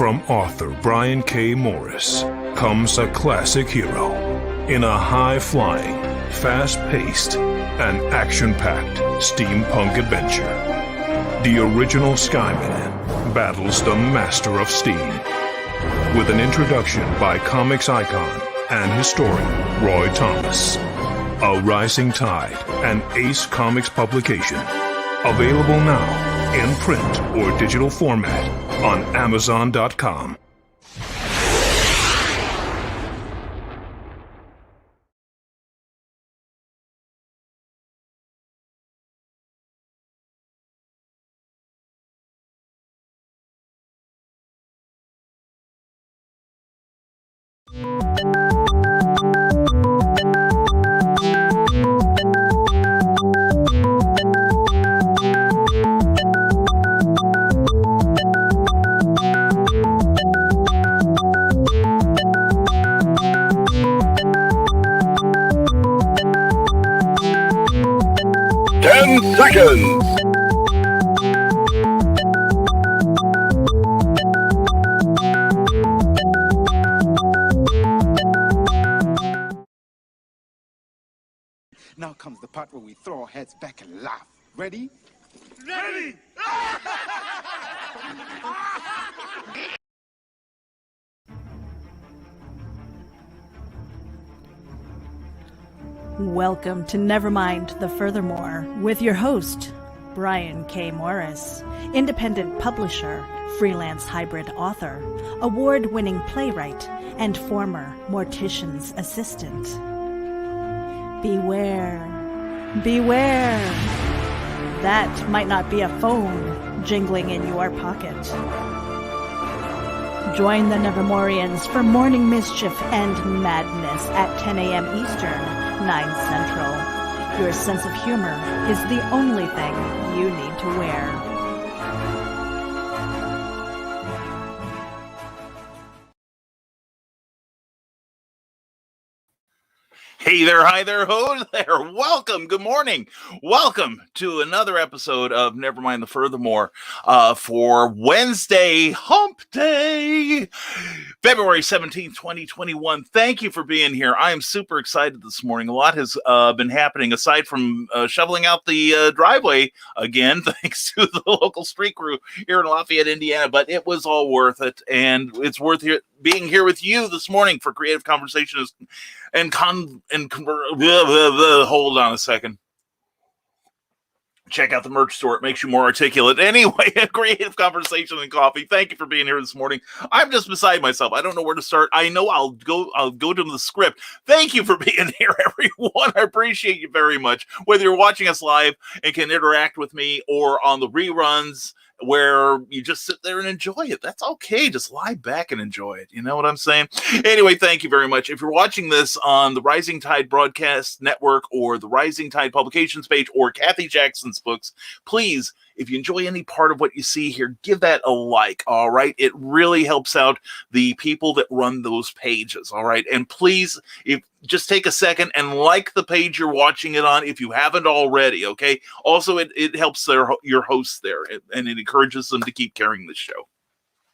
From author Brian K. Morris comes a classic hero in a high-flying, fast-paced, and action-packed steampunk adventure. The original Skyman battles the Master of Steam with an introduction by comics icon and historian Roy Thomas. A Rising Tide, an Ace Comics publication. Available now in print or digital format on Amazon.com. Seconds. Now comes the part where we throw our heads back and laugh. Ready? Ready! Welcome to Nevermind the Furthermore with your host, Brian K. Morris, independent publisher, freelance hybrid author, award-winning playwright, and former mortician's assistant. Beware, beware. That might not be a phone jingling in your pocket. Join the Nevermorians for morning mischief and madness at 10 a.m. Eastern, 9 Central. Your sense of humor is the only thing you need to wear. Hey there, hi there, ho there. Welcome, good morning. Welcome to another episode of Nevermind the Furthermore for Wednesday, Hump Day, February 17th, 2021. Thank you for being here. I am super excited this morning. A lot has been happening aside from shoveling out the driveway again, thanks to the local street crew here in Lafayette, Indiana, but it was all worth it, and it's worth being here with you this morning for creative conversations hold on a second. Check out the merch store. It makes you more articulate. Anyway, a creative conversation and coffee. Thank you for being here this morning. I'm just beside myself. I don't know where to start. I know I'll go to the script. Thank you for being here, everyone. I appreciate you very much. Whether you're watching us live and can interact with me or on the reruns where you just sit there and enjoy it. That's okay. Just lie back and enjoy it. You know what I'm saying? Anyway, thank you very much. If you're watching this on the Rising Tide Broadcast Network or the Rising Tide Publications page or Kathy Jackson's books, please, if you enjoy any part of what you see here, give that a like, all right? It really helps out the people that run those pages, all right? And please, just take a second and like the page you're watching it on if you haven't already, okay? Also, it helps your hosts there, and it encourages them to keep carrying the show,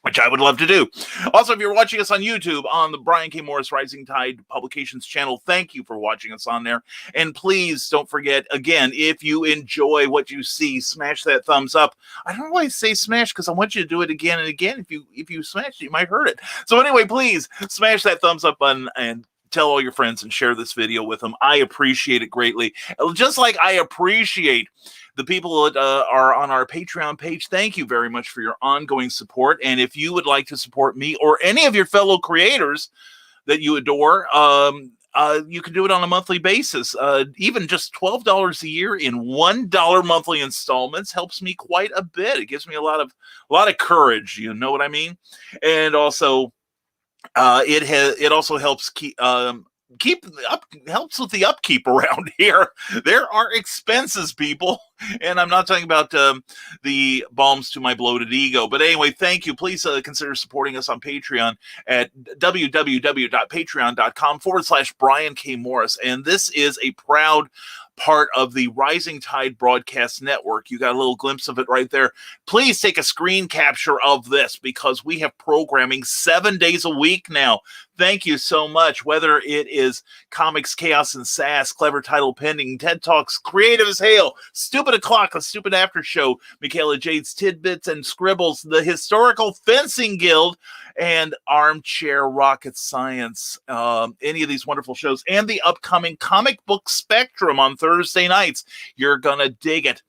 which I would love to do. Also, if you're watching us on YouTube on the Brian K. Morris Rising Tide Publications channel, thank you for watching us on there. And please don't forget, again, if you enjoy what you see, smash that thumbs up. I don't know why I say smash, because I want you to do it again and again. If you smash it, you might hurt it. So anyway, please smash that thumbs up button and tell all your friends and share this video with them. I appreciate it greatly. Just like I appreciate the people that are on our Patreon page. Thank you very much for your ongoing support. And if you would like to support me or any of your fellow creators that you adore, you can do it on a monthly basis. Even just $12 a year in $1 monthly installments helps me quite a bit. It gives me a lot of courage. You know what I mean? And also, it also helps helps with the upkeep around here. There are expenses, people, and I'm not talking about the balms to my bloated ego. But anyway, thank you. Please consider supporting us on Patreon at www.patreon.com/Brian K. Morris. And this is a proud part of the Rising Tide Broadcast Network. You got a little glimpse of it right there. Please take a screen capture of this because we have programming 7 days a week now. Thank you so much. Whether it is Comics, Chaos, and Sass, Clever Title Pending, TED Talks, Creative as Hail, Stupid O'Clock, A Stupid After Show, Michaela Jade's Tidbits and Scribbles, the Historical Fencing Guild, and Armchair Rocket Science. Any of these wonderful shows, and the upcoming Comic Book Spectrum on Thursday nights. You're going to dig it.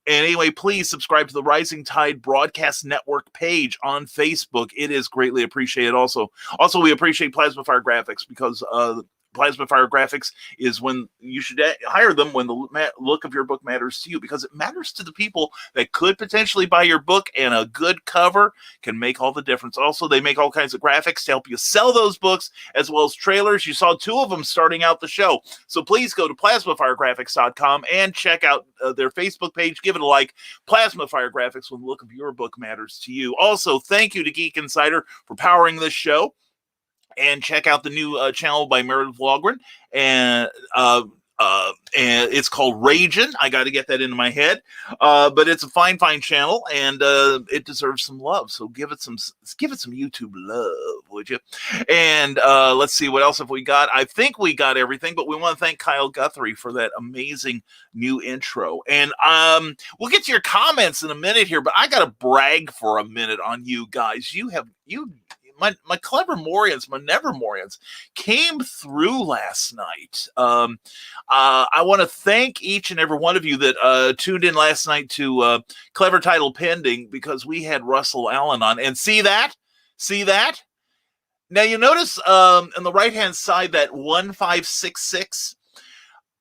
Anyway, please subscribe to the Rising Tide Broadcast Network page on Facebook. It is greatly appreciated. Also, we appreciate Plasma Fire Graphics because Plasma Fire Graphics is when you should hire them when the look of your book matters to you, because it matters to the people that could potentially buy your book, and a good cover can make all the difference. Also, they make all kinds of graphics to help you sell those books, as well as trailers. You saw 2 of them starting out the show. So please go to plasmafiregraphics.com and check out their Facebook page. Give it a like. Plasma Fire Graphics, when the look of your book matters to you. Also, thank you to Geek Insider for powering this show. And check out the new channel by Meredith Logren, and it's called Ragin'. I got to get that into my head, but it's a fine channel, and it deserves some love. So give it some YouTube love, would you? And let's see, what else have we got? I think we got everything, but we want to thank Kyle Guthrie for that amazing new intro. And we'll get to your comments in a minute here, but I got to brag for a minute on you guys. My Clevermorians, my Nevermorians came through last night. I want to thank each and every one of you that tuned in last night to Clever Title Pending, because we had Russell Allen on. And see that? Now you notice on the right-hand side, that 1566,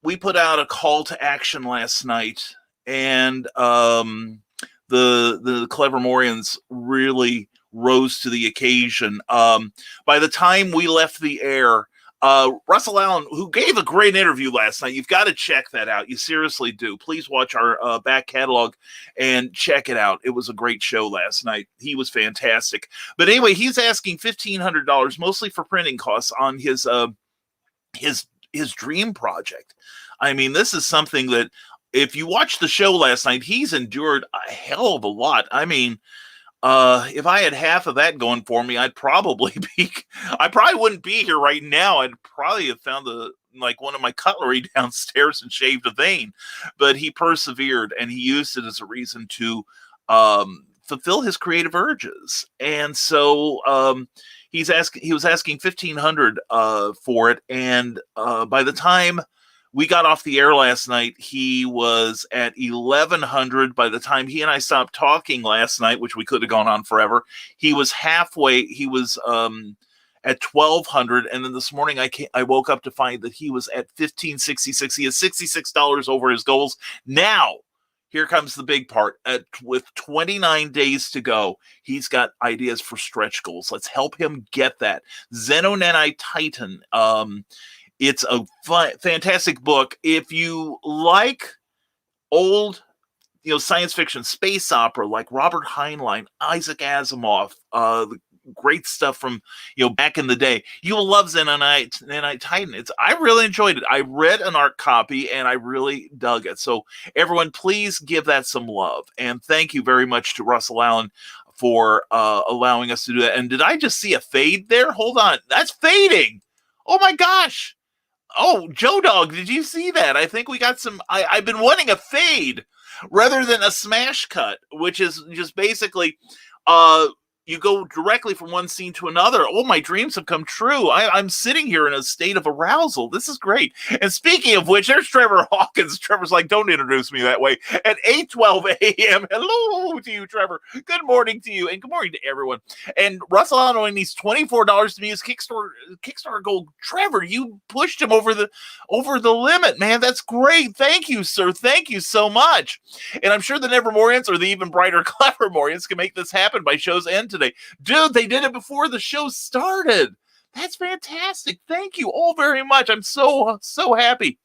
we put out a call to action last night, and the Clevermorians really rose to the occasion. By the time we left the air, Russell Allen, who gave a great interview last night, you've got to check that out. You seriously do. Please watch our back catalog and check it out. It was a great show last night. He was fantastic. But anyway, he's asking $1,500, mostly for printing costs, on his dream project. I mean, this is something that, if you watch the show last night, he's endured a hell of a lot. I mean, if I had half of that going for me, I probably wouldn't be here right now. I'd probably have found one of my cutlery downstairs and shaved a vein. But he persevered, and he used it as a reason to fulfill his creative urges. And so he was asking $1,500 for it, and by the time we got off the air last night, he was at $1,100. By the time he and I stopped talking last night, which we could have gone on forever, he was halfway. He was at $1,200, and then this morning I woke up to find that he was at $1,566. He is $66 over his goals. Now, here comes the big part. With 29 days to go, he's got ideas for stretch goals. Let's help him get that. Xenonanite Titan. It's a fantastic book. If you like old, science fiction, space opera, like Robert Heinlein, Isaac Asimov, the great stuff from, back in the day, you will love Xenonanite Titan. I really enjoyed it. I read an art copy, and I really dug it. So everyone, please give that some love. And thank you very much to Russell Allen for allowing us to do that. And did I just see a fade there? Hold on. That's fading. Oh, my gosh. Oh, Joe Dog, did you see that? I think we got some. I've been wanting a fade rather than a smash cut, which is just basically you go directly from one scene to another. Oh, my dreams have come true. I'm sitting here in a state of arousal. This is great. And speaking of which, there's Trevor Hawkins. Trevor's like, don't introduce me that way. At 8:12 a.m. Hello to you, Trevor. Good morning to you, and good morning to everyone. And Russell Allen only needs $24 to be his Kickstarter goal. Trevor, you pushed him over the limit, man. That's great. Thank you, sir. Thank you so much. And I'm sure the Nevermorians, or the even brighter Clevermorians, can make this happen by show's end today. Dude, they did it before the show started. That's fantastic. Thank you all very much. I'm so happy.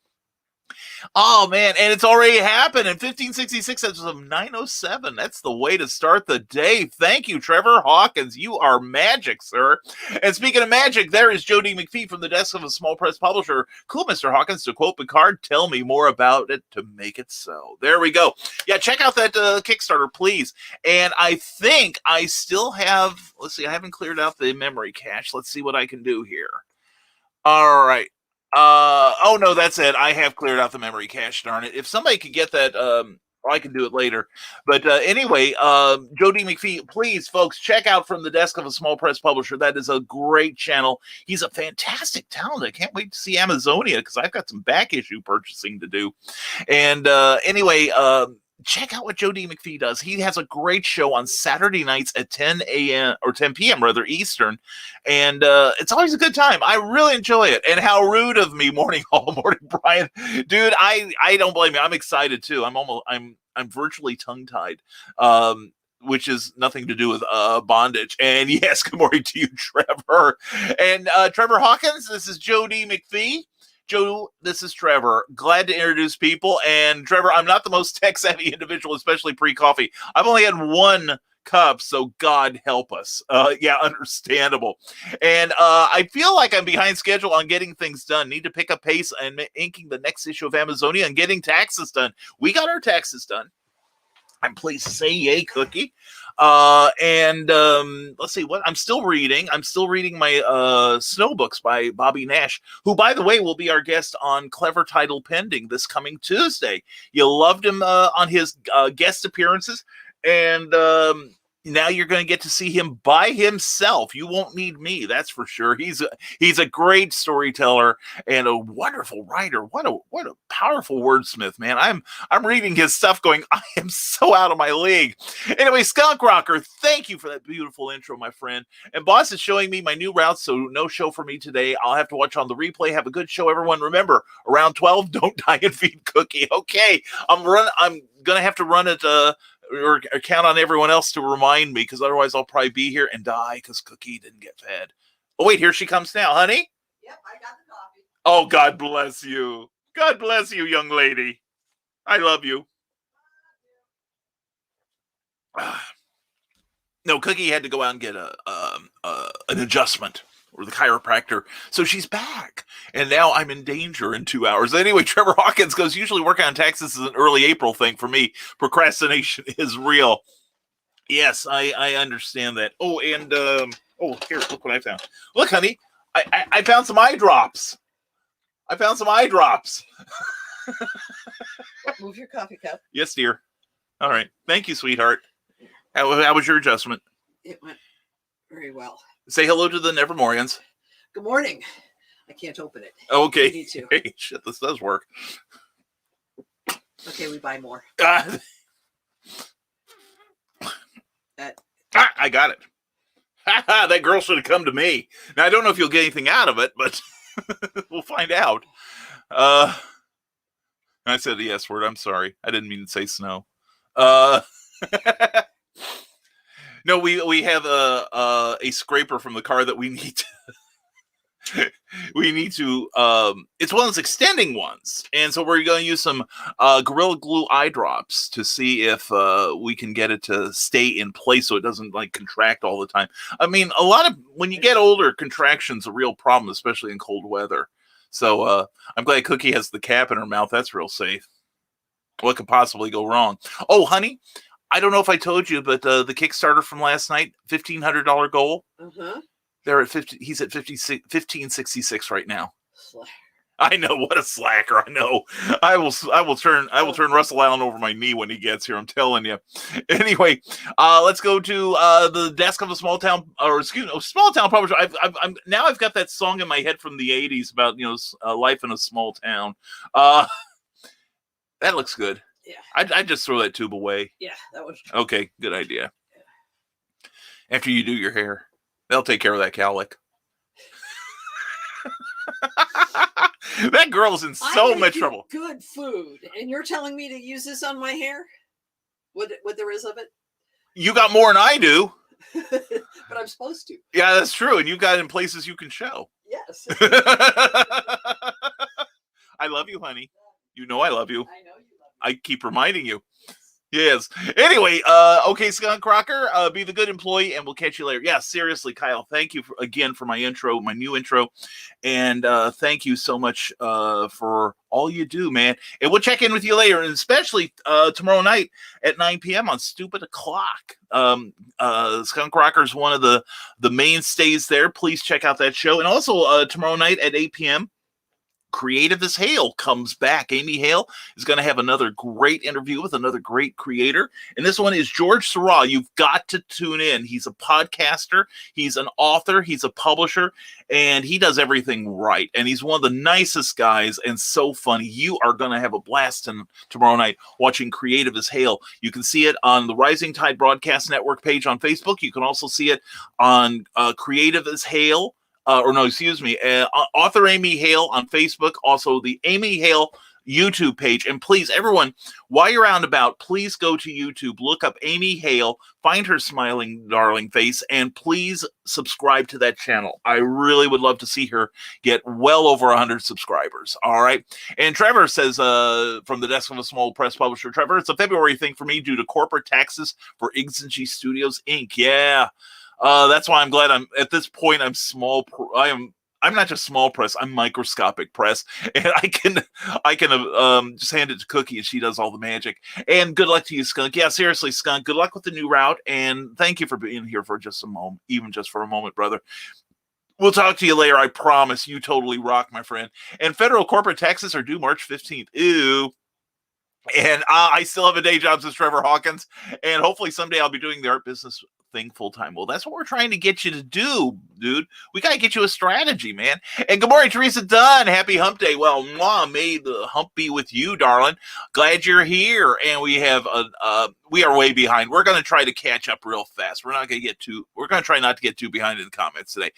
Oh man, and it's already happened in 1566. That's 907. That's the way to start the day. Thank you, Trevor Hawkins. You are magic, sir. And speaking of magic, there is Jody McPhee from the desk of a small press publisher. Cool, Mr. Hawkins. To quote Picard, tell me more about it to make it so. There we go. Yeah, check out that Kickstarter, please. And I think I still have, let's see, I haven't cleared out the memory cache. Let's see what I can do here. All right. Oh no, that's it. I have cleared out the memory cache, darn it. If somebody could get that, I can do it later. But anyway, Jody McPhee, please, folks, check out From the Desk of a Small Press Publisher. That is a great channel. He's a fantastic talent. I can't wait to see Amazonia because I've got some back issue purchasing to do. And anyway, check out what Jody McPhee does. He has a great show on Saturday nights at 10 a.m. or 10 p.m. rather, Eastern. And it's always a good time. I really enjoy it. And how rude of me, morning Brian. Dude, I don't blame you. I'm excited too. I'm virtually tongue-tied. Which is nothing to do with bondage. And yes, good morning to you, Trevor. And Trevor Hawkins, this is Jody McPhee. Joe, this is Trevor. Glad to introduce people. And Trevor, I'm not the most tech-savvy individual, especially pre-coffee. I've only had one cup, so God help us. Yeah, understandable. And I feel like I'm behind schedule on getting things done. Need to pick up pace and inking the next issue of Amazonia and getting taxes done. We got our taxes done. I'm pleased to say, yay, Cookie. And let's see what I'm still reading. I'm still reading my Snow books by Bobby Nash, who, by the way, will be our guest on Clever Title Pending this coming Tuesday. You loved him on his guest appearances, and now you're going to get to see him by himself. You won't need me, that's for sure. He's a great storyteller and a wonderful writer. What a powerful wordsmith, man. I'm reading his stuff going, I am so out of my league. Anyway, Skunk Rocker, thank you for that beautiful intro, my friend. And Boss is showing me my new routes, so no show for me today. I'll have to watch on the replay. Have a good show, everyone. Remember, around 12, don't die and feed Cookie. Okay, I'm gonna have to run it or count on everyone else to remind me, because otherwise I'll probably be here and die because Cookie didn't get fed. Oh wait, here she comes now, honey. Yep, I got the coffee. Oh, God bless you. God bless you, young lady. I love you. No, Cookie had to go out and get an adjustment, or the chiropractor. So she's back. And now I'm in danger in 2 hours. Anyway, Trevor Hawkins goes, usually working on taxes is an early April thing for me. Procrastination is real. Yes, I understand that. Oh, and, here, look what I found. Look, honey, I found some eye drops. Move your coffee cup. Yes, dear. All right. Thank you, sweetheart. How was your adjustment? It went very well. Say hello to the Nevermorians. Good morning. I can't open it. Okay. You need to. Hey, shit, this does work. Okay, we buy more. I got it. That girl should have come to me. Now, I don't know if you'll get anything out of it, but we'll find out. I said the S word. I'm sorry. I didn't mean to say snow. No, we have a scraper from the car that we need to it's one of those extending ones, and so we're going to use some Gorilla Glue eye drops to see if we can get it to stay in place so it doesn't like contract all the time. I mean, when you get older, contraction's a real problem, especially in cold weather. So I'm glad Cookie has the cap in her mouth. That's real safe. What could possibly go wrong? Oh, honey, I don't know if I told you, but the Kickstarter from last night, $1,500 goal. Uh-huh. They're at 50. He's at 1566 right now. Slacker. I know, what a slacker. I know. I will turn Russell Allen over my knee when he gets here. I'm telling you. Anyway, let's go to the desk of a small town publisher. I've got that song in my head from the 80s about life in a small town. That looks good. Yeah. I'd just throw that tube away. Yeah, that was okay. Good idea. Yeah. After you do your hair. They'll take care of that cowlick. That girl's in so much trouble. Good food, and you're telling me to use this on my hair? What there is of it? You got more than I do. But I'm supposed to. Yeah, that's true, and you got it in places you can show. Yes. I love you, honey. You know I love you. I know you love I keep reminding you. Yes. Anyway, okay, Skunk Crocker, be the good employee, and we'll catch you later. Yeah, seriously, Kyle, thank you again for my intro, my new intro, and thank you so much for all you do, man. And we'll check in with you later, and especially tomorrow night at 9 p.m. on Stupid O'Clock. Skunk Crocker is one of the mainstays there. Please check out that show. And also tomorrow night at 8 p.m., Creative as Hale comes back. Amy Hale is going to have another great interview with another great creator. And this one is George Seurat. You've got to tune in. He's a podcaster. He's an author. He's a publisher. And he does everything right. And he's one of the nicest guys and so funny. You are going to have a blast tomorrow night watching Creative as Hale. You can see it on the Rising Tide Broadcast Network page on Facebook. You can also see it on Creative as Hale. Author Amy Hale on Facebook, also the Amy Hale YouTube page. And please, everyone, while you're out and about, please go to YouTube, look up Amy Hale, find her smiling, darling face, and please subscribe to that channel. I really would love to see her get well over 100 subscribers. All right. And Trevor says, from the desk of a small press publisher, Trevor, it's a February thing for me due to corporate taxes for Ig Studios, Inc. Yeah. That's why I'm glad I'm at this point. I'm not just small press. I'm microscopic press, and I can just hand it to Cookie, and she does all the magic. And good luck to you, Skunk. Yeah, seriously, Skunk. Good luck with the new route, and thank you for being here for just a moment, even just for a moment, brother. We'll talk to you later. I promise. You totally rock, my friend. And federal corporate taxes are due March 15th. Ew. And I still have a day job, says Trevor Hawkins, and hopefully someday I'll be doing the art business thing full time. Well, that's what we're trying to get you to do, dude. We got to get you a strategy, man. And good morning, Teresa Dunn. Happy hump day. Well, may the hump be with you, darling. Glad you're here. And we have we are way behind. We're going to try to catch up real fast. We're going to try not to get too behind in the comments today.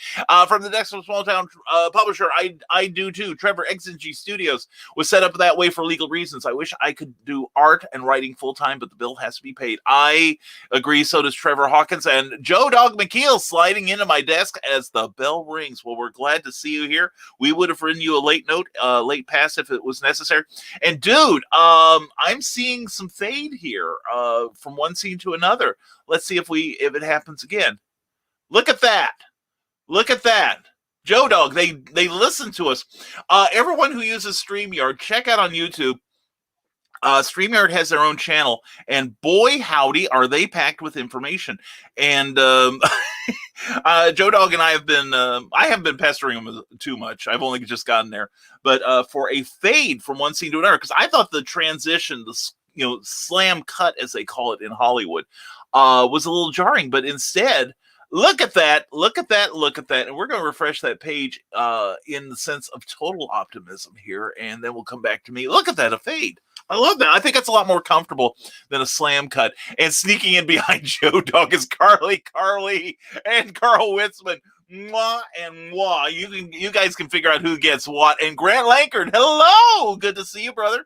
From the next small town publisher, I do too. Trevor, Ig Studios was set up that way for legal reasons. I wish I could do art and writing full time, but the bill has to be paid. I agree. So does Trevor Hawkins. And Joe Dog McKeel sliding into my desk as the bell rings. Well, we're glad to see you here. We would have written you a late pass if it was necessary. And dude, I'm seeing some fade here from one scene to another. Let's see if it happens again. Look at that. Look at that. Joe Dog, they listen to us. Everyone who uses StreamYard, check out on YouTube. StreamYard has their own channel, and boy, howdy, are they packed with information. And Joe Dog and I haven't been pestering them too much. I've only just gotten there. But for a fade from one scene to another, because I thought the transition, the slam cut, as they call it in Hollywood, was a little jarring. But instead, look at that, look at that, look at that. And we're going to refresh that page in the sense of total optimism here, and then we'll come back to me. Look at that, a fade. I love that. I think that's a lot more comfortable than a slam cut. And sneaking in behind Joe Dog is Carly, and Carl Witzman. Mwah and mwah. You guys can figure out who gets what. And Grant Lankard, hello. Good to see you, brother.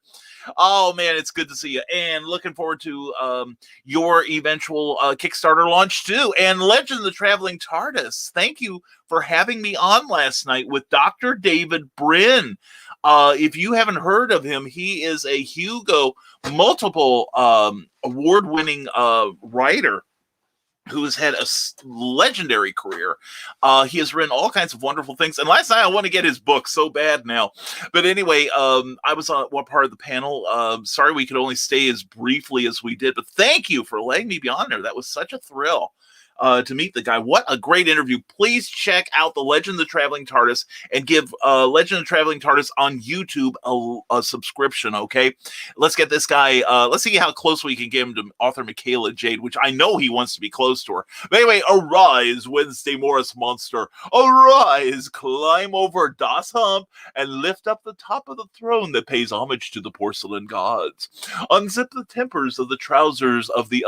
Oh, man, it's good to see you. And looking forward to your eventual Kickstarter launch, too. And Legend the Traveling TARDIS, thank you for having me on last night with Dr. David Brin. If you haven't heard of him, he is a Hugo, multiple award-winning writer who has had a legendary career. He has written all kinds of wonderful things. And last night I want to get his book so bad now. But anyway, I was on one part of the panel. Sorry we could only stay as briefly as we did, but thank you for letting me be on there. That was such a thrill. To meet the guy. What a great interview. Please check out the Legend of the Traveling TARDIS and give Legend of the Traveling TARDIS on YouTube a subscription, okay? Let's get this guy, let's see how close we can get him to author Michaela Jade, which I know he wants to be close to her. But anyway, arise, Wednesday Morris monster. Arise, climb over Das Hump and lift up the top of the throne that pays homage to the porcelain gods. Unzip the tempers of the trousers of the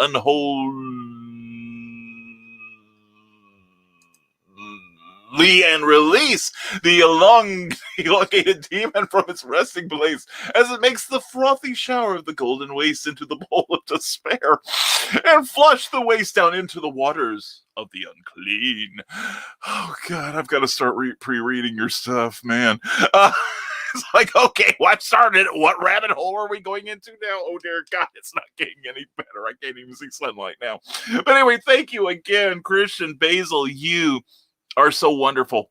and release the elongated demon from its resting place as it makes the frothy shower of the golden waste into the bowl of despair and flush the waste down into the waters of the unclean. Oh, God, I've got to start pre-reading your stuff, man. It's like, okay, what started it? What rabbit hole are we going into now? Oh, dear God, it's not getting any better. I can't even see sunlight now. But anyway, thank you again, Christian Basil. You are so wonderful.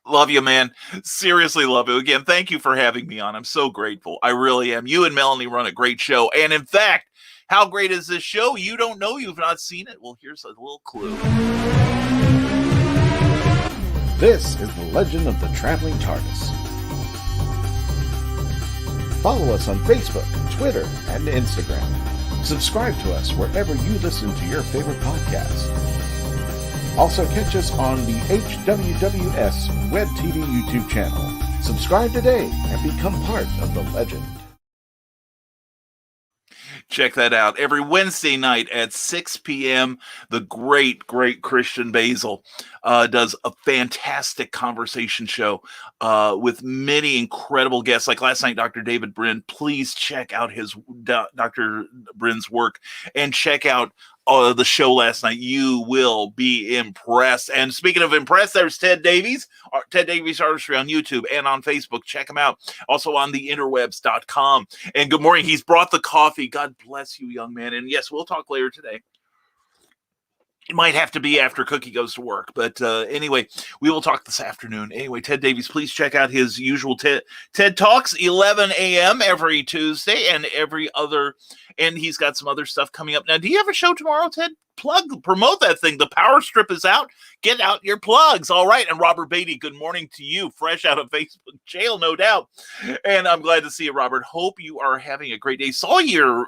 Love you, man. Seriously love you. Again, thank you for having me on. I'm so grateful. I really am. You and Melanie run a great show. And in fact, how great is this show? You don't know. You've not seen it. Well, here's a little clue. This is the Legend of the Traveling TARDIS. Follow us on Facebook, Twitter, and Instagram. Subscribe to us wherever you listen to your favorite podcasts. Also catch us on the HWWS Web TV YouTube channel. Subscribe today and become part of the legend. Check that out. Every Wednesday night at 6 p.m., the great Christian Basil does a fantastic conversation show with many incredible guests. Like last night, Dr. David Brin. Please check out his Dr. Brin's work and check out the show last night. You will be impressed. And speaking of impressed, there's Ted Davies Artistry on YouTube and on Facebook. Check him out. Also on the interwebs.com. And good morning. He's brought the coffee. God bless you, young man. And yes, we'll talk later today. It might have to be after Cookie goes to work. But anyway, we will talk this afternoon. Anyway, Ted Davies, please check out his usual TED Talks, 11 a.m. every Tuesday and every other. And he's got some other stuff coming up. Now, do you have a show tomorrow, Ted? Promote that thing. The power strip is out. Get out your plugs. All right. And Robert Beatty, good morning to you. Fresh out of Facebook jail, no doubt. And I'm glad to see you, Robert. Hope you are having a great day. Saw your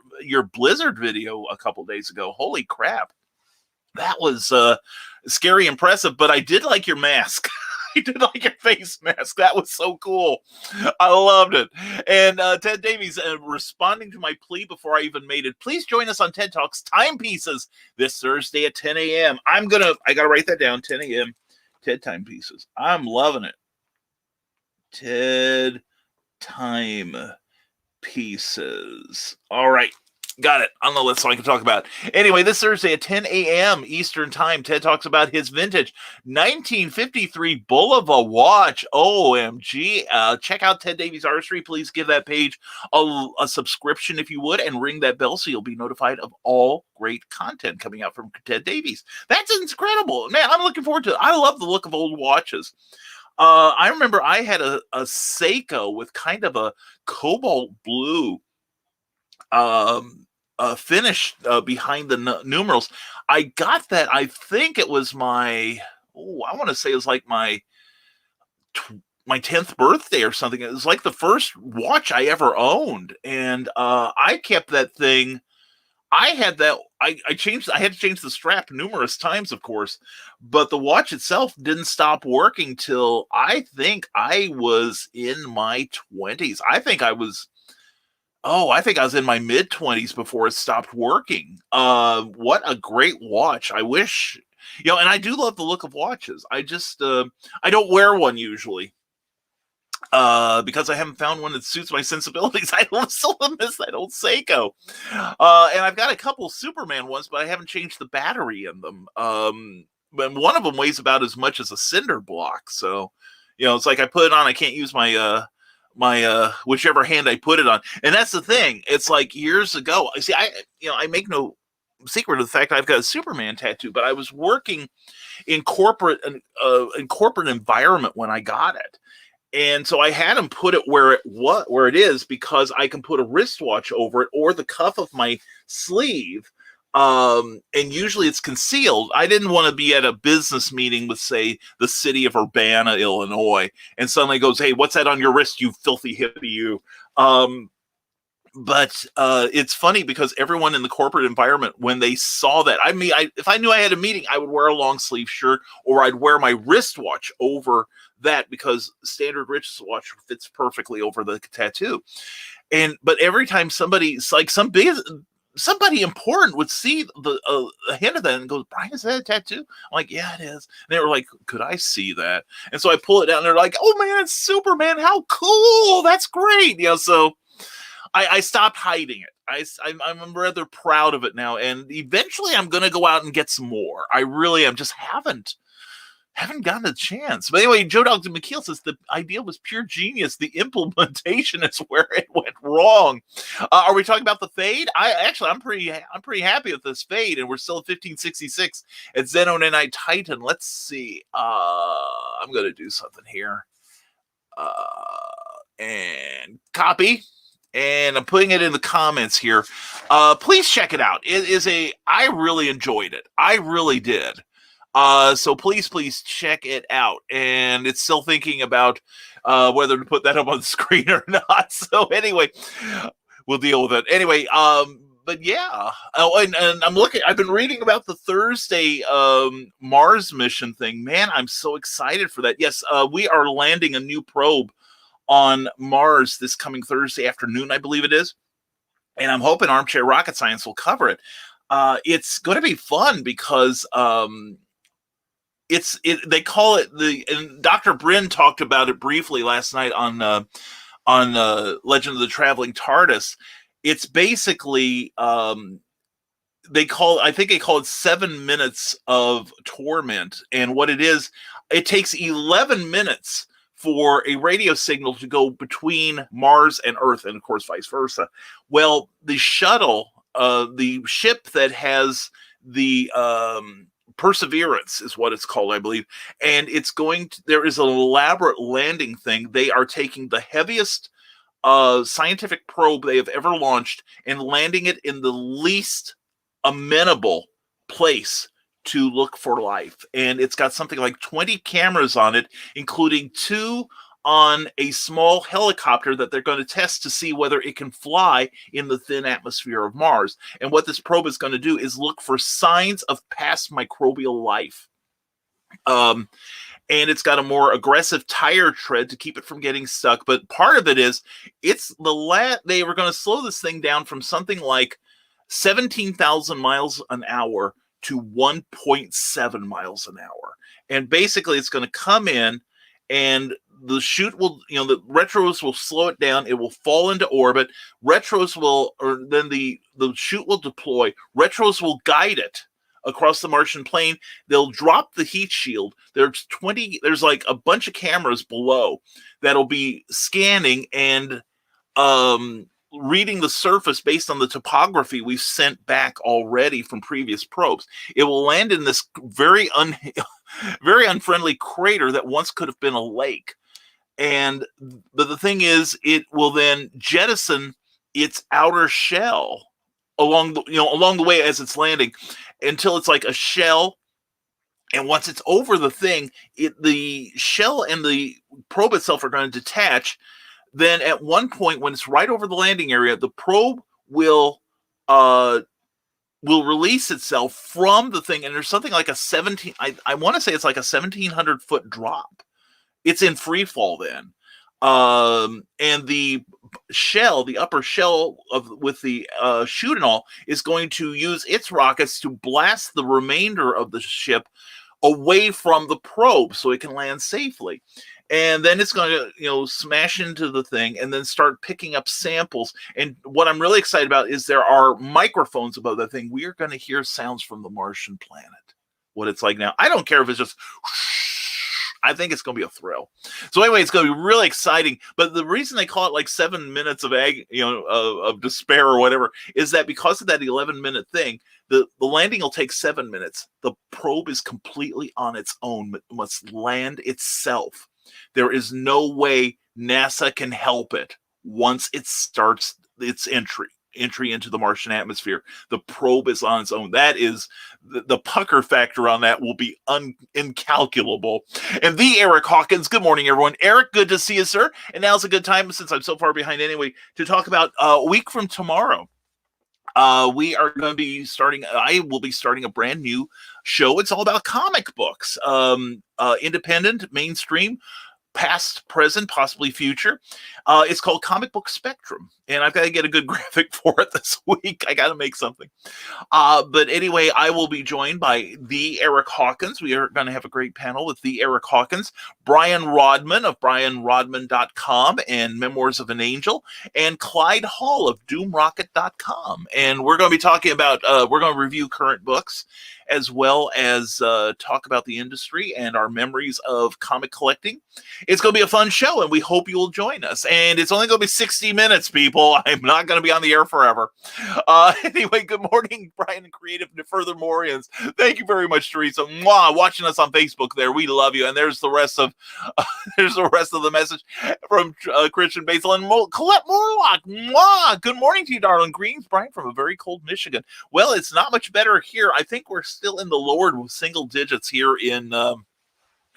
Blizzard video a couple days ago. Holy crap. That was scary impressive, but I did like your mask. I did like your face mask. That was so cool. I loved it. And Ted Davies, responding to my plea before I even made it, please join us on TED Talks Timepieces this Thursday at 10 a.m. I got to write that down, 10 a.m. TED Timepieces. I'm loving it. TED Timepieces. All right. Got it on the list so I can talk about it. Anyway, this Thursday at 10 a.m. Eastern Time, Ted talks about his vintage 1953 Bulova watch. OMG. Check out Ted Davies Artistry. Please give that page a subscription if you would, and ring that bell so you'll be notified of all great content coming out from Ted Davies. That's incredible. Man, I'm looking forward to it. I love the look of old watches. I remember I had a Seiko with kind of a cobalt blue finish behind the numerals. I got that. I think it was I want to say it was like my 10th birthday or something. It was like the first watch I ever owned. And I kept that thing. I had that. I had to change the strap numerous times, of course, but the watch itself didn't stop working till I think I was in my 20s. I think I was in my mid-20s before it stopped working. What a great watch. I wish, and I do love the look of watches. I just, I don't wear one usually because I haven't found one that suits my sensibilities. I still miss that old Seiko. And I've got a couple Superman ones, but I haven't changed the battery in them. But one of them weighs about as much as a cinder block. So, it's like I put it on, I can't use my whichever hand I put it on. And that's the thing. It's like years ago. See, I make no secret of the fact I've got a Superman tattoo, but I was working in corporate environment when I got it. And so I had him put it where it is, because I can put a wristwatch over it or the cuff of my sleeve. And usually it's concealed. I didn't want to be at a business meeting with, say, the city of Urbana, Illinois, and suddenly goes, "Hey, what's that on your wrist, you filthy hippie, you?" But it's funny because everyone in the corporate environment, when they saw that, if I knew I had a meeting, I would wear a long sleeve shirt, or I'd wear my wristwatch over that, because standard wristwatch fits perfectly over the tattoo. But every time somebody important would see the hint of that and goes, "Brian, is that a tattoo?" I'm like, "Yeah, it is." And they were like, "Could I see that?" And so I pull it down, and they're like, "Oh man, it's Superman! How cool! That's great!" So I stopped hiding it. I'm rather proud of it now, and eventually I'm going to go out and get some more. I really am. Just haven't Haven't gotten a chance. But anyway, Joe Dog McKeel says the idea was pure genius. The implementation is where it went wrong. Are we talking about the fade? I'm pretty happy with this fade, and we're still at 1566 at Xenon NI Titan. Let's see. I'm going to do something here. And copy. And I'm putting it in the comments here. Please check it out. I really enjoyed it. I really did. So please check it out. And it's still thinking about whether to put that up on the screen or not. So anyway, we'll deal with it. Anyway, but yeah. Oh, and I've been reading about the Thursday Mars mission thing. Man, I'm so excited for that. Yes, we are landing a new probe on Mars this coming Thursday afternoon, I believe it is. And I'm hoping Armchair Rocket Science will cover it. It's going to be fun because they call it and Dr. Bryn talked about it briefly last night on Legend of the Traveling TARDIS. It's basically they call it 7 minutes of torment, and what it is, it takes 11 minutes for a radio signal to go between Mars and Earth, and of course vice versa. Well, the shuttle, the ship that has the Perseverance is what it's called, I believe. And there is an elaborate landing thing. They are taking the heaviest scientific probe they have ever launched and landing it in the least amenable place to look for life. And it's got something like 20 cameras on it, including 2 on a small helicopter that they're going to test to see whether it can fly in the thin atmosphere of Mars. And what this probe is going to do is look for signs of past microbial life. And it's got a more aggressive tire tread to keep it from getting stuck. But part of it is they were going to slow this thing down from something like 17,000 miles an hour to 1.7 miles an hour. And basically it's going to come in, and the chute will, the retros will slow it down. It will fall into orbit. Then the chute will deploy. Retros will guide it across the Martian plain. They'll drop the heat shield. There's like a bunch of cameras below that'll be scanning and reading the surface based on the topography we've sent back already from previous probes. It will land in this very unfriendly crater that once could have been a lake. But the thing is, it will then jettison its outer shell along the way as it's landing until it's like a shell. And once it's over the thing, the shell and the probe itself are going to detach. Then at one point, when it's right over the landing area, the probe will release itself from the thing. And there's something like I want to say it's like a 1,700 foot drop. It's in free fall then. And the shell, the upper shell with the chute and all, is going to use its rockets to blast the remainder of the ship away from the probe so it can land safely. And then it's going to, smash into the thing and then start picking up samples. And what I'm really excited about is there are microphones above the thing. We are going to hear sounds from the Martian planet, what it's like now. I don't care if it's just, I think it's going to be a thrill. So anyway, it's going to be really exciting. But the reason they call it like 7 minutes of of despair or whatever is that because of that 11-minute thing, the landing will take 7 minutes. The probe is completely on its own. It must land itself. There is no way NASA can help it once it starts its entry into the Martian atmosphere. The probe is on its own. That is the pucker factor on that will be incalculable. And the Eric Hawkins, good morning, everyone. Eric, good to see you, sir. And now's a good time, since I'm so far behind anyway, to talk about a week from tomorrow. We are going to be I will be starting a brand new show. It's all about comic books, independent, mainstream, past, present, possibly future. It's called Comic Book Spectrum, and I've got to get a good graphic for it this week. I got to make something. But anyway, I will be joined by the Eric Hawkins. We are going to have a great panel with the Eric Hawkins, Brian Rodman of brianrodman.com and Memoirs of an Angel, and Clyde Hall of doomrocket.com. And we're going to be talking about, we're going to review current books as well as talk about the industry and our memories of comic collecting. It's going to be a fun show, and we hope you'll join us. And it's only going to be 60 minutes, people. I'm not going to be on the air forever. Anyway, good morning, Brian and Creative Furthermorians. Thank you very much, Teresa. Mwah, watching us on Facebook there. We love you. And there's the rest of the message from Christian Basil and Colette Morlock. Mwah, good morning to you, darling. Greens, Brian, from a very cold Michigan. Well, it's not much better here. I think we're still in the lower single digits here in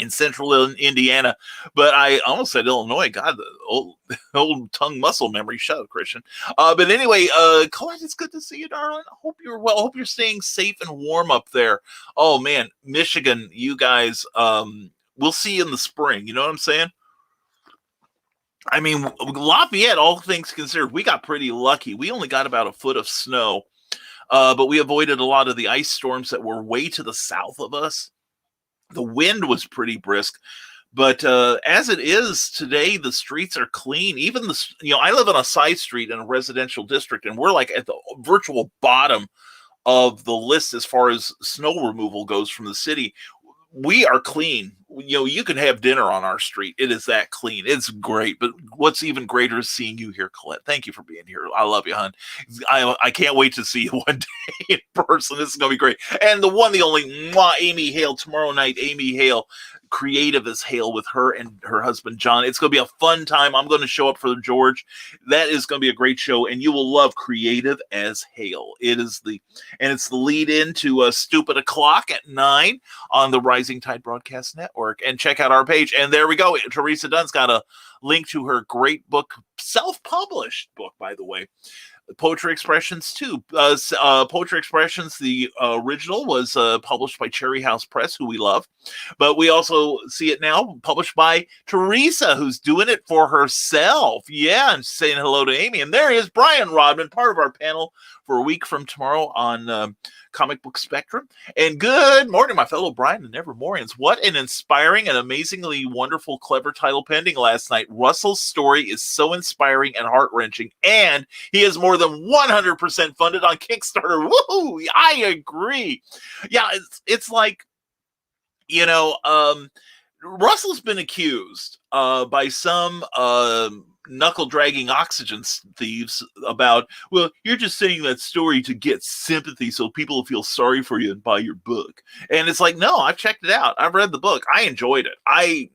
central Indiana, but I almost said Illinois. God, the old tongue muscle memory. Shut up, Christian. But anyway, Colette, it's good to see you, darling. I hope you're well. I hope you're staying safe and warm up there. Oh man, Michigan, you guys, we'll see you in the spring. You know what I'm saying? I mean, Lafayette, all things considered, we got pretty lucky. We only got about a foot of snow, but we avoided a lot of the ice storms that were way to the south of us. The wind was pretty brisk, but as it is today, the streets are clean. Even I live on a side street in a residential district, and we're like at the virtual bottom of the list as far as snow removal goes from the city. We are clean. You can have dinner on our street. It is that clean. It's great. But what's even greater is seeing you here, Colette. Thank you for being here. I love you, hon. I can't wait to see you one day in person. This is going to be great. And the only, Amy Hale, tomorrow night, Amy Hale, creative as Hale, with her and her husband, John. It's going to be a fun time. I'm going to show up for George. That is going to be a great show, and you will love Creative as Hale. It's the lead into Stupid O'Clock at 9 on the Rising Tide Broadcast Network. And check out our page. And there we go. Teresa Dunn's got a link to her great book, self-published book, by the way. Poetry Expressions too. Poetry Expressions, the original, was published by Cherry House Press, who we love, but we also see it now published by Teresa, who's doing it for herself. Yeah, and saying hello to Amy. And there is Brian Rodman, part of our panel for a week from tomorrow on Comic Book Spectrum. And good morning, my fellow Brian and Nevermorians. What an inspiring and amazingly wonderful, clever title pending last night. Russell's story is so inspiring and heart-wrenching, and he is more than 100% funded on Kickstarter. Woohoo! I agree. Yeah, it's like, Russell's been accused by some knuckle-dragging oxygen thieves about, well, you're just saying that story to get sympathy so people will feel sorry for you and buy your book. And it's like, no, I've checked it out. I've read the book. I enjoyed it.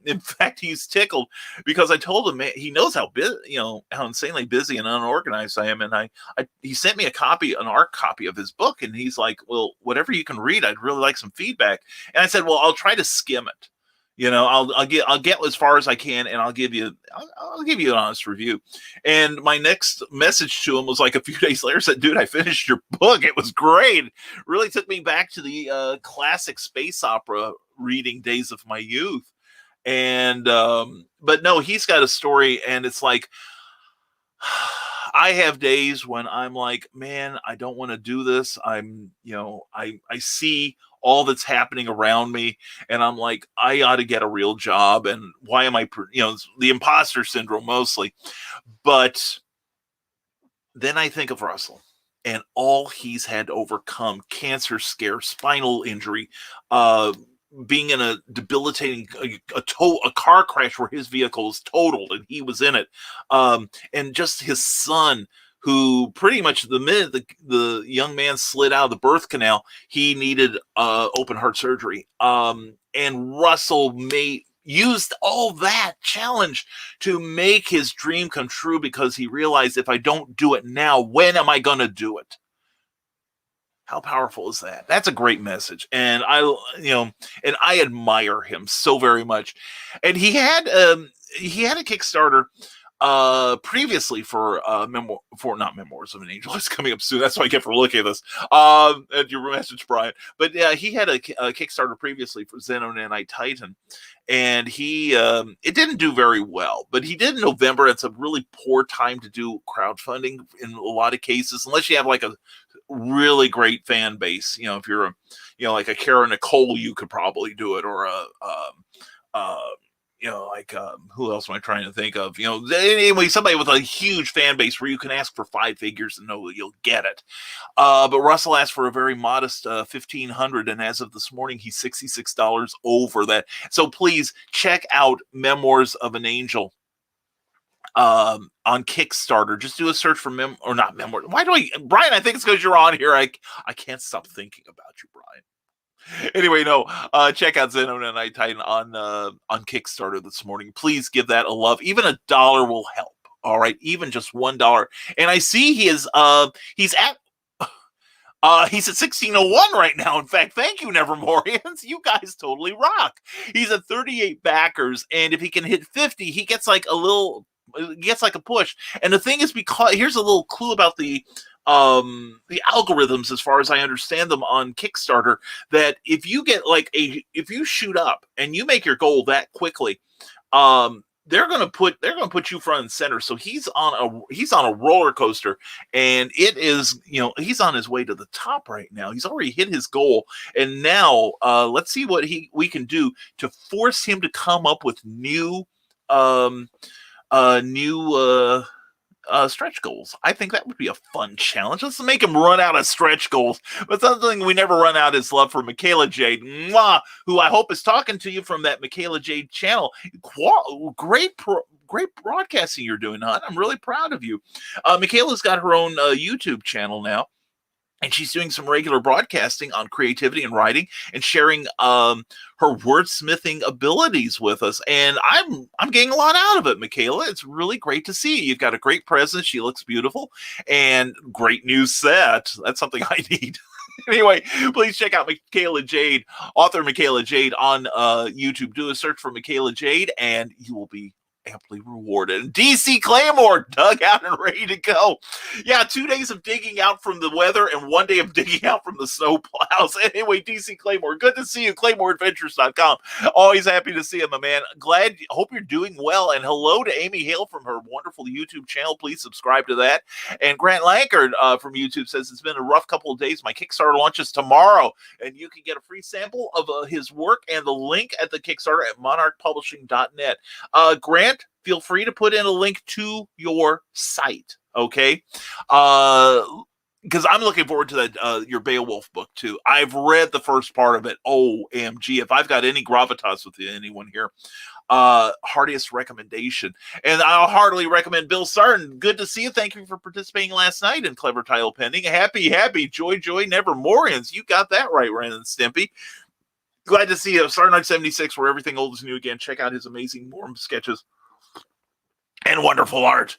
In fact, he's tickled because I told him, man, he knows how busy, how insanely busy and unorganized I am. And he sent me an ARC copy of his book. And he's like, well, whatever you can read, I'd really like some feedback. And I said, well, I'll try to skim it. I'll get as far as I can, and I'll give you an honest review. And my next message to him was like a few days later, said, dude, I finished your book. It was great. It really took me back to the classic space opera reading days of my youth. And but no, he's got a story, and it's like, I have days when I'm like, man, I don't want to do this. I see all that's happening around me, and I'm like, I ought to get a real job. And why am I, the imposter syndrome mostly. But then I think of Russell and all he's had to overcome: cancer scare, spinal injury, being in a debilitating a car crash where his vehicle was totaled and he was in it, and just his son, who pretty much the minute the young man slid out of the birth canal, he needed open heart surgery. And Russell used all that challenge to make his dream come true, because he realized, if I don't do it now, when am I going to do it? How powerful is that? That's a great message. And I admire him so very much. And he had a Kickstarter previously for not Memoirs of an Angel. It's coming up soon. That's why I get for looking at this. At your message, Brian. But yeah, he had a Kickstarter previously for Xenon Nanite Titan, and he it didn't do very well. But he did in November. It's a really poor time to do crowdfunding in a lot of cases, unless you have like a really great fan base. If you're like a Kara Nicole, you could probably do it, or who else am I trying to think of? Anyway, somebody with a huge fan base where you can ask for 5 figures and know that you'll get it. But Russell asked for a very modest $1,500, and as of this morning, he's $66 over that. So please check out Memoirs of an Angel on Kickstarter. Just do a search for Brian, I think it's because you're on here. I can't stop thinking about you, Brian. Anyway, no, check out Xenon and Night Titan on Kickstarter this morning. Please give that a love. Even $1 will help. All right, even just $1. And I see he's at 1601 right now. In fact, thank you, Nevermorians. You guys totally rock. He's at 38 backers, and if he can hit 50, he gets like a push. And the thing is, because here's a little clue about the algorithms, as far as I understand them on Kickstarter, that if you get if you shoot up and you make your goal that quickly, they're gonna put you front and center. So he's on a roller coaster, and it is, he's on his way to the top right now. He's already hit his goal, and now let's see what we can do to force him to come up with new stretch goals. I think that would be a fun challenge. Let's make him run out of stretch goals. But something we never run out is love for Michaela Jade, who I hope is talking to you from that Michaela Jade channel. Great broadcasting you're doing, hon. I'm really proud of you. Michaela's got her own YouTube channel now, and she's doing some regular broadcasting on creativity and writing and sharing her wordsmithing abilities with us. And I'm getting a lot out of it, Michaela. It's really great to see you. You've got a great presence. She looks beautiful, and great new set. That's something I need. Anyway, please check out Michaela Jade, author Michaela Jade, on YouTube. Do a search for Michaela Jade, and you will be amply rewarded. And DC Claymore dug out and ready to go. Yeah, 2 days of digging out from the weather and 1 day of digging out from the snow plows. Anyway, DC Claymore, good to see you. ClaymoreAdventures.com. Always happy to see you, my man. Hope you're doing well. And hello to Amy Hale from her wonderful YouTube channel. Please subscribe to that. And Grant Lankard from YouTube says, it's been a rough couple of days. My Kickstarter launches tomorrow, and you can get a free sample of his work and the link at the Kickstarter at monarchpublishing.net. Grant, feel free to put in a link to your site, okay? Because I'm looking forward to that your Beowulf book too. I've read the first part of it. OMG, if I've got any gravitas with anyone here, heartiest recommendation. And I'll heartily recommend Bill Sarton. Good to see you. Thank you for participating last night in Clever Title Pending. Happy, joy, Nevermorians. You got that right, Ren and Stimpy. Glad to see you. Star Night 76, where everything old is new again. Check out his amazing Morm sketches and wonderful art.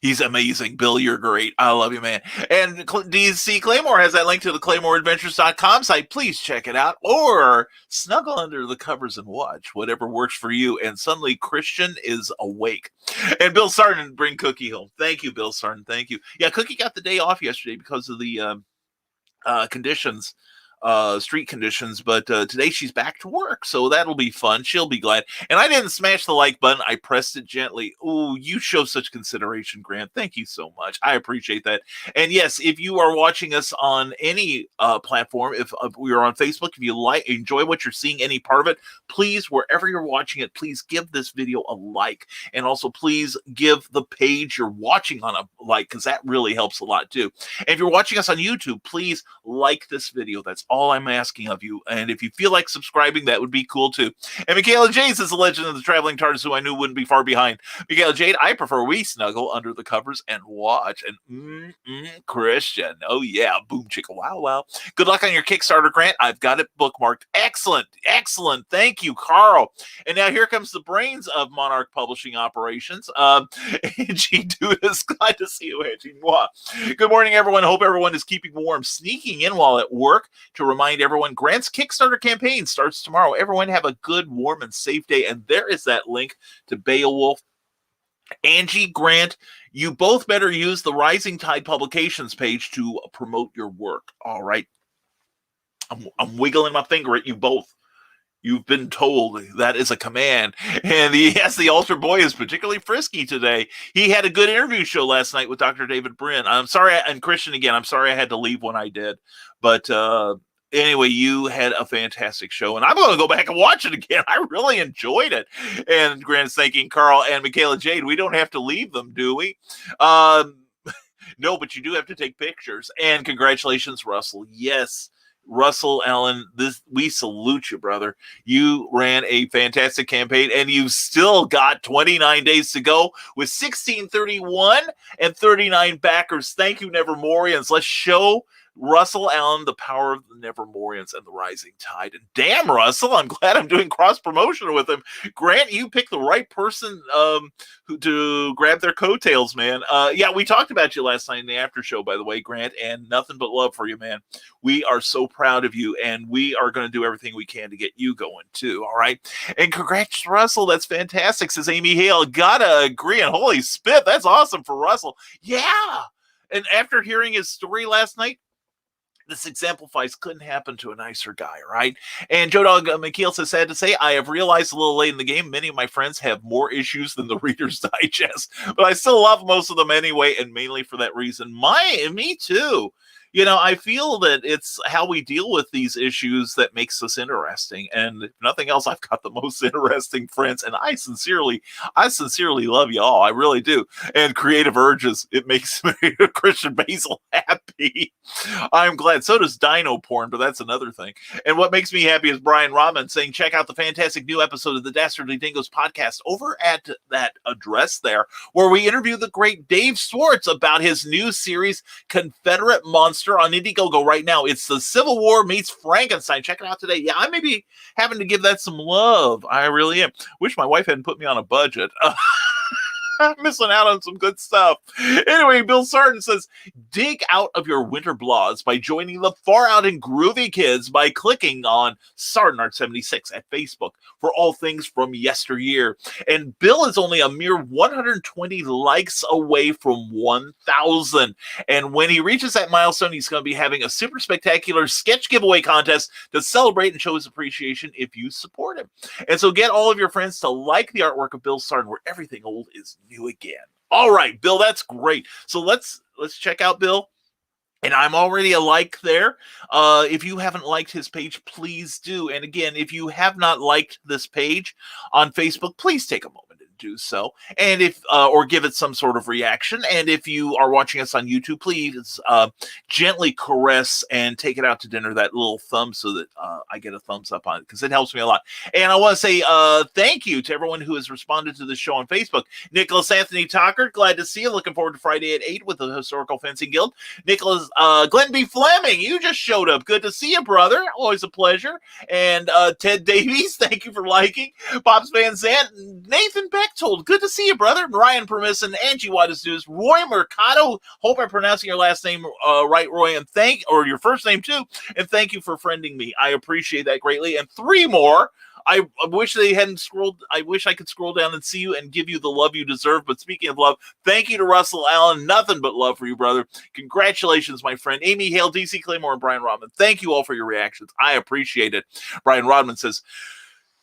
He's amazing. Bill, you're great. I love you, man. And DC Claymore has that link to the ClaymoreAdventures.com site. Please check it out, or snuggle under the covers and watch, whatever works for you. And suddenly Christian is awake. And Bill Sarton, bring Cookie home. Thank you, Bill Sarton. Thank you. Yeah, Cookie got the day off yesterday because of the conditions. Street conditions, but today she's back to work, so that'll be fun. She'll be glad. And I didn't smash the like button. I pressed it gently. Oh, you show such consideration, Grant. Thank you so much. I appreciate that. And yes, if you are watching us on any platform, if we are on Facebook, if you enjoy what you're seeing, any part of it, please, wherever you're watching it, please give this video a like. And also please give the page you're watching on a like, because that really helps a lot too. And if you're watching us on YouTube, please like this video. That's all I'm asking of you. And if you feel like subscribing, that would be cool too. And Michaela Jade is the legend of the traveling TARDIS, who I knew wouldn't be far behind. Michaela Jade, I prefer we snuggle under the covers and watch. And Christian, oh yeah, boom chicka wow wow. Good luck on your Kickstarter, Grant. I've got it bookmarked. Excellent. Thank you, Carl. And now here comes the brains of Monarch Publishing Operations. Angie Dudas, glad to see you, Angie. Mwah. Good morning, everyone. Hope everyone is keeping warm. Sneaking in while at work to remind everyone, Grant's Kickstarter campaign starts tomorrow. Everyone have a good, warm, and safe day. And there is that link to Beowulf. Angie, Grant, you both better use the Rising Tide Publications page to promote your work. All right. I'm wiggling my finger at you both. You've been told that is a command. And yes, the altar boy is particularly frisky today. He had a good interview show last night with Dr. David Brin. I'm sorry, and Christian again, I'm sorry I had to leave when I did. But Anyway, you had a fantastic show, and I'm going to go back and watch it again. I really enjoyed it. And Grant's thanking Carl and Michaela Jade. We don't have to leave them, do we? No, but you do have to take pictures. And congratulations, Russell. Yes, Russell Allen, we salute you, brother. You ran a fantastic campaign, and you've still got 29 days to go with 1631 and 39 backers. Thank you, Nevermorians. Let's show Russell Allen the power of the Nevermorians and the rising tide. And damn, Russell, I'm glad I'm doing cross promotion with him. Grant, you picked the right person to grab their coattails, man. Yeah, we talked about you last night in the after show, by the way, Grant, and nothing but love for you, man. We are so proud of you, and we are going to do everything we can to get you going too. All right, and congrats, Russell. That's fantastic, says Amy Hale. Gotta agree. And holy spit, that's awesome for Russell. Yeah. And after hearing his story last night, this exemplifies couldn't happen to a nicer guy, right? And Joe Dog McKeel says, sad to say, I have realized a little late in the game, many of my friends have more issues than the Reader's Digest, but I still love most of them anyway, and mainly for that reason. Me too. You know, I feel that it's how we deal with these issues that makes us interesting. And if nothing else, I've got the most interesting friends, and I sincerely love you all. I really do. And Creative Urges, it makes me Christian Basil happy. I'm glad. So does Dino Porn, but that's another thing. And what makes me happy is Brian Rodman saying, check out the fantastic new episode of the Dastardly Dingoes podcast over at that address there, where we interview the great Dave Swartz about his new series, Confederate Monster, on Indiegogo right now. It's the Civil War meets Frankenstein. Check it out today. Yeah, I may be having to give that some love. I really am. Wish my wife hadn't put me on a budget. I'm missing out on some good stuff. Anyway, Bill Sarton says, dig out of your winter blahs by joining the Far Out and Groovy Kids by clicking on SartonArt76 at Facebook for all things from yesteryear. And Bill is only a mere 120 likes away from 1,000. And when he reaches that milestone, he's going to be having a super spectacular sketch giveaway contest to celebrate and show his appreciation if you support him. And so get all of your friends to like the artwork of Bill Sarton, where everything old is new again. All right, Bill, that's great. So let's check out Bill. And I'm already a like there. If you haven't liked his page, please do. And again, if you have not liked this page on Facebook, please take a moment and do so. And if or give it some sort of reaction. And if you are watching us on YouTube, please gently caress and take it out to dinner that little thumb so that I get a thumbs up on it, because it helps me a lot. And I want to say thank you to everyone who has responded to the show on Facebook. Nicholas Anthony Tucker, glad to see you. Looking forward to Friday at 8 with the Historical Fencing Guild. Nicholas Glenn B. Fleming, you just showed up. Good to see you, brother. Always a pleasure. And Ted Davies, thank you for liking. Pops Van Zant, Nathan Bechtold, good to see you, brother. Ryan Permisson, Angie Wattis News, Roy Mercado. Hope I'm pronouncing your last name right, Roy, and or your first name too. And thank you for friending me. I appreciate that greatly. And 3 more. I wish they hadn't scrolled. I wish I could scroll down and see you and give you the love you deserve. But speaking of love, thank you to Russell Allen. Nothing but love for you, brother. Congratulations, my friend. Amy Hale, DC Claymore, and Brian Rodman. Thank you all for your reactions. I appreciate it. Brian Rodman says,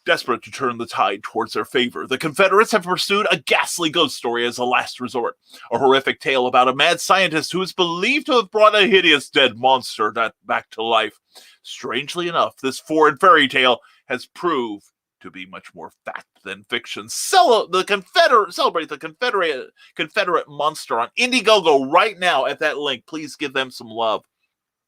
desperate to turn the tide towards their favor, the Confederates have pursued a ghastly ghost story as a last resort. A horrific tale about a mad scientist who is believed to have brought a hideous dead monster back to life. Strangely enough, this foreign fairy tale has proved to be much more fact than fiction. Celebrate the Confederate monster on Indiegogo right now at that link. Please give them some love.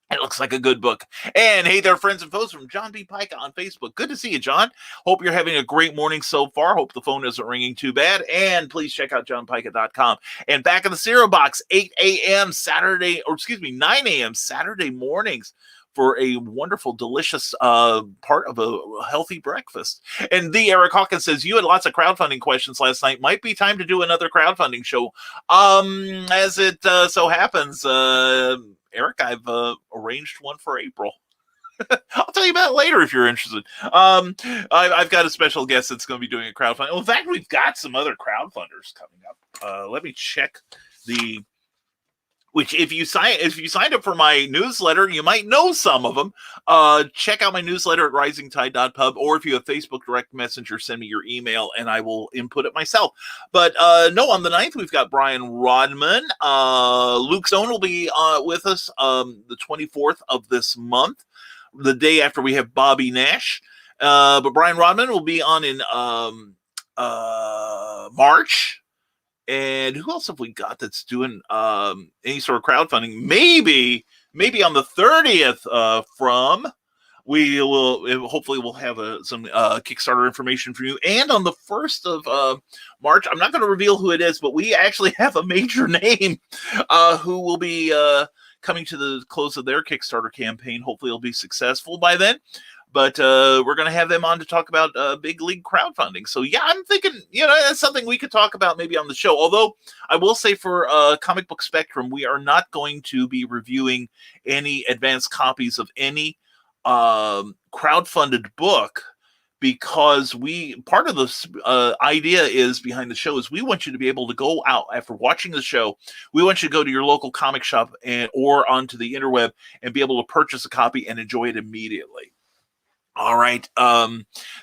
It looks like a good book. And hey there, friends and foes, from John B. Pica on Facebook. Good to see you, John. Hope you're having a great morning so far. Hope the phone isn't ringing too bad. And please check out johnpica.com. And back in the cereal box, 8 a.m. Saturday, 9 a.m. Saturday mornings, for a wonderful, delicious part of a healthy breakfast. And the Eric Hawkins says, you had lots of crowdfunding questions last night. Might be time to do another crowdfunding show. As it so happens, Eric, I've arranged one for April. I'll tell you about it later if you're interested. I've got a special guest that's going to be doing a crowdfunding. Well, in fact, we've got some other crowdfunders coming up. Let me check which if you signed up for my newsletter, you might know some of them. Check out my newsletter at risingtide.pub, or if you have Facebook Direct Messenger, send me your email and I will input it myself. But no, on the 9th, we've got Brian Rodman. Luke Zone will be with us the 24th of this month. the day after we have Bobby Nash. But Brian Rodman will be on in March. And who else have we got that's doing any sort of crowdfunding? Maybe on the 30th from... We will hopefully we'll have some Kickstarter information for you. And on the 1st of March, I'm not going to reveal who it is, but we actually have a major name who will be coming to the close of their Kickstarter campaign. Hopefully it'll be successful by then. But we're going to have them on to talk about big league crowdfunding. So, yeah, I'm thinking, that's something we could talk about maybe on the show. Although I will say for Comic Book Spectrum, we are not going to be reviewing any advanced copies of any crowdfunded book, because part of the idea is behind the show is we want you to be able to go out after watching the show. We want you to go to your local comic shop or onto the interweb and be able to purchase a copy and enjoy it immediately. All right.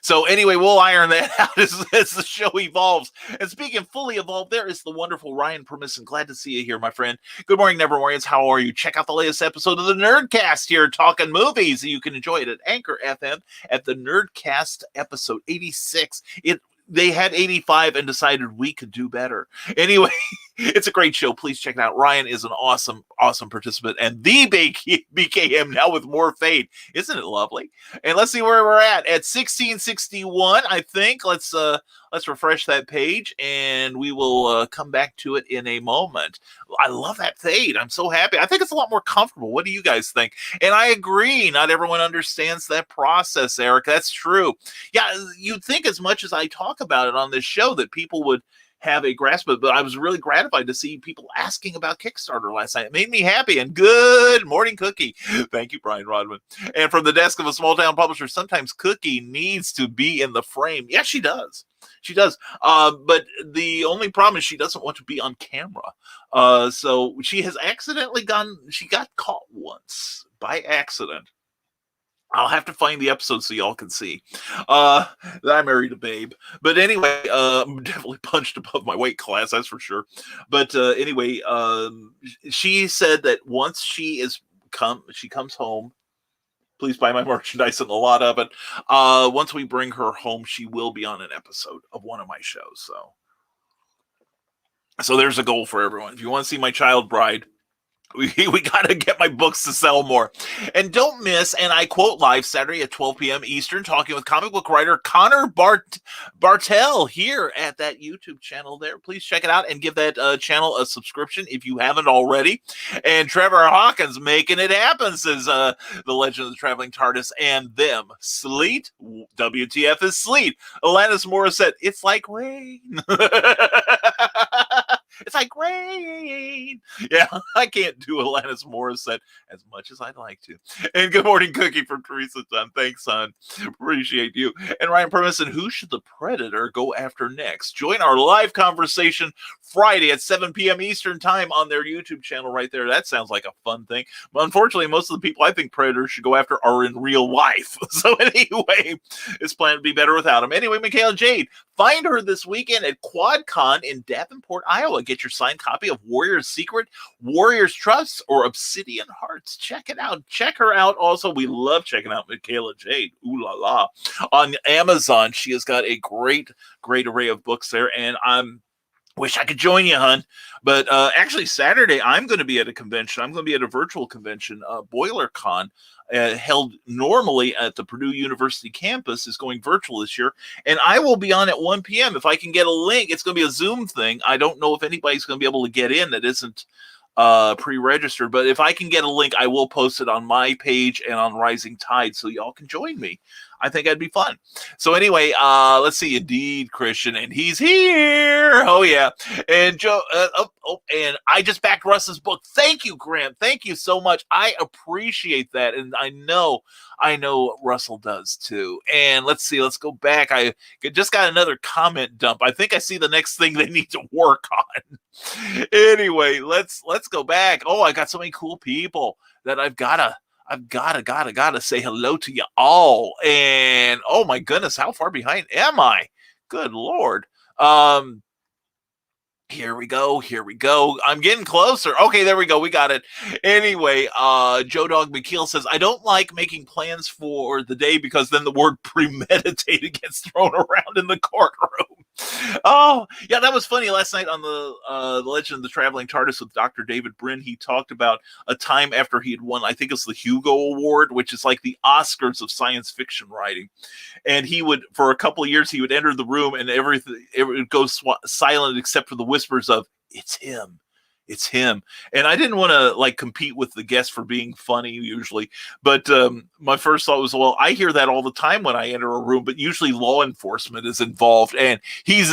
So anyway, we'll iron that out as the show evolves. And speaking of fully evolved, there is the wonderful Ryan Permisson. Glad to see you here, my friend. Good morning, Nevermorians. How are you? Check out the latest episode of the Nerdcast here, talking movies. You can enjoy it at Anchor FM at the Nerdcast episode 86. They had 85 and decided we could do better. Anyway, it's a great show. Please check it out. Ryan is an awesome, awesome participant, and the BKM now with more fade. Isn't it lovely? And let's see where we're at 1661, I think. Let's refresh that page, and we will come back to it in a moment. I love that fade. I'm so happy. I think it's a lot more comfortable. What do you guys think? And I agree. Not everyone understands that process, Eric. That's true. Yeah, you'd think as much as I talk about it on this show that people would have a grasp of it, but I was really gratified to see people asking about Kickstarter last night. It made me happy. And good morning, Cookie. Thank you, Brian Rodman. And from the desk of a small town publisher, sometimes Cookie needs to be in the frame. Yeah, she does. She does. But the only problem is she doesn't want to be on camera. So she has accidentally she got caught once by accident. I'll have to find the episode so y'all can see. I married a babe. But anyway, I'm definitely punched above my weight class, that's for sure. But anyway, she said that once she comes home, please buy my merchandise and a lot of it. Once we bring her home, she will be on an episode of one of my shows. So there's a goal for everyone. If you want to see my child bride, we got to get my books to sell more. And don't miss, and I quote, live Saturday at 12 p.m. Eastern, talking with comic book writer Connor Bartel here at that YouTube channel there. Please check it out and give that channel a subscription if you haven't already. And Trevor Hawkins making it happen, says the Legend of the Traveling TARDIS and them. Sleet? WTF is sleet. Alanis Morissette, it's like rain. It's like rain. Yeah, I can't do Alanis Morissette as much as I'd like to. And good morning, Cookie from Teresa Dunn. Thanks, son. Appreciate you. And Ryan Permisson, who should the Predator go after next? Join our live conversation Friday at 7 p.m. Eastern time on their YouTube channel right there. That sounds like a fun thing. But unfortunately, most of the people I think Predators should go after are in real life. So anyway, it's planned to be better without him. Anyway, Michaela Jade, find her this weekend at QuadCon in Davenport, Iowa. Get your signed copy of Warrior's Secret, Warrior's Trust, or Obsidian Hearts. Check it out. Check her out. Also, we love checking out Michaela Jade. Ooh la la. On Amazon, she has got a great array of books there, and wish I could join you, hon. But actually, Saturday, I'm going to be at a convention. I'm going to be at a virtual convention, BoilerCon, held normally at the Purdue University campus, is going virtual this year. And I will be on at 1 p.m. If I can get a link, it's going to be a Zoom thing. I don't know if anybody's going to be able to get in that isn't pre-registered. But if I can get a link, I will post it on my page and on Rising Tide so y'all can join me. I think that'd be fun. So anyway, let's see. Indeed, Christian, and he's here. Oh yeah, and Joe. And I just backed Russ's book. Thank you, Graham. Thank you so much. I appreciate that, and I know Russell does too. And let's see. Let's go back. I just got another comment dump. I think I see the next thing they need to work on. Anyway, let's go back. Oh, I got so many cool people that I've gotta say hello to you all. And oh my goodness, how far behind am I? Good Lord. Here we go. I'm getting closer. Okay, there we go. We got it. Anyway, Joe Dog McKeel says, I don't like making plans for the day because then the word premeditated gets thrown around in the courtroom. Oh, yeah, that was funny. Last night on the Legend of the Traveling TARDIS with Dr. David Brin, he talked about a time after he had won, I think it's the Hugo Award, which is like the Oscars of science fiction writing. And he would, for a couple of years, he would enter the room and everything, it would go silent except for the whispers of, it's him. And I didn't want to like compete with the guest for being funny usually, but my first thought was, well, I hear that all the time when I enter a room, but usually law enforcement is involved, and he's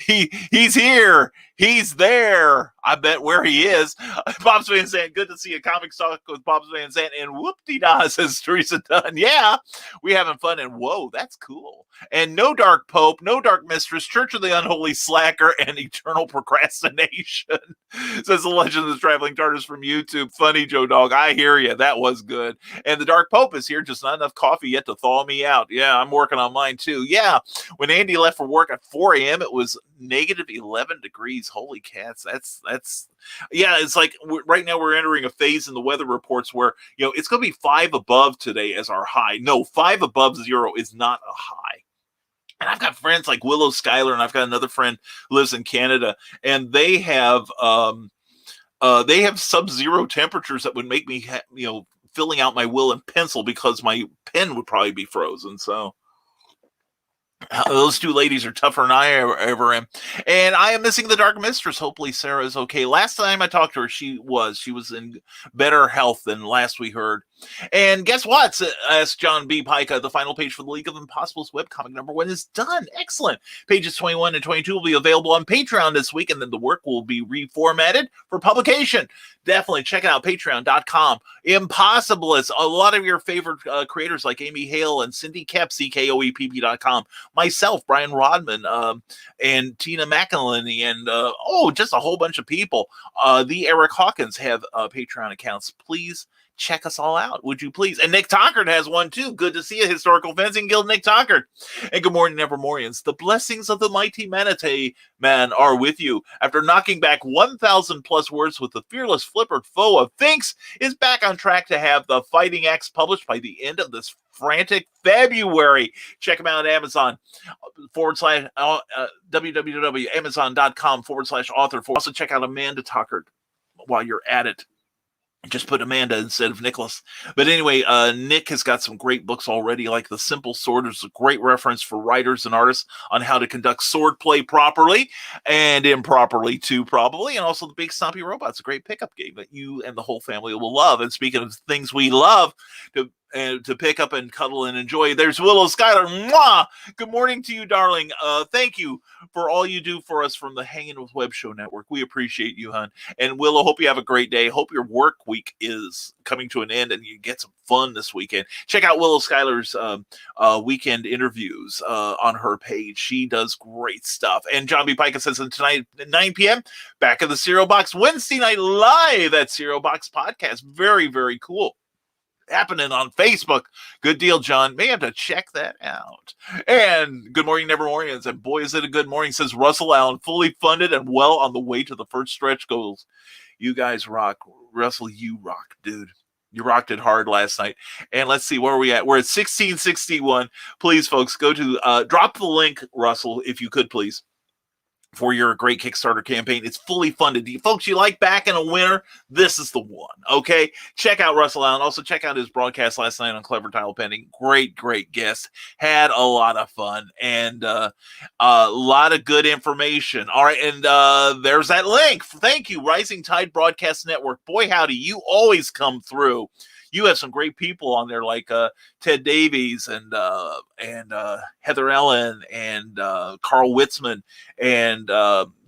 here, he's there. I bet where he is. Bob's Van Zandt, good to see a comic talk with Bob's Van Zandt, and whoop-de-da, says Teresa Dunn. Yeah, we having fun, and whoa, that's cool. And no dark pope, no dark mistress, Church of the Unholy Slacker, and eternal procrastination. Says the Legend of the Traveling TARDIS from YouTube. Funny, Joe Dog. I hear you. That was good. And the Dark Pope is here. Just not enough coffee yet to thaw me out. Yeah, I'm working on mine too. Yeah, when Andy left for work at 4 a.m., it was negative 11 degrees. Holy cats. That's yeah, it's like right now we're entering a phase in the weather reports where, you know, it's going to be 5 above today as our high. No, 5 above 0 is not a high. And I've got friends like Willow Schuyler, and I've got another friend who lives in Canada, and they have sub-zero temperatures that would make me, filling out my will in pencil because my pen would probably be frozen. So those two ladies are tougher than I ever am. And I am missing the Dark Mistress. Hopefully Sarah is okay. Last time I talked to her, she was in better health than last we heard. And guess what? Asked John B. Pica, the final page for the League of Impossibles webcomic #1 is done. Excellent. Pages 21 and 22 will be available on Patreon this week, and then the work will be reformatted for publication. Definitely check it out, patreon.com. Impossibilists, a lot of your favorite creators like Amy Hale and Cindy Kep, CKOEPP.com. Myself, Brian Rodman, and Tina McElhenney, and just a whole bunch of people. The Eric Hawkins have Patreon accounts. Please check us all out, would you please? And Nick Tockard has one too. Good to see you, Historical Fencing Guild Nick Tockard. And good morning, Nevermorians. The blessings of the mighty Manatee Man are with you. After knocking back 1,000 plus words with the fearless flippered foe of Finks, is back on track to have the Fighting Axe published by the end of this frantic February. Check them out at Amazon www.amazon.com/author. Also check out Amanda Tockard while you're at it. Just put Amanda instead of Nicholas. But anyway, Nick has got some great books already, like The Simple Sword, which is a great reference for writers and artists on how to conduct sword play properly and improperly too, probably. And also The Big Stompy Robot's a great pickup game that you and the whole family will love. And speaking of things we love to pick up and cuddle and enjoy, there's Willow Schuyler. Mwah! Good morning to you, darling. Thank you for all you do for us from the Hanging with Web Show Network. We appreciate you, hon. And Willow, hope you have a great day. Hope your work week is coming to an end and you get some fun this weekend. Check out Willow Schuyler's weekend interviews on her page. She does great stuff. And John B. Pica says, and tonight at 9 p.m., back of the Cereal Box Wednesday night live at Cereal Box Podcast. Very, very cool. Happening on Facebook. Good deal, John. May have to check that out. And good morning, Nevermorians. And boy, is it a good morning, says Russell Allen, fully funded and well on the way to the first stretch goals. You guys rock. Russell, you rock, dude. You rocked it hard last night. And let's see, where are we at? We're at 1661. Please, folks, go to drop the link, Russell, if you could, please, for your great Kickstarter campaign. It's fully funded. Folks, you like backing a winner? This is the one, okay? Check out Russell Allen. Also, check out his broadcast last night on Clever Tile Pending. Great, great guest. Had a lot of fun and a lot of good information. All right, and there's that link. Thank you, Rising Tide Broadcast Network. Boy, howdy, you always come through. You have some great people on there like Ted Davies and Heather Ellen and Carl Witzman and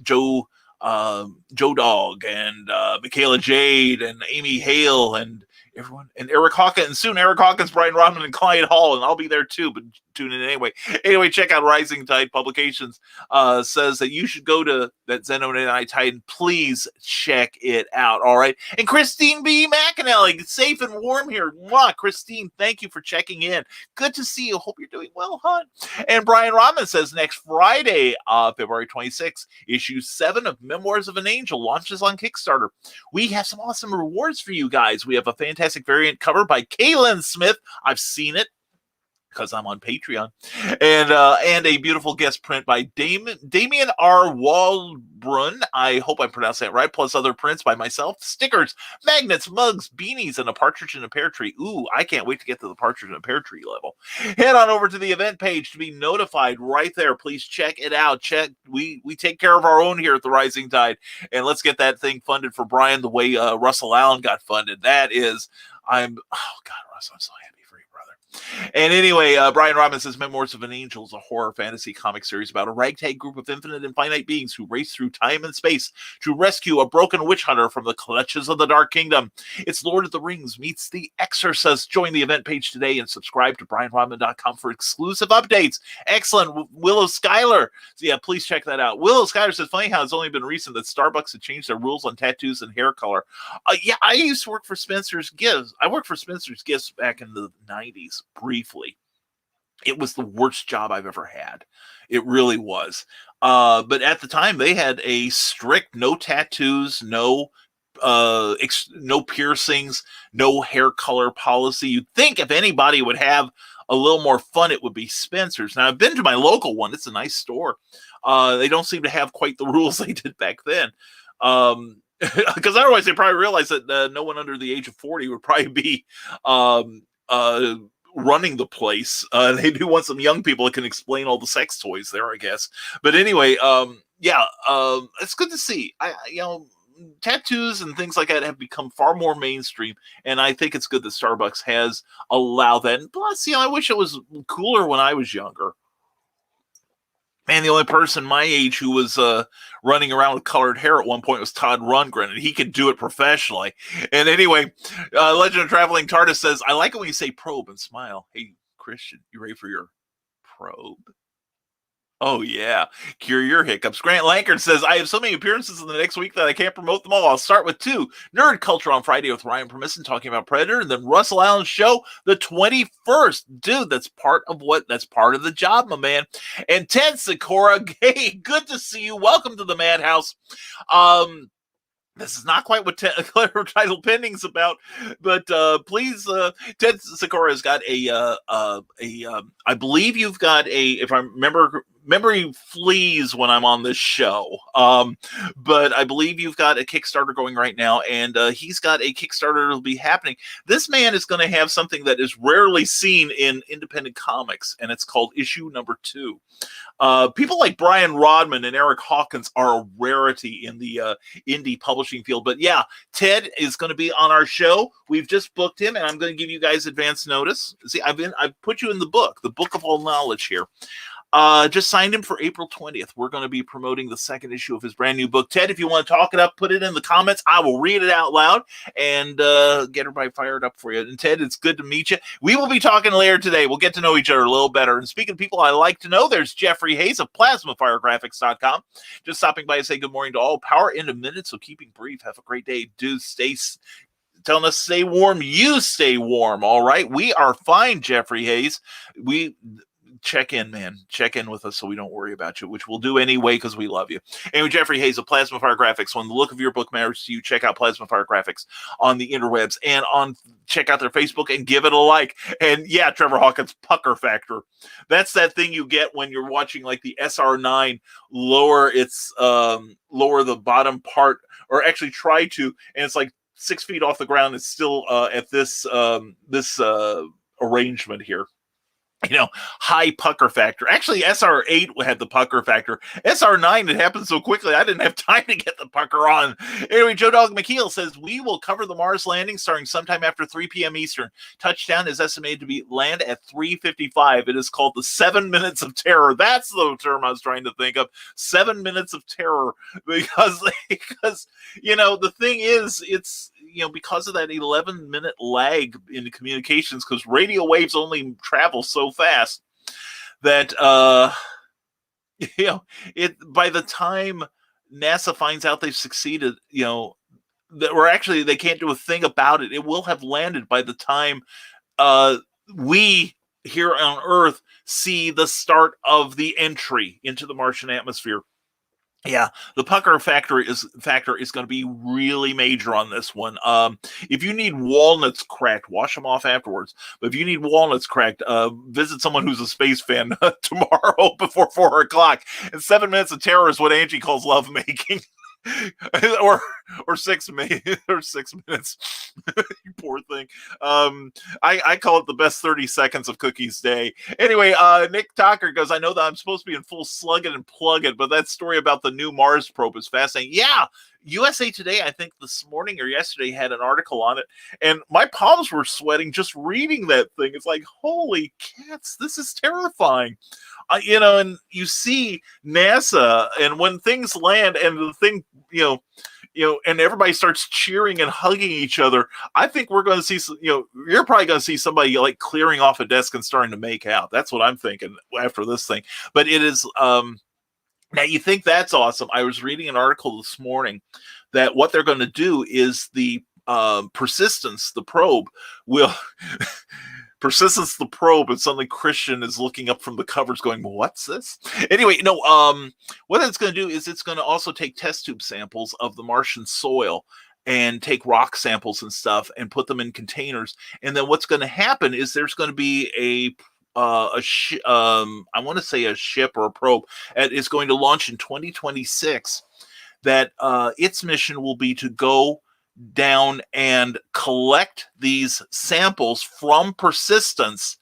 Joe Dog and Michaela Jade and Amy Hale and everyone. And Eric Hawkins, and soon Eric Hawkins, Brian Rodman, and Clyde Hall, and I'll be there too, but tune in anyway. Anyway, check out Rising Tide Publications. Says that you should go to that Zenonite Tide and please check it out. All right. And Christine B. McAnally, safe and warm here. Mwah, Christine, thank you for checking in. Good to see you. Hope you're doing well, hon. And Brian Rodman says next Friday, February 26th, issue 7 of Memoirs of an Angel launches on Kickstarter. We have some awesome rewards for you guys. We have a fantastic variant cover by Kaylin Smith. I've seen it because I'm on Patreon, and a beautiful guest print by Damien R. Waldbrun. I hope I pronounced that right. Plus other prints by myself, stickers, magnets, mugs, beanies, and a partridge in a pear tree. Ooh, I can't wait to get to the partridge in a pear tree level. Head on over to the event page to be notified right there. Please check it out. We take care of our own here at the Rising Tide, and let's get that thing funded for Brian the way Russell Allen got funded. Oh God, Russ, I'm so happy. And anyway, Brian Rodman says Memoirs of an Angel is a horror fantasy comic series about a ragtag group of infinite and finite beings who race through time and space to rescue a broken witch hunter from the clutches of the Dark Kingdom. It's Lord of the Rings meets The Exorcist. Join the event page today and subscribe to BrianRodman.com for exclusive updates. Excellent. Willow Schuyler. So yeah, please check that out. Willow Schuyler says, funny how it's only been recent that Starbucks had changed their rules on tattoos and hair color. Yeah, I used to work for Spencer's Gifts. I worked for Spencer's Gifts back in the 90s. Briefly. It was the worst job I've ever had. It really was. But at the time, they had a strict no tattoos, no piercings, no hair color policy. You'd think if anybody would have a little more fun, it would be Spencer's. Now, I've been to my local one. It's a nice store. They don't seem to have quite the rules they did back then. Because otherwise, they probably realized that no one under the age of 40 would probably be running the place. They do want some young people that can explain all the sex toys there, I guess. But anyway, it's good to see. Tattoos and things like that have become far more mainstream, and I think it's good that Starbucks has allowed that. And plus, I wish it was cooler when I was younger. Man, the only person my age who was running around with colored hair at one point was Todd Rundgren, and he could do it professionally. And anyway, Legend of Traveling TARDIS says, I like it when you say probe and smile. Hey, Christian, you ready for your probe? Oh, yeah. Cure your hiccups. Grant Lankard says, I have so many appearances in the next week that I can't promote them all. I'll start with 2. Nerd Culture on Friday with Ryan Permisson talking about Predator, and then Russell Allen's show the 21st. Dude, that's part of the job, my man. And Ted Sikora, hey, good to see you. Welcome to the Madhouse. This is not quite what Clever Title Pending's about, but please, Ted Sikora has got I believe you've got if I remember, memory flees when I'm on this show, but I believe you've got a Kickstarter going right now, and he's got a Kickstarter that'll be happening. This man is going to have something that is rarely seen in independent comics, and it's called issue number 2. People like Brian Rodman and Eric Hawkins are a rarity in the indie publishing field. But yeah, Ted is going to be on our show. We've just booked him, and I'm going to give you guys advance notice. See, I've put you in the book of all knowledge here. Just signed him for April 20th. We're going to be promoting the 2nd issue of his brand new book. Ted, if you want to talk it up, put it in the comments. I will read it out loud and get everybody fired up for you. And Ted, it's good to meet you. We will be talking later today. We'll get to know each other a little better. And speaking of people I like to know, there's Jeffrey Hayes of PlasmaFireGraphics.com. Just stopping by to say good morning to all. Power in a minute, so keeping brief. Have a great day. Dude, telling us stay warm. You stay warm, all right? We are fine, Jeffrey Hayes. Check in, man. Check in with us so we don't worry about you, which we'll do anyway because we love you. Anyway, Jeffrey Hayes of Plasma Fire Graphics. When the look of your book matters to you, check out Plasma Fire Graphics on the interwebs and check out their Facebook and give it a like. And yeah, Trevor Hawkins, pucker factor. That's that thing you get when you're watching like the SR9 lower the bottom part, or actually try to, and it's like 6 feet off the ground. It's still at this arrangement here. High pucker factor. Actually, SR8 had the pucker factor. SR9, it happened so quickly, I didn't have time to get the pucker on. Anyway, Joe Dog McKeel says, we will cover the Mars landing starting sometime after 3 p.m. Eastern. Touchdown is estimated to be land at 3:55. It is called the 7 minutes of terror. That's the term I was trying to think of. 7 minutes of terror. Because the thing is, it's, because of that 11-minute lag in the communications, because radio waves only travel so fast that by the time NASA finds out they've succeeded, that they can't do a thing about it. It will have landed by the time we here on Earth see the start of the entry into the Martian atmosphere. Yeah, the pucker factor is going to be really major on this one. If you need walnuts cracked, wash them off afterwards. But if you need walnuts cracked, visit someone who's a space fan tomorrow before 4:00. And 7 minutes of terror is what Angie calls lovemaking. or 6 minutes or 6 minutes. You poor thing. I call it the best 30 seconds of Cookie's day. Anyway, Nick Tucker goes, I know that I'm supposed to be in full slug it and plug it, but that story about the new Mars probe is fascinating. Yeah, USA Today, I think this morning or yesterday, had an article on it, and my palms were sweating just reading that thing. It's like, holy cats, this is terrifying. And you see NASA, and when things land and the thing, and everybody starts cheering and hugging each other, I think we're going to see, you're probably going to see somebody like clearing off a desk and starting to make out. That's what I'm thinking after this thing. But it is, now you think that's awesome. I was reading an article this morning that what they're going to do is the Persistence, the probe, will... Persistence the probe, and suddenly Christian is looking up from the covers going, what's this? Anyway, what it's going to do is it's going to also take test tube samples of the Martian soil and take rock samples and stuff and put them in containers. And then what's going to happen is there's going to be I want to say a ship or a probe that is going to launch in 2026 that its mission will be to go down and collect these samples from Persistence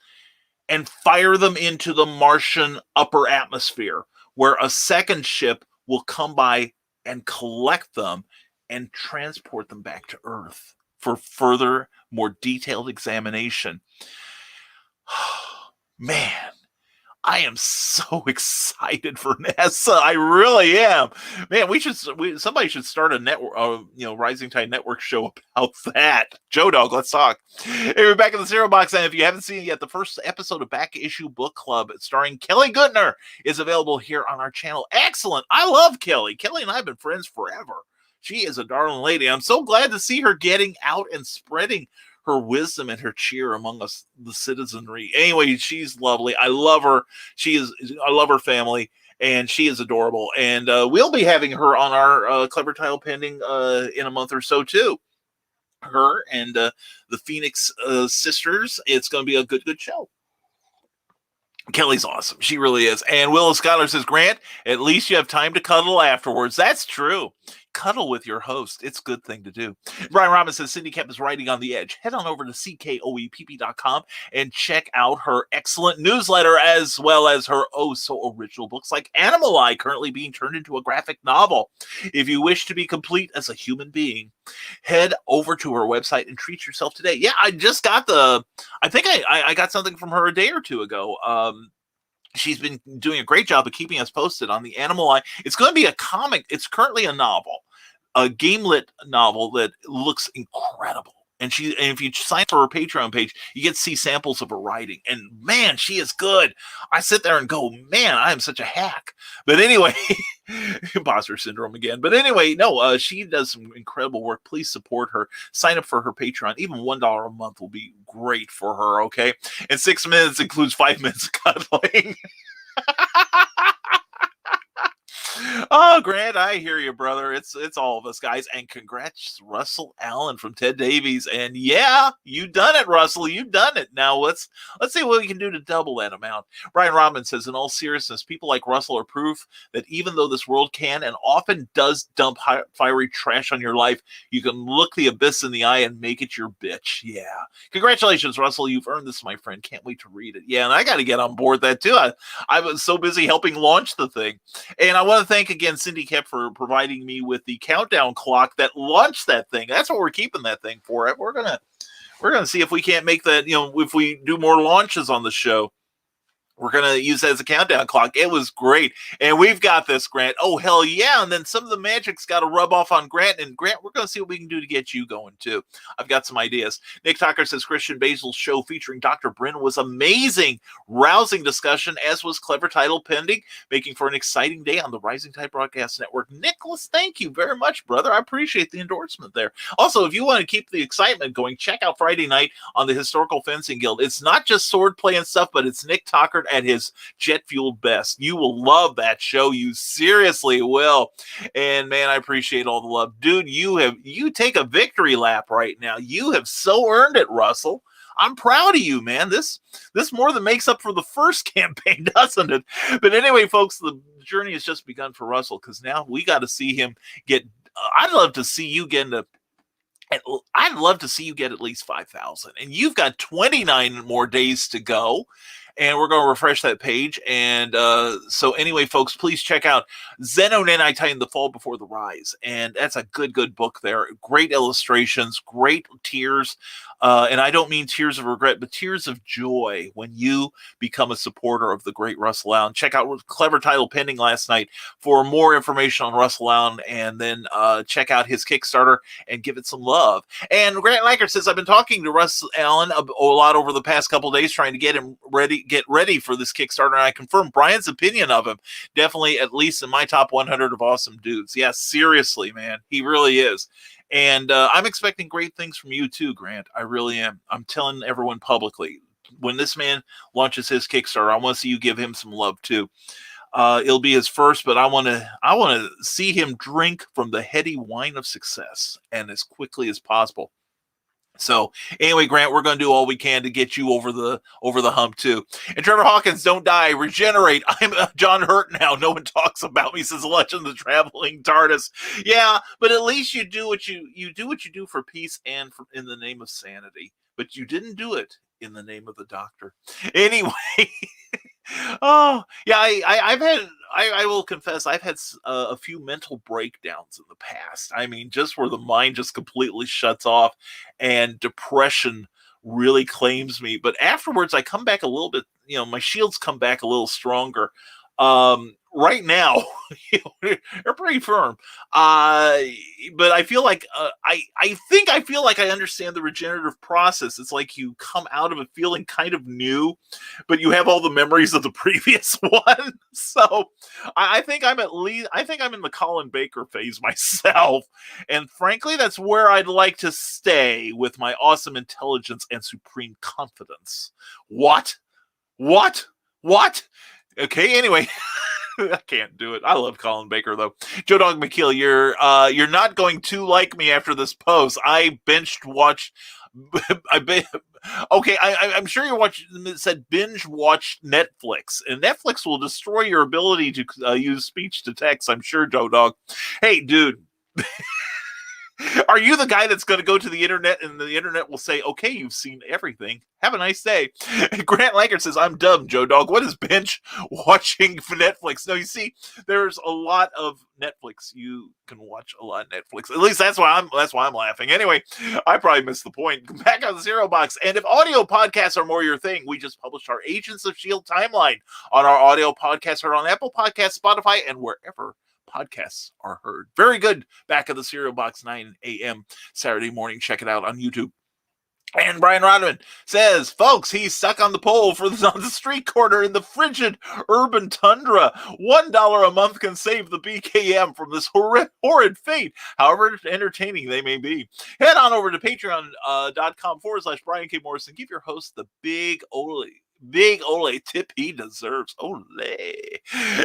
and fire them into the Martian upper atmosphere, where a second ship will come by and collect them and transport them back to Earth for further, more detailed examination. Man, I am so excited for NASA. I really am. Man, somebody should start a network, Rising Tide Network show about that. Joe Dog, let's talk. Hey, we're back in the Cereal Box, and if you haven't seen it yet, the first episode of Back Issue Book Club starring Kelly Goodner is available here on our channel. Excellent. I love Kelly. Kelly and I have been friends forever. She is a darling lady. I'm so glad to see her getting out and spreading her wisdom and her cheer among us, the citizenry. Anyway, she's lovely. I love her. I love her family, and she is adorable. And we'll be having her on our Clever Title Pending in a month or so too. Her and the Phoenix sisters. It's going to be a good show. Kelly's awesome. She really is. And Willis Scholar says, Grant, at least you have time to cuddle afterwards. That's true. Cuddle with your host. It's a good thing to do. Brian Robbins says, Cindy Kemp is writing on the edge. Head on over to CKOEPP.com and check out her excellent newsletter, as well as her oh-so-original books like Animal Eye, currently being turned into a graphic novel. If you wish to be complete as a human being, head over to her website and treat yourself today. Yeah, I just got I think I got something from her a day or two ago. She's been doing a great job of keeping us posted on the Animal Eye. It's going to be a comic. It's currently a novel, a game-lit novel that looks incredible. And if you sign for her Patreon page, you get to see samples of her writing. And man, she is good. I sit there and go, man, I am such a hack. But anyway, imposter syndrome again. But anyway, no, she does some incredible work. Please support her. Sign up for her Patreon. Even $1 a month will be great for her, okay? And 6 minutes includes 5 minutes of cuddling. Oh, Grant, I hear you, brother. It's all of us, guys. And congrats, Russell Allen from Ted Davies. And yeah, you done it, Russell. You done it. Now let's see what we can do to double that amount. Brian Robbins says, in all seriousness, people like Russell are proof that even though this world can and often does dump fiery trash on your life, you can look the abyss in the eye and make it your bitch. Yeah. Congratulations, Russell. You've earned this, my friend. Can't wait to read it. Yeah, and I got to get on board that too. I was so busy helping launch the thing. And I want to thank again Cindy Kemp for providing me with the countdown clock that launched that thing. That's what we're keeping that thing for. We're gonna see if we can't make that, if we do more launches on the show, We're going to use that as a countdown clock. It was great. And we've got this, Grant. Oh, hell yeah. And then some of the magic's got to rub off on Grant. And Grant, we're going to see what we can do to get you going, too. I've got some ideas. Nick Tucker says Christian Basil's show featuring Dr. Bryn was amazing. Rousing discussion, as was clever title pending, making for an exciting day on the Rising Tide Broadcast Network. Nicholas, thank you very much, brother. I appreciate the endorsement there. Also, if you want to keep the excitement going, check out Friday night on the Historical Fencing Guild. It's not just swordplay and stuff, but it's Nick Tucker at his jet-fueled best. You will love that show. You seriously will. And man, I appreciate all the love. Dude, you take a victory lap right now. You have so earned it, Russell. I'm proud of you, man. This more than makes up for the first campaign, doesn't it? But anyway, folks, the journey has just begun for Russell, because now we got to see him get I'd love to see you get at least 5,000. And you've got 29 more days to go. And we're going to refresh that page. And so anyway, folks, please check out Zeno Nanai The Fall Before the Rise. And that's a good book there. Great illustrations, great tears. And I don't mean tears of regret, but tears of joy when you become a supporter of the great Russell Allen. Check out clever title pending last night for more information on Russell Allen. And then check out his Kickstarter and give it some love. And Grant Lacker says, I've been talking to Russell Allen a lot over the past couple of days, trying to get ready for this Kickstarter, and I confirm Brian's opinion of him. Definitely at least in my top 100 of awesome dudes. Yeah, seriously, man. He really is. And I'm expecting great things from you too, Grant. I really am. I'm telling everyone publicly, when this man launches his Kickstarter, I want to see you give him some love too. It'll be his first, but I want to see him drink from the heady wine of success, and as quickly as possible. So anyway, Grant, we're going to do all we can to get you over the hump too. And Trevor Hawkins, don't die, regenerate. I'm John Hurt now. No one talks about me, says Legend of the Traveling TARDIS. Yeah, but at least you do what you do for peace and in the name of sanity. But you didn't do it in the name of the Doctor. Anyway. Oh yeah, I will confess I've had a few mental breakdowns in the past. I mean, just where the mind just completely shuts off and depression really claims me. But afterwards, I come back a little bit. My shields come back a little stronger. Right now, they're pretty firm. But I feel like I feel like I understand the regenerative process. It's like you come out of it feeling kind of new, but you have all the memories of the previous one. So I think I'm in the Colin Baker phase myself. And frankly, that's where I'd like to stay with my awesome intelligence and supreme confidence. What? Okay, anyway. I can't do it. I love Colin Baker though. Joe Dog McKeel, you're not going to like me after this post. I watched. Okay, I'm sure you said binge watched Netflix, and Netflix will destroy your ability to use speech to text. I'm sure, Joe Dog. Hey, dude. Are you the guy that's going to go to the internet and the internet will say, okay, you've seen everything. Have a nice day. Grant Langer says, I'm dumb, Joe Dog. What is binge watching for Netflix? No, you see, there's a lot of Netflix. You can watch a lot of Netflix. At least that's why I'm laughing. Anyway, I probably missed the point. Back on the Zero Box. And if audio podcasts are more your thing, we just published our Agents of S.H.I.E.L.D. timeline on our audio podcast, heard on Apple Podcasts, Spotify, and wherever podcasts are heard. Very good. Back of the Cereal Box, 9 a.m. Saturday morning. Check it out on YouTube. And Brian Rodman says, folks, he's stuck on the pole on the street corner in the frigid urban tundra. $1 a month can save the BKM from this horrid fate, however entertaining they may be. Head on over to patreon.com/Brian K. Morrison. Give your host the big ole tip he deserves. Ole.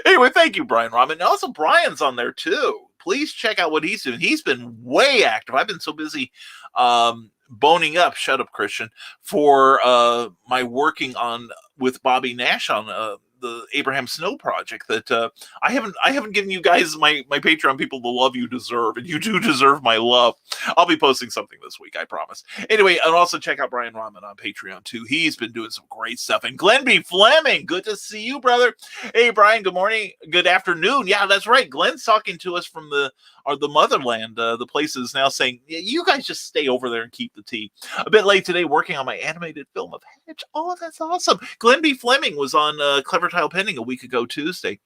Anyway, thank you, Brian Rodman. And also, Brian's on there too. Please check out what he's doing. He's been way active. I've been so busy boning up, shut up, Christian, for my working on with Bobby Nash on the Abraham Snow project that I haven't given you guys my Patreon people the love you deserve, and you do deserve my love. I'll be posting something this week, I promise. Anyway, and also check out Brian Rahman on Patreon too. He's been doing some great stuff. And Glenn B. Fleming, good to see you, brother. Hey, Brian, good morning, good afternoon. Yeah, that's right. Glenn's talking to us from the motherland. The place is now saying, you guys just stay over there and keep the tea. A bit late today working on my animated film of Hedge. Oh, that's awesome. Glenn B. Fleming was on Clever Tile Pending a week ago Tuesday.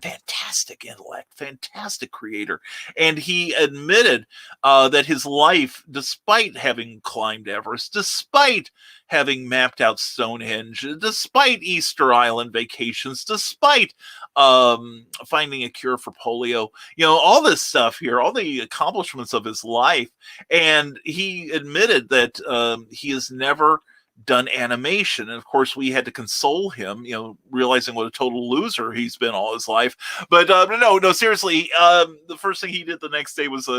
Fantastic intellect, fantastic creator. And he admitted that his life, despite having climbed Everest, despite having mapped out Stonehenge, despite Easter Island vacations, despite finding a cure for polio, all this stuff here, all the accomplishments of his life. And he admitted that he has never done animation. And of course, we had to console him, realizing what a total loser he's been all his life. But no, seriously, the first thing he did the next day was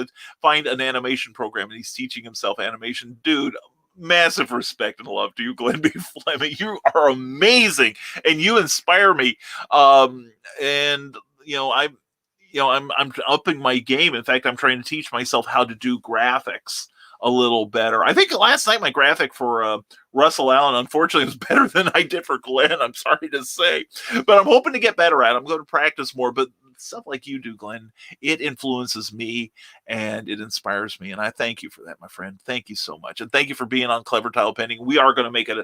find an animation program, and he's teaching himself animation. Dude, massive respect and love to you, Glenn B. Fleming. You are amazing, and you inspire me. I'm upping my game. In fact, I'm trying to teach myself how to do graphics a little better. I think last night my graphic for Russell Allen, unfortunately, was better than I did for Glenn. I'm sorry to say, but I'm hoping to get better at it. I'm going to practice more, but stuff like you do, Glenn, it influences me and it inspires me. And I thank you for that, my friend. Thank you so much. And thank you for being on Clever Tile Pending. We are going to make it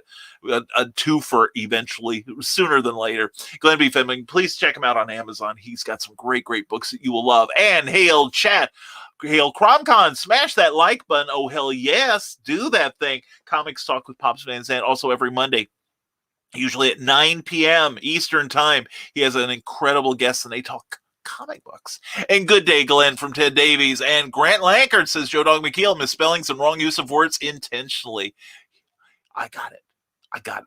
a twofer eventually, sooner than later. Glenn B. Fleming, please check him out on Amazon. He's got some great books that you will love. And hail chat. Hail CromCon, smash that like button. Oh, hell yes, do that thing. Comics Talk with Pops Van Zandt, also every Monday, usually at 9 p.m. Eastern Time. He has an incredible guest, and they talk comic books. And good day, Glenn, from Ted Davies. And Grant Lankard says, Joe Dog McKeel, misspellings and wrong use of words intentionally. I got it.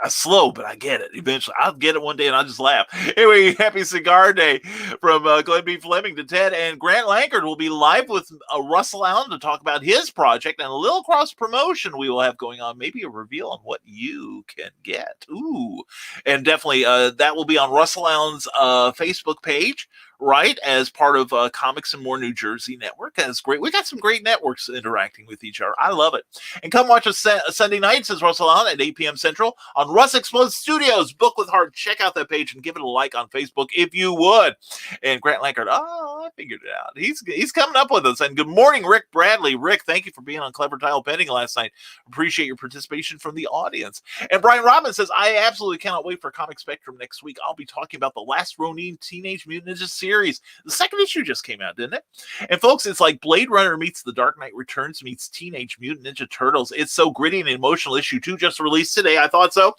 Slow, but I get it. Eventually, I'll get it one day, and I'll just laugh. Anyway, happy Cigar Day from Glenn B. Fleming to Ted. And Grant Lankard will be live with Russell Allen to talk about his project and a little cross promotion we will have going on. Maybe a reveal on what you can get. Ooh, and definitely that will be on Russell Allen's Facebook page, right, as part of Comics and More New Jersey Network. That's great. We got some great networks interacting with each other. I love it. And come watch us Sunday night, says Russell Allen, at 8 p.m. Central on Russ Explodes Studios. Book with Heart. Check out that page and give it a like on Facebook if you would. And Grant Lankard, I figured it out. He's coming up with us. And good morning, Rick Bradley. Rick, thank you for being on Clever Tile Pending last night. Appreciate your participation from the audience. And Brian Robbins says, I absolutely cannot wait for Comic Spectrum next week. I'll be talking about the Last Ronin Teenage Mutant Ninja series. The second issue just came out, didn't it? And folks, it's like Blade Runner meets The Dark Knight Returns meets Teenage Mutant Ninja Turtles. It's so gritty and emotional. Issue 2 just released today. I thought so.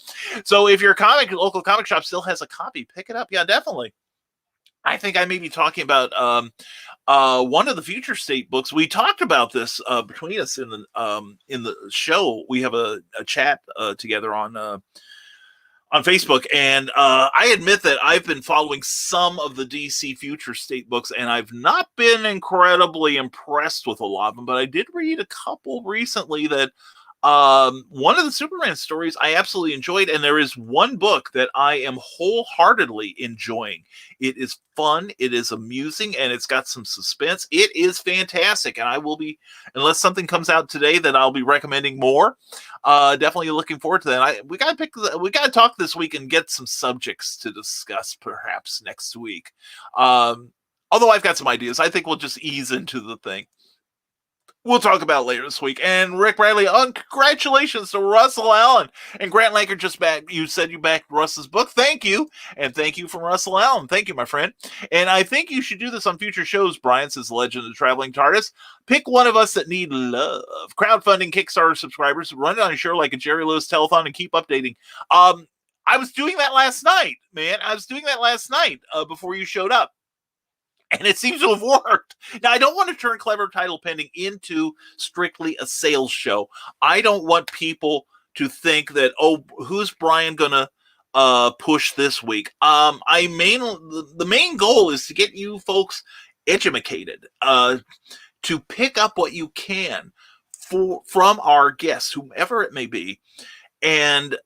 So if your local comic shop still has a copy, pick it up. Yeah, definitely. I think I may be talking about one of the Future State books. We talked about this between us in the show. We have a chat together on Facebook, and I admit that I've been following some of the DC Future State books, and I've not been incredibly impressed with a lot of them, but I did read a couple recently that one of the Superman stories I absolutely enjoyed, and there is one book that I am wholeheartedly enjoying. It is fun, it is amusing, and it's got some suspense. It is fantastic, and I will be, unless something comes out today that I'll be recommending more, definitely looking forward to that. We got to talk this week and get some subjects to discuss perhaps next week. Although I've got some ideas, I think we'll just ease into the thing. We'll talk about later this week. And Rick Bradley, congratulations to Russell Allen. And Grant Lankard just back. You said you backed Russ's book. Thank you. And thank you from Russell Allen. Thank you, my friend. And I think you should do this on future shows, Brian, says Legend of the Traveling TARDIS. Pick one of us that need love. Crowdfunding Kickstarter subscribers. Run it on a show like a Jerry Lewis telethon and keep updating. I was doing that last night, man. I was doing that last night before you showed up. And it seems to have worked. Now, I don't want to turn Clever Title Pending into strictly a sales show. I don't want people to think that, oh, who's Brian going to push this week? The main goal is to get you folks educated, to pick up what you can from our guests, whomever it may be, and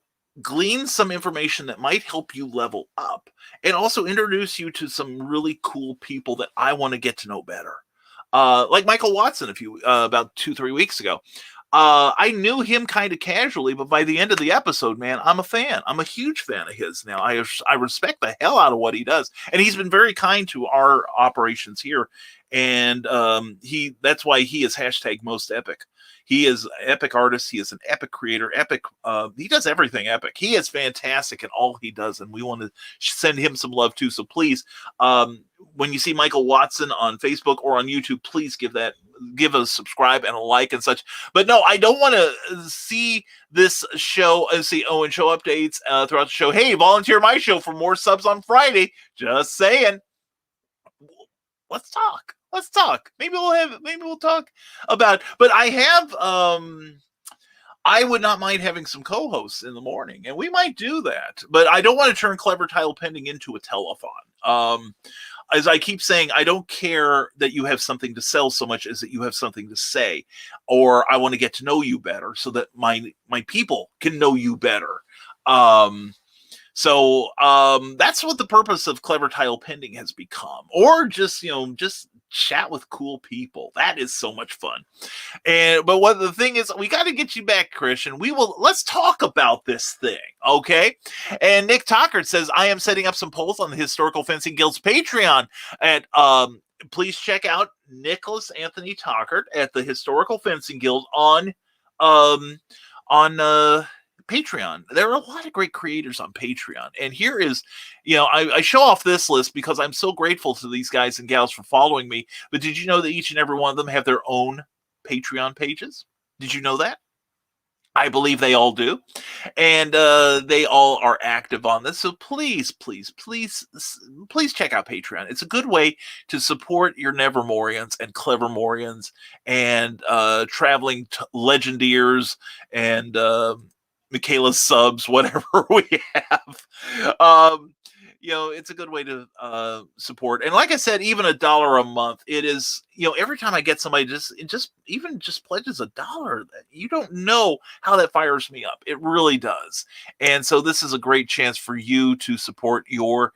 glean some information that might help you level up, and also introduce you to some really cool people that I want to get to know better. Like Michael Watson about 2-3 weeks ago. I knew him kind of casually, but by the end of the episode, man, I'm a fan. I'm a huge fan of his now. I respect the hell out of what he does, and he's been very kind to our operations here. And that's why he is hashtag most epic. He is an epic artist. He is an epic creator. Epic. He does everything epic. He is fantastic at all he does, and we want to send him some love too. So please, when you see Michael Watson on Facebook or on YouTube, please give a subscribe and a like and such. But no, I don't want to see this show and see Owen show updates throughout the show. Hey, volunteer my show for more subs on Friday. Just saying. Let's talk. Maybe we'll talk about, but I would not mind having some co-hosts in the morning, and we might do that, but I don't want to turn Clever Title Pending into a telethon. As I keep saying, I don't care that you have something to sell so much as that you have something to say, or I want to get to know you better so that my people can know you better. So that's what the purpose of Clever Title Pending has become, or just chat with cool people. That is so much fun. But what the thing is, we got to get you back, Christian. Let's talk about this thing, okay? And Nick Tockert says, I am setting up some polls on the Historical Fencing Guild's Patreon at please check out Nicholas Anthony Tockert at the Historical Fencing Guild on Patreon. There are a lot of great creators on Patreon, and here is, I show off this list because I'm so grateful to these guys and gals for following me. But did you know that each and every one of them have their own Patreon pages? Did you know that? I believe they all do, and they all are active on this. So please check out Patreon. It's a good way to support your Nevermorians and Clevermorians and traveling legendeers and Michaela's subs, whatever we have. It's a good way to support. And like I said, even $1 a month, it is, every time I get somebody just pledges $1, you don't know how that fires me up. It really does. And so this is a great chance for you to support your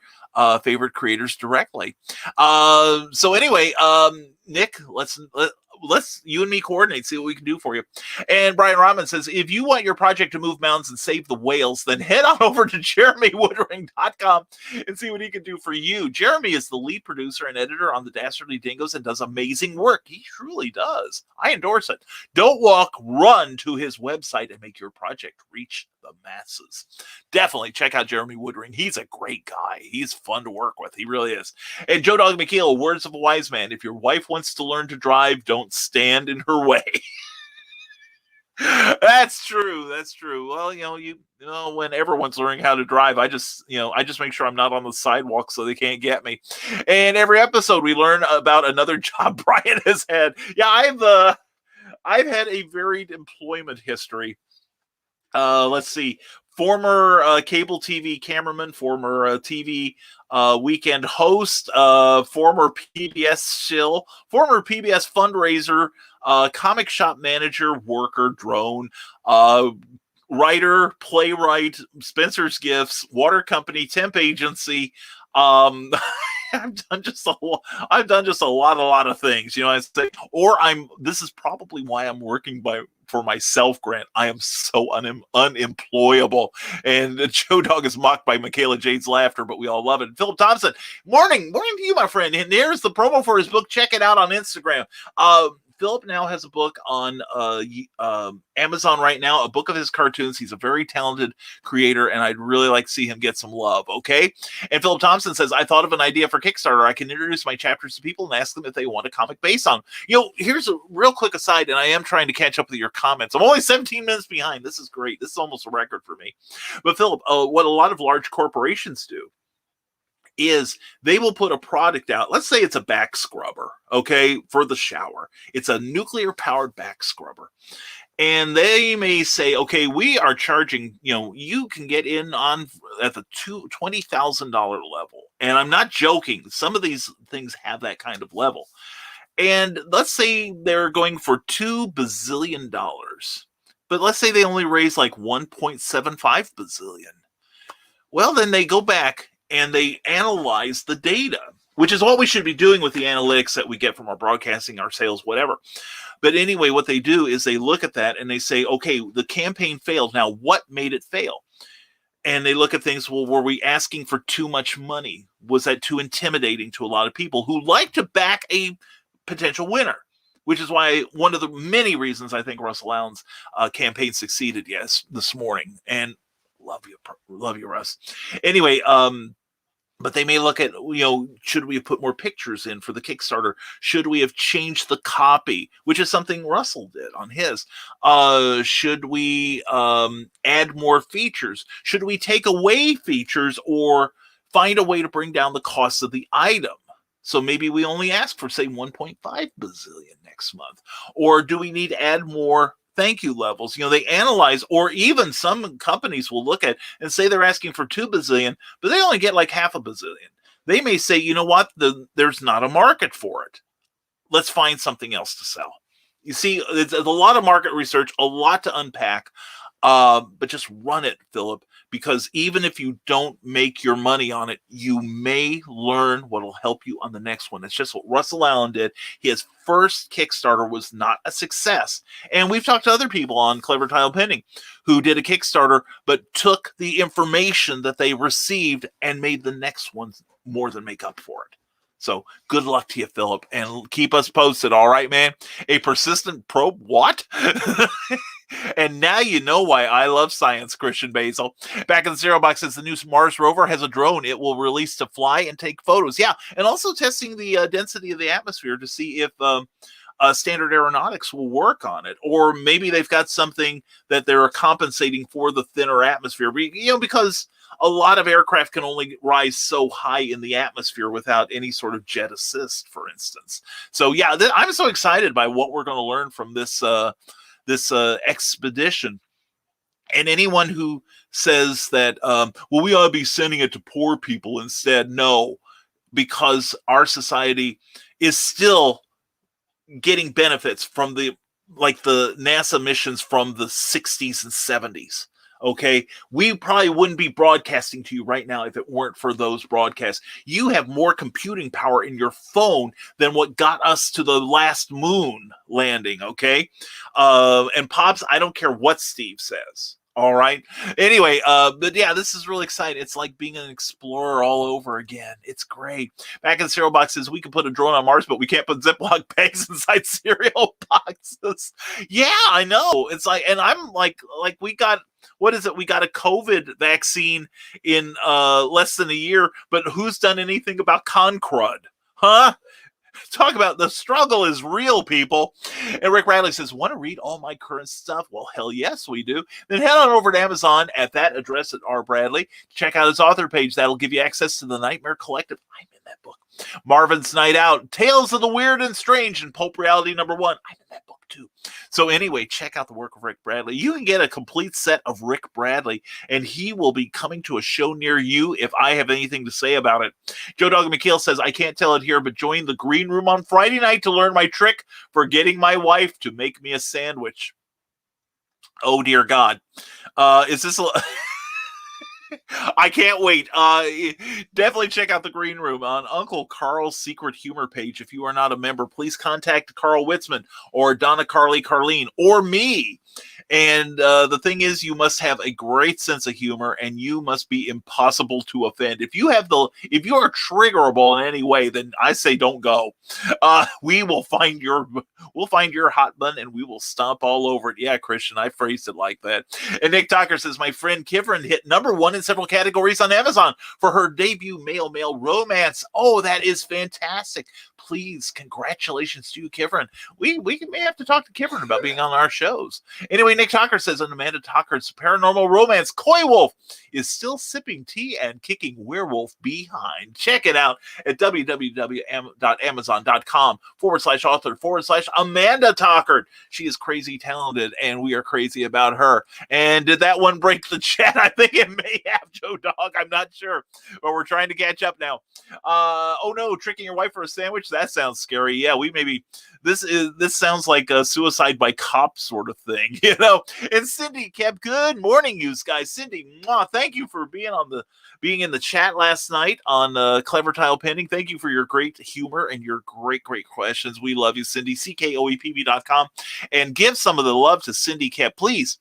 favorite creators directly. So anyway, Nick, let's you and me coordinate, see what we can do for you. And Brian Rahman says, if you want your project to move mountains and save the whales, then head on over to jeremywoodring.com and see what he can do for you. Jeremy is the lead producer and editor on the Dastardly Dingoes and does amazing work. He truly does. I endorse it. Don't walk, run to his website and make your project reach the masses. Definitely check out Jeremy Woodring. He's a great guy. He's fun to work with. He really is. And Joe Dog McKeel, words of a wise man. If your wife wants to learn to drive, don't stand in her way. That's true. Well, when everyone's learning how to drive, I just make sure I'm not on the sidewalk so they can't get me. And every episode we learn about another job Brian has had. Yeah, I've had a varied employment history. Let's see. Former cable TV cameraman, former TV weekend host, former PBS shill, former PBS fundraiser, comic shop manager, worker, drone, writer, playwright, Spencer's Gifts, water company, temp agency. I've done just a lot of things, I say, this is probably why I'm working for myself, Grant. I am so unemployable. And Joe Dog is mocked by Michaela Jade's laughter, but we all love it. Philip Thompson, morning to you, my friend. And there's the promo for his book. Check it out on Instagram. Philip now has a book on Amazon right now, a book of his cartoons. He's a very talented creator, and I'd really like to see him get some love, okay? And Philip Thompson says, I thought of an idea for Kickstarter. I can introduce my chapters to people and ask them if they want a comic based on. Here's a real quick aside, and I am trying to catch up with your comments. I'm only 17 minutes behind. This is great. This is almost a record for me. But Philip, what a lot of large corporations do is they will put a product out. Let's say it's a back scrubber, okay, for the shower. It's a nuclear powered back scrubber. And they may say, okay, we are charging, you can get in on at the $20,000 level. And I'm not joking. Some of these things have that kind of level. And let's say they're going for $2 bazillion. but let's say they only raise like 1.75 bazillion. Well, then they go back and they analyze the data, which is what we should be doing with the analytics that we get from our broadcasting, our sales, whatever. But anyway, what they do is they look at that and they say, okay, the campaign failed. Now, what made it fail? And they look at things, well, were we asking for too much money? Was that too intimidating to a lot of people who like to back a potential winner? Which is why one of the many reasons I think Russell Allen's campaign succeeded, this morning. And love you, Russ. Anyway, but they may look at, should we have put more pictures in for the Kickstarter? Should we have changed the copy, which is something Russell did on his? Should we add more features? Should we take away features or find a way to bring down the cost of the item? So maybe we only ask for, say, 1.5 bazillion next month. Or do we need to add more thank you levels? They analyze, or even some companies will look at and say they're asking for 2 bazillion, but they only get like half a bazillion. They may say, you know what, there's not a market for it. Let's find something else to sell. You see, it's a lot of market research, a lot to unpack, but just run it, Philip, because even if you don't make your money on it, you may learn what will help you on the next one. It's just what Russell Allen did. His first Kickstarter was not a success. And we've talked to other people on Clever Tile Pending who did a Kickstarter, but took the information that they received and made the next one more than make up for it. So good luck to you, Philip, and keep us posted. All right, man. A persistent probe. What? And now you know why I love science, Christian Basil. Back in the Zero Box says the new Mars rover has a drone it will release to fly and take photos. Yeah, and also testing the density of the atmosphere to see if Standard Aeronautics will work on it. Or maybe they've got something that they're compensating for the thinner atmosphere. Because a lot of aircraft can only rise so high in the atmosphere without any sort of jet assist, for instance. So, yeah, I'm so excited by what we're going to learn from this expedition. And anyone who says that, we ought to be sending it to poor people instead, no, because our society is still getting benefits from the NASA missions from the 60s and 70s. Okay, we probably wouldn't be broadcasting to you right now if it weren't for those broadcasts. You have more computing power in your phone than what got us to the last moon landing, okay? And Pops, I don't care what Steve says. All right. Anyway, but yeah, this is really exciting. It's like being an explorer all over again. It's great. Back in the cereal box says we can put a drone on Mars, but we can't put Ziploc bags inside cereal boxes. Yeah, I know. It's like, and I'm like we got, what is it? We got a COVID vaccine in less than a year, but who's done anything about con crud? Huh? Talk about the struggle is real, people. And Rick Radley says, want to read all my current stuff? Well, hell yes, we do. Then head on over to Amazon at that address at R. Bradley. Check out his author page. That'll give you access to the Nightmare Collective. I'm in that book. Marvin's Night Out, Tales of the Weird and Strange, and Pulp Reality #1. I'm in that book too. So anyway, check out the work of Rick Bradley. You can get a complete set of Rick Bradley, and he will be coming to a show near you if I have anything to say about it. Joe Dog McKeel says, I can't tell it here, but join the green room on Friday night to learn my trick for getting my wife to make me a sandwich. Oh, dear God. Is this... I can't wait. Definitely check out the green room on Uncle Carl's Secret Humor page. If you are not a member, please contact Carl Witzman or Donna Carly Carleen or me. And the thing is, you must have a great sense of humor, and you must be impossible to offend. If you are triggerable in any way, then I say don't go. We'll find your hot bun and we will stomp all over it. Yeah, Christian, I phrased it like that. And Nick Tucker says, my friend Kivrin hit #1 in several categories on Amazon for her debut male romance. Oh, that is fantastic. Please, congratulations to you, Kivrin. We may have to talk to Kivrin about being on our shows. Anyway, Nick Tucker says, on Amanda Tucker's paranormal romance, Coy Wolf is still sipping tea and kicking werewolf behind. Check it out at www.amazon.com/author/Amanda Tucker. She is crazy talented, and we are crazy about her. And did that one break the chat? I think it may have, Joe Dog. I'm not sure, but we're trying to catch up now. Oh no, tricking your wife for a sandwich? That sounds scary. Yeah, this sounds like a suicide by cop sort of thing, you know. And Cindy kept good morning, you guys. Cindy, thank you for being in the chat last night on Clever Tile Pending. Thank you for your great humor and your great questions. We love you, Cindy. CKOEPB.com, and give some of the love to Cindy Cap, please.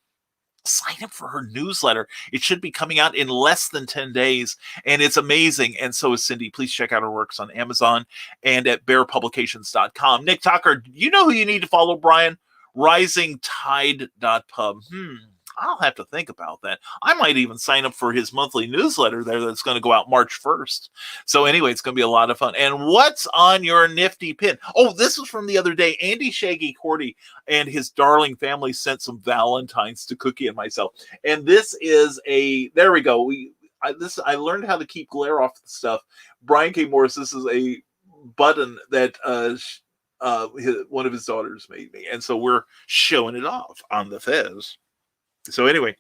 Sign up for her newsletter. It should be coming out in less than 10 days, and it's amazing. And so is Cindy. Please check out her works on Amazon and at bearpublications.com. Nick Tucker, you know who you need to follow, Brian? risingtide.pub. I'll have to think about that. I might even sign up for his monthly newsletter there that's going to go out March 1st. So anyway, it's going to be a lot of fun. And what's on your nifty pin? Oh, this was from the other day. Andy Shaggy Cordy and his darling family sent some Valentines to Cookie and myself. And this is there we go. I learned how to keep glare off the stuff. Brian K. Morris, this is a button that one of his daughters made me. And so we're showing it off on the Fez. So anyway,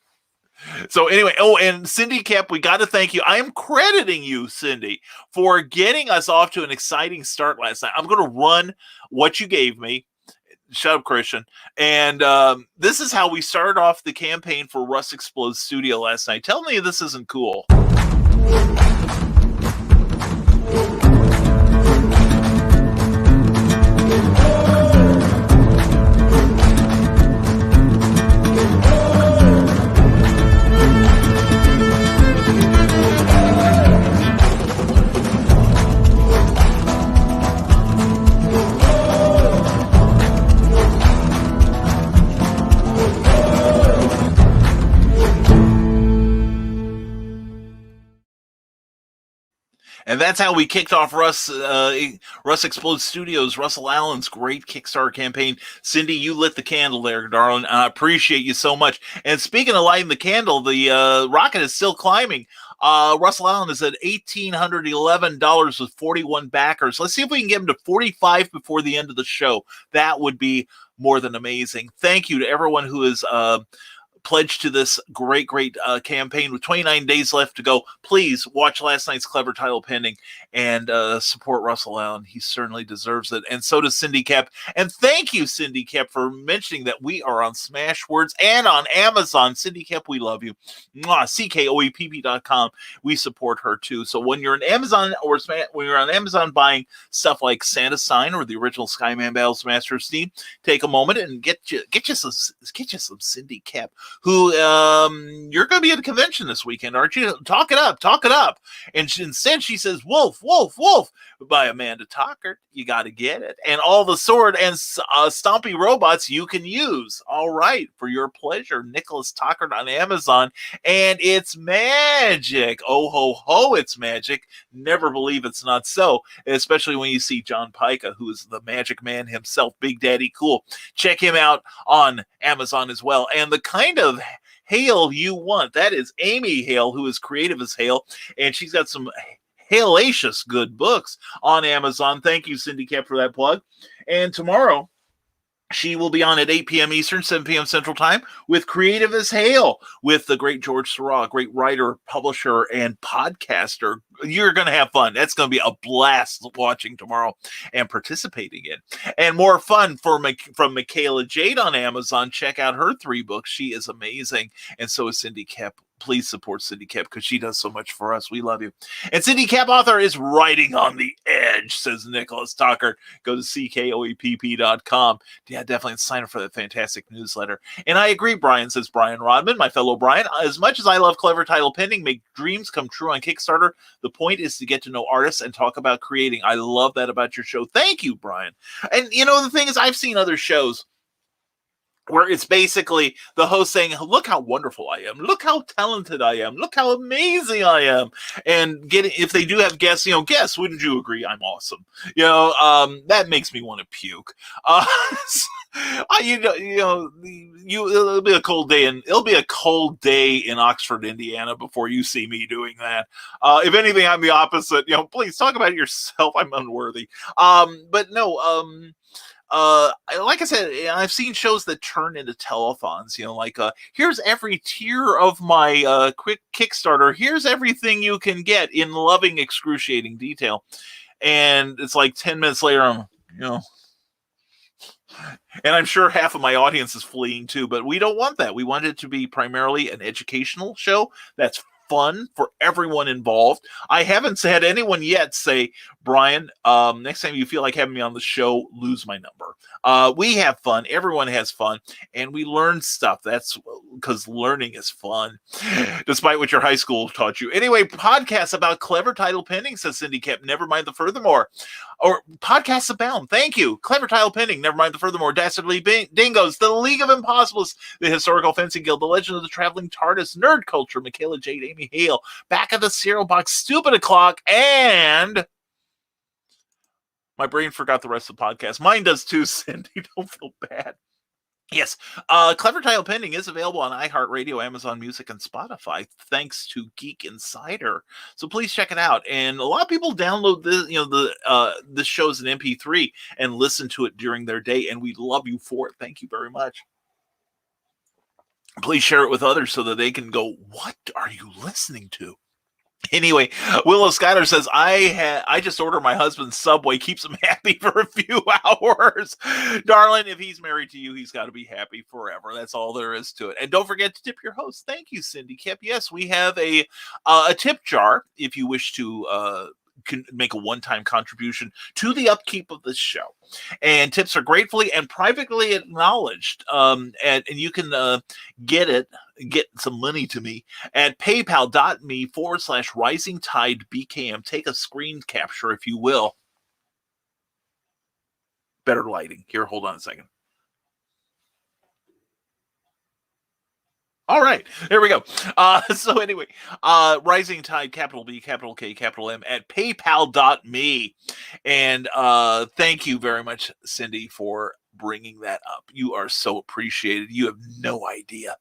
oh, and Cindy Kep, we got to thank you. I am crediting you, Cindy, for getting us off to an exciting start last night. I'm going to run what you gave me. Shut up, Christian. And this is how we started off the campaign for Russ Explodes Studio last night. Tell me this isn't cool. And that's how we kicked off Russ Explodes Studios, Russell Allen's great Kickstarter campaign. Cindy, you lit the candle there, darling. I appreciate you so much. And speaking of lighting the candle, the rocket is still climbing. Russell Allen is at $1,811 with 41 backers. Let's see if we can get him to 45 before the end of the show. That would be more than amazing. Thank you to everyone who is pledged to this great campaign with 29 days left to go. Please watch last night's Clever Title Pending and support Russell Allen. He certainly deserves it. And so does Cindy Kep. And thank you, Cindy Kep, for mentioning that we are on Smashwords and on Amazon. Cindy Kep, we love you. CKOEPP.com. We support her too. So when you're on Amazon when you're on Amazon buying stuff like Santa Sign or the original Skyman Battles Master of Steam, take a moment and get you some Cindy Kep, who you're going to be at a convention this weekend, aren't you? Talk it up. And instead she says, Wolf by Amanda Tockert. You got to get it. And all the sword and stompy robots you can use. All right, for your pleasure, Nicholas Tockert on Amazon. And it's magic. Oh, ho, ho, it's magic. Never believe it's not so, especially when you see John Pica, who is the magic man himself, Big Daddy Cool. Check him out on Amazon as well. And the kind of Hale you want, that is Amy Hale, who is creative as Hale, and she's got some hellacious good books on Amazon. Thank you, Cindy Kep, for that plug. And tomorrow she will be on at 8 p.m. Eastern, 7 p.m. Central Time with Creative as Hale with the great George Seurat, great writer, publisher, and podcaster. You're going to have fun. That's going to be a blast watching tomorrow and participating in. And more fun from Michaela Jade on Amazon. Check out her 3 books. She is amazing. And so is Cindy Kep. Please support Cindy Kep because she does so much for us. We love you. And Cindy Kep author is writing on the edge, says Nicholas Tucker. Go to CKOEPP.com. Yeah, definitely sign up for that fantastic newsletter. And I agree, Brian, says Brian Rodman, my fellow Brian. As much as I love Clever Title Pending, make dreams come true on Kickstarter. The point is to get to know artists and talk about creating. I love that about your show. Thank you, Brian. And you know, the thing is, I've seen other shows where it's basically the host saying, look how wonderful I am. Look how talented I am. Look how amazing I am. And if they do have guests, guests, wouldn't you agree I'm awesome? That makes me want to puke. It'll be a cold day in Oxford, Indiana before you see me doing that. If anything, I'm the opposite. Please talk about yourself. I'm unworthy. But no, like I said, I've seen shows that turn into telethons, like, here's every tier of my quick Kickstarter. Here's everything you can get in loving, excruciating detail. And it's like 10 minutes later, and I'm sure half of my audience is fleeing too, but we don't want that. We want it to be primarily an educational show that's fun for everyone involved. I haven't had anyone yet say, Brian, next time you feel like having me on the show, lose my number. We have fun. Everyone has fun. And we learn stuff. That's because learning is fun, despite what your high school taught you. Anyway, podcasts about clever title pending, says Cindy Kemp. Nevermind the Furthermore. Or podcasts abound. Thank you. Clever title pending. Nevermind the Furthermore. Dastardly Dingoes. The League of Impossibles. The Historical Fencing Guild. The Legend of the Traveling TARDIS. Nerd Culture. Michaela Jade. Amy Hale. Back of the Cereal Box. Stupid O'Clock. And my brain forgot the rest of the podcast. Mine does too, Cindy. Don't feel bad. Yes, Clever Title Pending is available on iHeartRadio, Amazon Music, and Spotify, thanks to Geek Insider. So please check it out. And a lot of people download this show as an MP3 and listen to it during their day, and we love you for it. Thank you very much. Please share it with others so that they can go, what are you listening to? Anyway, Willow Skyler says, I just ordered my husband's Subway. Keeps him happy for a few hours. Darling, if he's married to you, he's got to be happy forever. That's all there is to it. And don't forget to tip your host. Thank you, Cindy Kip. Yes, we have a tip jar if you wish to can make a one-time contribution to the upkeep of this show. And tips are gratefully and privately acknowledged. And you can get some money to me at paypal.me/risingtidebkm. Take a screen capture, if you will. Better lighting. Here, hold on a second. All right, there we go. So anyway, Rising Tide, capital B, capital K, capital M, at paypal.me. And thank you very much, Cindy, for bringing that up. You are so appreciated. You have no idea.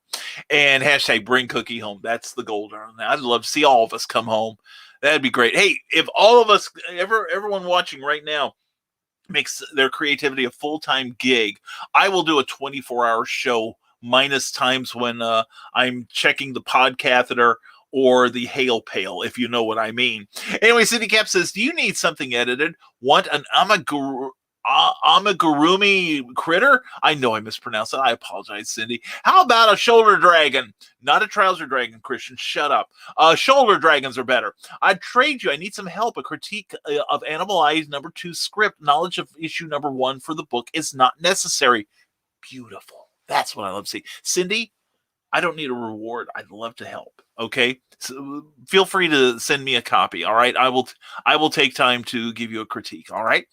And hashtag bring Cookie home. That's the goal, darling. I'd love to see all of us come home. That'd be great. Hey, if all of us, everyone watching right now, makes their creativity a full-time gig, I will do a 24-hour show minus times when I'm checking the pod catheter or the hail pail, if you know what I mean. Anyway, Cindy Cap says, do you need something edited? Want an amigurumi critter? I know I mispronounced it. I apologize, Cindy. How about a shoulder dragon? Not a trouser dragon, Christian. Shut up. Shoulder dragons are better. I'd trade you. I need some help. A critique of Animal Eyes #2 script. Knowledge of issue #1 for the book is not necessary. Beautiful. That's what I love to see. Cindy, I don't need a reward. I'd love to help. Okay, so feel free to send me a copy. All right, I will take time to give you a critique. All right,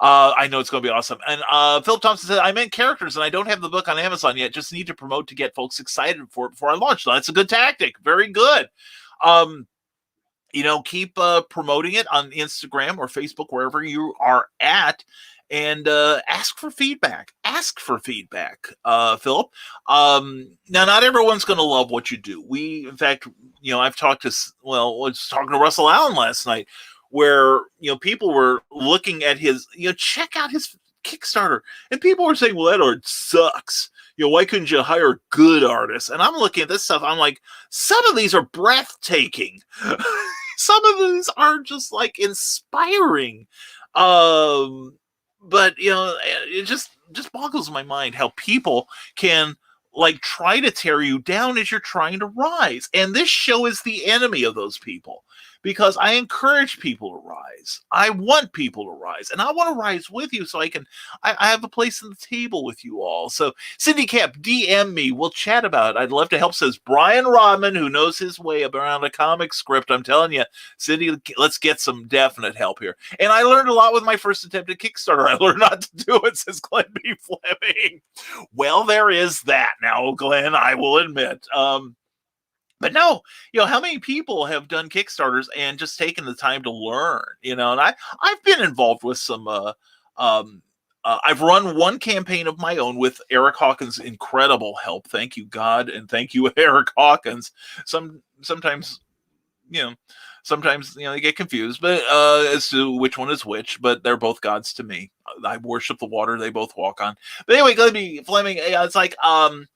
I know it's going to be awesome. And Philip Thompson said, I meant characters, and I don't have the book on Amazon yet. Just need to promote to get folks excited for it before I launch. So that's a good tactic. Very good. Keep promoting it on Instagram or Facebook, wherever you are at. And ask for feedback. Philip. Now, not everyone's going to love what you do. In fact, I've talked to, I was talking to Russell Allen last night, where, people were looking at his, check out his Kickstarter. And people were saying, well, that art sucks. Why couldn't you hire good artists? And I'm looking at this stuff. I'm like, some of these are breathtaking. Some of these are just like inspiring. But, it just boggles my mind how people can try to tear you down as you're trying to rise. And this show is the enemy of those people, because I encourage people to rise. I want people to rise, and I want to rise with you so I have a place on the table with you all. So Cindy Cap, DM me. We'll chat about it. I'd love to help, says Brian Rodman, who knows his way around a comic script. I'm telling you, Cindy, let's get some definite help here. And I learned a lot with my first attempt at Kickstarter. I learned not to do it, says Glenn B. Fleming. Well, there is that now, Glenn, I will admit. But no, how many people have done Kickstarters and just taken the time to learn, and I've been involved with some, I've run one campaign of my own with Eric Hawkins' incredible help. Thank you, God. And thank you, Eric Hawkins. Sometimes sometimes, they get confused, but as to which one is which, but they're both gods to me. I worship the water they both walk on. But anyway, Glenby Fleming, it's like, a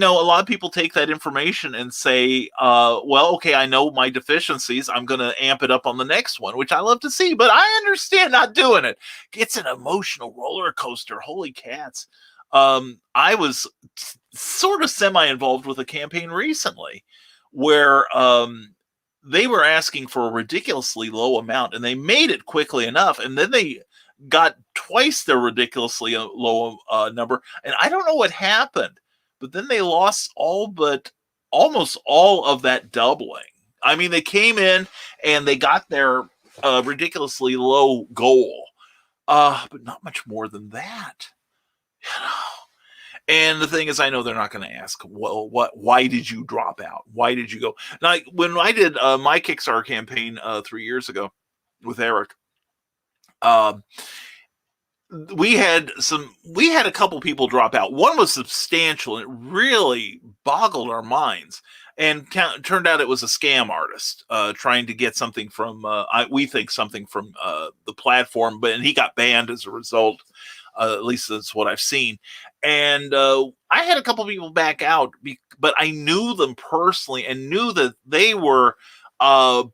lot of people take that information and say, well, okay, I know my deficiencies. I'm going to amp it up on the next one, which I love to see, but I understand not doing it. It's an emotional roller coaster. Holy cats. I was sort of semi-involved with a campaign recently where they were asking for a ridiculously low amount, and they made it quickly enough, and then they got twice their ridiculously low number, and I don't know what happened. But then they lost almost all of that doubling. I mean, they came in and they got their ridiculously low goal, but not much more than that. And the thing is, I know they're not going to ask, well, why did you drop out? Why did you go? Now, when I did my Kickstarter campaign 3 years ago with Eric, we had a couple people drop out. One was substantial, and it really boggled our minds. And turned out it was a scam artist trying to get something from we think something from the platform, and he got banned as a result. At least that's what I've seen. And I had a couple people back out, but I knew them personally and knew that they were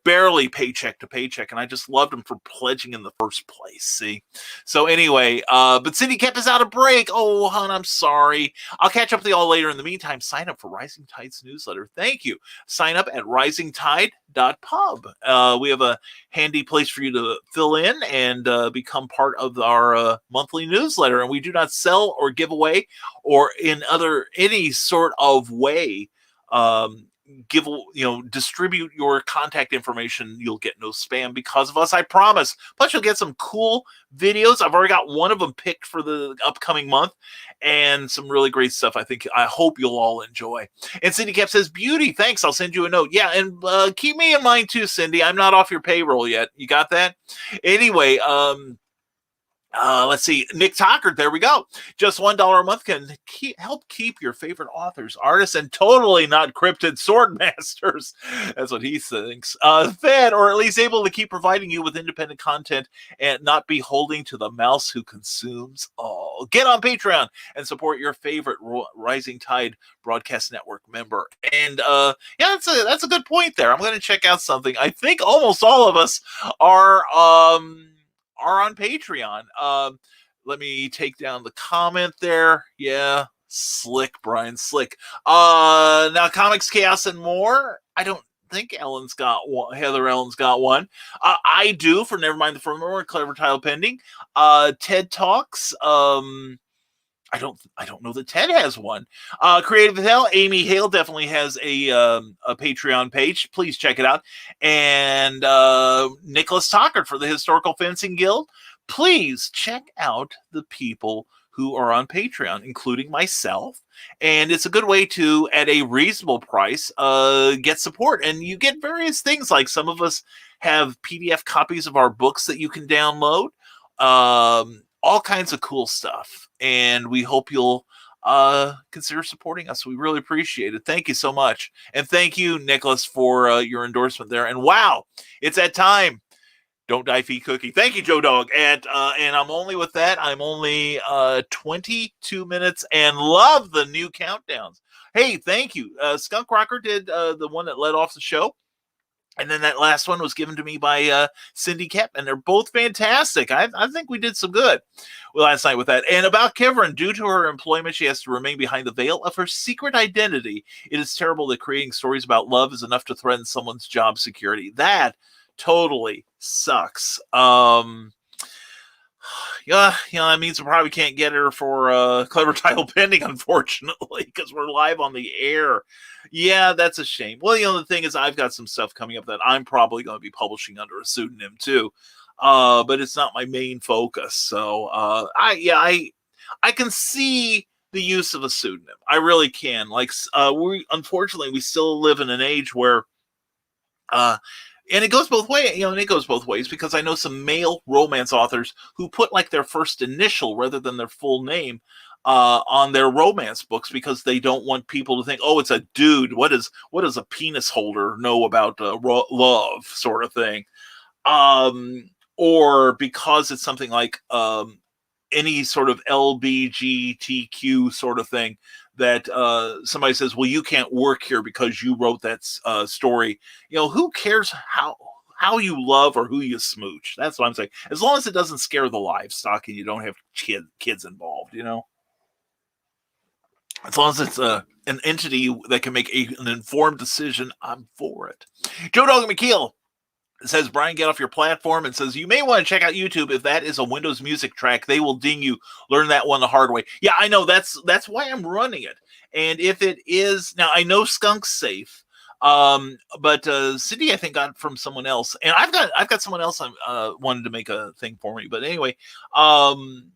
barely paycheck to paycheck, and I just loved them for pledging in the first place. See, so anyway, but Cindy Kemp is out of break. Oh, hon, I'm sorry. I'll catch up with you all later. In the meantime, sign up for Rising Tide's newsletter. Thank you. Sign up at risingtide.pub. We have a handy place for you to fill in and become part of our monthly newsletter. And we do not sell or give away or in any sort of way distribute your contact information. You'll get no spam because of us, I promise. Plus, you'll get some cool videos. I've already got one of them picked for the upcoming month, and some really great stuff. I hope you'll all enjoy. And Cindy Cap says, beauty, thanks, I'll send you a note. Yeah, and keep me in mind too, Cindy. I'm not off your payroll yet. You got that? Anyway, let's see. Nick Tockert, there we go. Just $1 a month can help keep your favorite authors, artists, and totally not cryptid sword masters. That's what he thinks. Fed, or at least able to keep providing you with independent content and not be holding to the mouse who consumes all. Get on Patreon and support your favorite Rising Tide Broadcast Network member. And yeah, that's a good point there. I'm going to check out something. I think almost all of us are on Patreon. Let me take down the comment there. Yeah, slick, Brian, slick. Now, Comics, Chaos, and More. I don't think Ellen's got one. Heather Ellen's got one. I do for Nevermind the Furthermore, clever title pending. TED Talks. I don't know that Ted has one. Creative Hell, Amy Hale definitely has a Patreon page. Please check it out. And Nicholas Tockert for the Historical Fencing Guild. Please check out the people who are on Patreon, including myself. And it's a good way to, at a reasonable price, get support. And you get various things, like some of us have PDF copies of our books that you can download. All kinds of cool stuff. And we hope you'll consider supporting us. We really appreciate it. Thank you so much. And thank you, Nicholas, for your endorsement there. And wow, it's that time. Don't die, feed cookie. Thank you, Joe Dog. And I'm only with that. I'm only 22 minutes and love the new countdowns. Hey, thank you. Skunk Rocker did the one that led off the show. And then that last one was given to me by Cindy Kemp, and they're both fantastic. I think we did some good last night with that. And about Kivrin, due to her employment, she has to remain behind the veil of her secret identity. It is terrible that creating stories about love is enough to threaten someone's job security. That totally sucks. Yeah, that means we probably can't get her for clever title pending, unfortunately, because we're live on the air. Yeah, that's a shame. Well, the thing is, I've got some stuff coming up that I'm probably going to be publishing under a pseudonym too, but it's not my main focus. So I can see the use of a pseudonym. I really can. Like, unfortunately, we still live in an age where and it goes both ways, because I know some male romance authors who put like their first initial rather than their full name on their romance books because they don't want people to think, oh, it's a dude. What does a penis holder know about love, sort of thing, or because it's something like any sort of LBGTQ sort of thing that somebody says, well, you can't work here because you wrote that story. Who cares how you love or who you smooch? That's what I'm saying. As long as it doesn't scare the livestock and you don't have kids involved, As long as it's an entity that can make an informed decision, I'm for it. Joe Dog McKeel says, Brian, get off your platform, and says, you may want to check out YouTube. If that is a Windows music track, they will ding you. Learn that one the hard way. Yeah, I know. That's why I'm running it. And if it is, now I know Skunk's safe, but Cindy, I think, got it from someone else. And I've got someone else wanted to make a thing for me. But anyway, I'm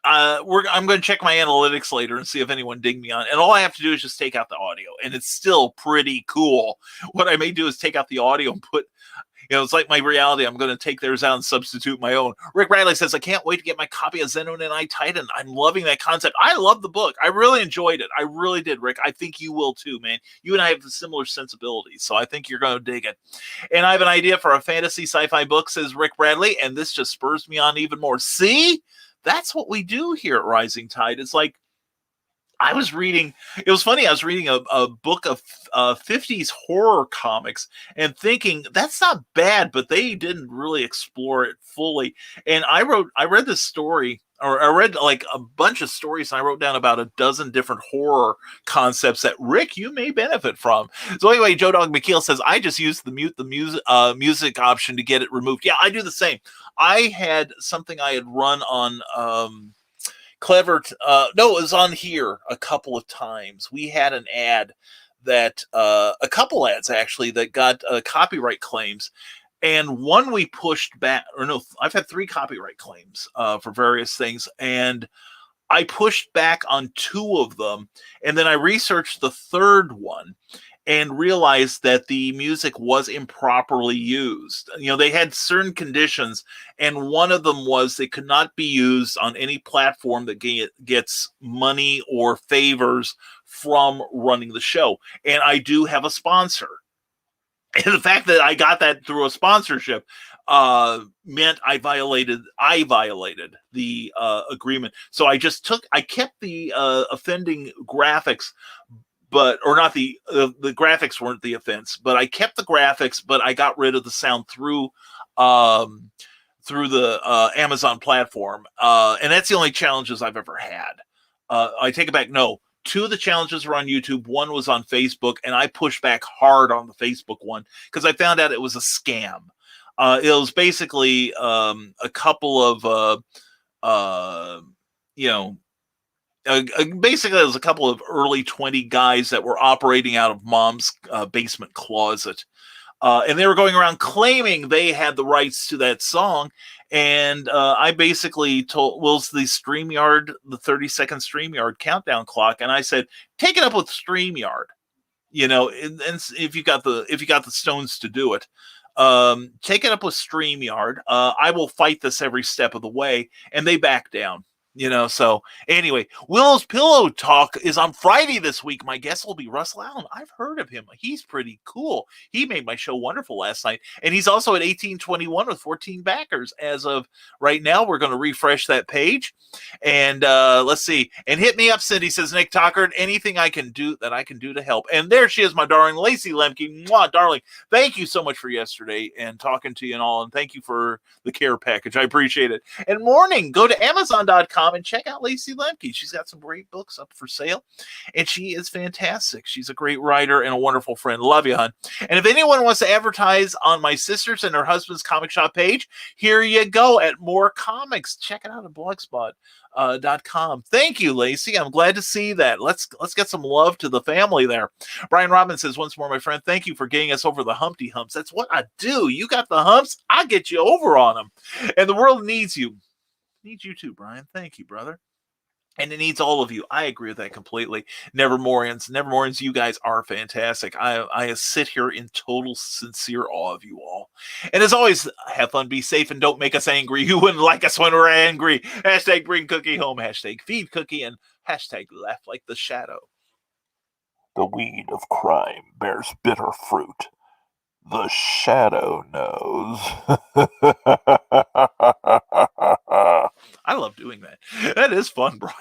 going to check my analytics later and see if anyone dinged me on. And all I have to do is just take out the audio, and it's still pretty cool. What I may do is take out the audio and put, it's like my reality. I'm going to take theirs out and substitute my own. Rick Bradley says, I can't wait to get my copy of Zenon and I Titan. I'm loving that concept. I love the book. I really enjoyed it. I really did, Rick. I think you will too, man. You and I have similar sensibilities, so I think you're going to dig it. And I have an idea for a fantasy sci-fi book, says Rick Bradley, and this just spurs me on even more. See? That's what we do here at Rising Tide. It's like, it was funny, I was reading a book of 50s horror comics and thinking, that's not bad, but they didn't really explore it fully. And I read this story, or I read like a bunch of stories, and I wrote down about a dozen different horror concepts that, Rick, you may benefit from. So anyway, Joe Dog McKeel says, I just used the mute the music option to get it removed. Yeah, I do the same. I had something I had run on Clever. No, it was on here a couple of times. We had an ad that, a couple ads actually, that got copyright claims. And one we pushed back, or no, I've had 3 copyright claims for various things. And I pushed back on 2 of them. And then I researched the third one and realized that the music was improperly used. They had certain conditions, and one of them was they could not be used on any platform that gets money or favors from running the show. And I do have a sponsor. And the fact that I got that through a sponsorship meant I violated the agreement. So I kept the offending graphics, or not the graphics weren't the offense, but I kept the graphics, but I got rid of the sound through the Amazon platform. And that's the only challenges I've ever had. I take it back. No, 2 of the challenges were on YouTube. 1 was on Facebook, and I pushed back hard on the Facebook one because I found out it was a scam. It was basically a couple of, basically, it was a couple of early 20 guys that were operating out of mom's basement closet. And they were going around claiming they had the rights to that song. And I basically told Will's the 30-second StreamYard countdown clock. And I said, take it up with StreamYard, and if you got the stones to do it, take it up with StreamYard. I will fight this every step of the way. And they back down. So anyway, Willow's Pillow Talk is on Friday this week. My guest will be Russell Allen. I've heard of him. He's pretty cool. He made my show wonderful last night. And he's also at 1821 with 14 backers. As of right now, we're going to refresh that page. And let's see. And hit me up, Cindy, says Nick Talkert. Anything I can do to help. And there she is, my darling Lacey Lemke. Mwah, darling. Thank you so much for yesterday and talking to you and all. And thank you for the care package. I appreciate it. And morning, go to Amazon.com and check out Lacey Lemke. She's got some great books up for sale, and she is fantastic. She's a great writer and a wonderful friend. Love you, hon. And if anyone wants to advertise on my sister's and her husband's comic shop page, here you go at More Comics. Check it out at blogspot.com. Thank you, Lacey. I'm glad to see that. Let's get some love to the family there. Brian Robbins says, once more, my friend, thank you for getting us over the Humpty Humps. That's what I do. You got the humps, I get you over on them. And the world needs you. Needs you too, Brian. Thank you, brother. And it needs all of you. I agree with that completely. Nevermorians, you guys are fantastic. I sit here in total sincere awe of you all. And as always, have fun, be safe, and don't make us angry. You wouldn't like us when we're angry. Hashtag bring Cookie home. Hashtag feed Cookie. And hashtag laugh like the shadow. The weed of crime bears bitter fruit. The shadow knows. I love doing that. That is fun, Brian.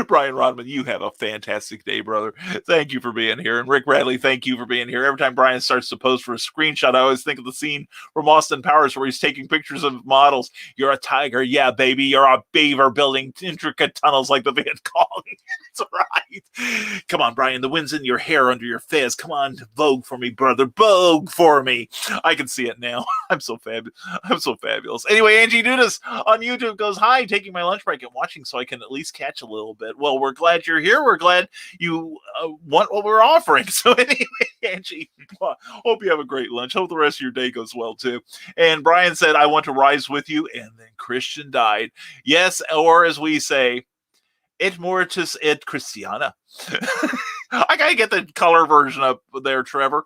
Brian Rodman, you have a fantastic day, brother. Thank you for being here. And Rick Bradley, thank you for being here. Every time Brian starts to pose for a screenshot, I always think of the scene from Austin Powers where he's taking pictures of models. You're a tiger. Yeah, baby. You're a beaver building intricate tunnels like the Viet Cong. That's right. Come on, Brian. The wind's in your hair under your fez. Come on, Vogue for me, brother. Vogue for me. I can see it now. I'm so fabulous. Anyway, Angie Dudas on YouTube goes, hi, taking my lunch break and watching so I can at least catch a little bit. Well, we're glad you're here. We're glad you want what we're offering. So anyway, Angie, hope you have a great lunch. Hope the rest of your day goes well too. And Brian said, I want to rise with you. And then Christian died. Yes, or as we say, et moritus et Christiana. I gotta get the color version up there, Trevor.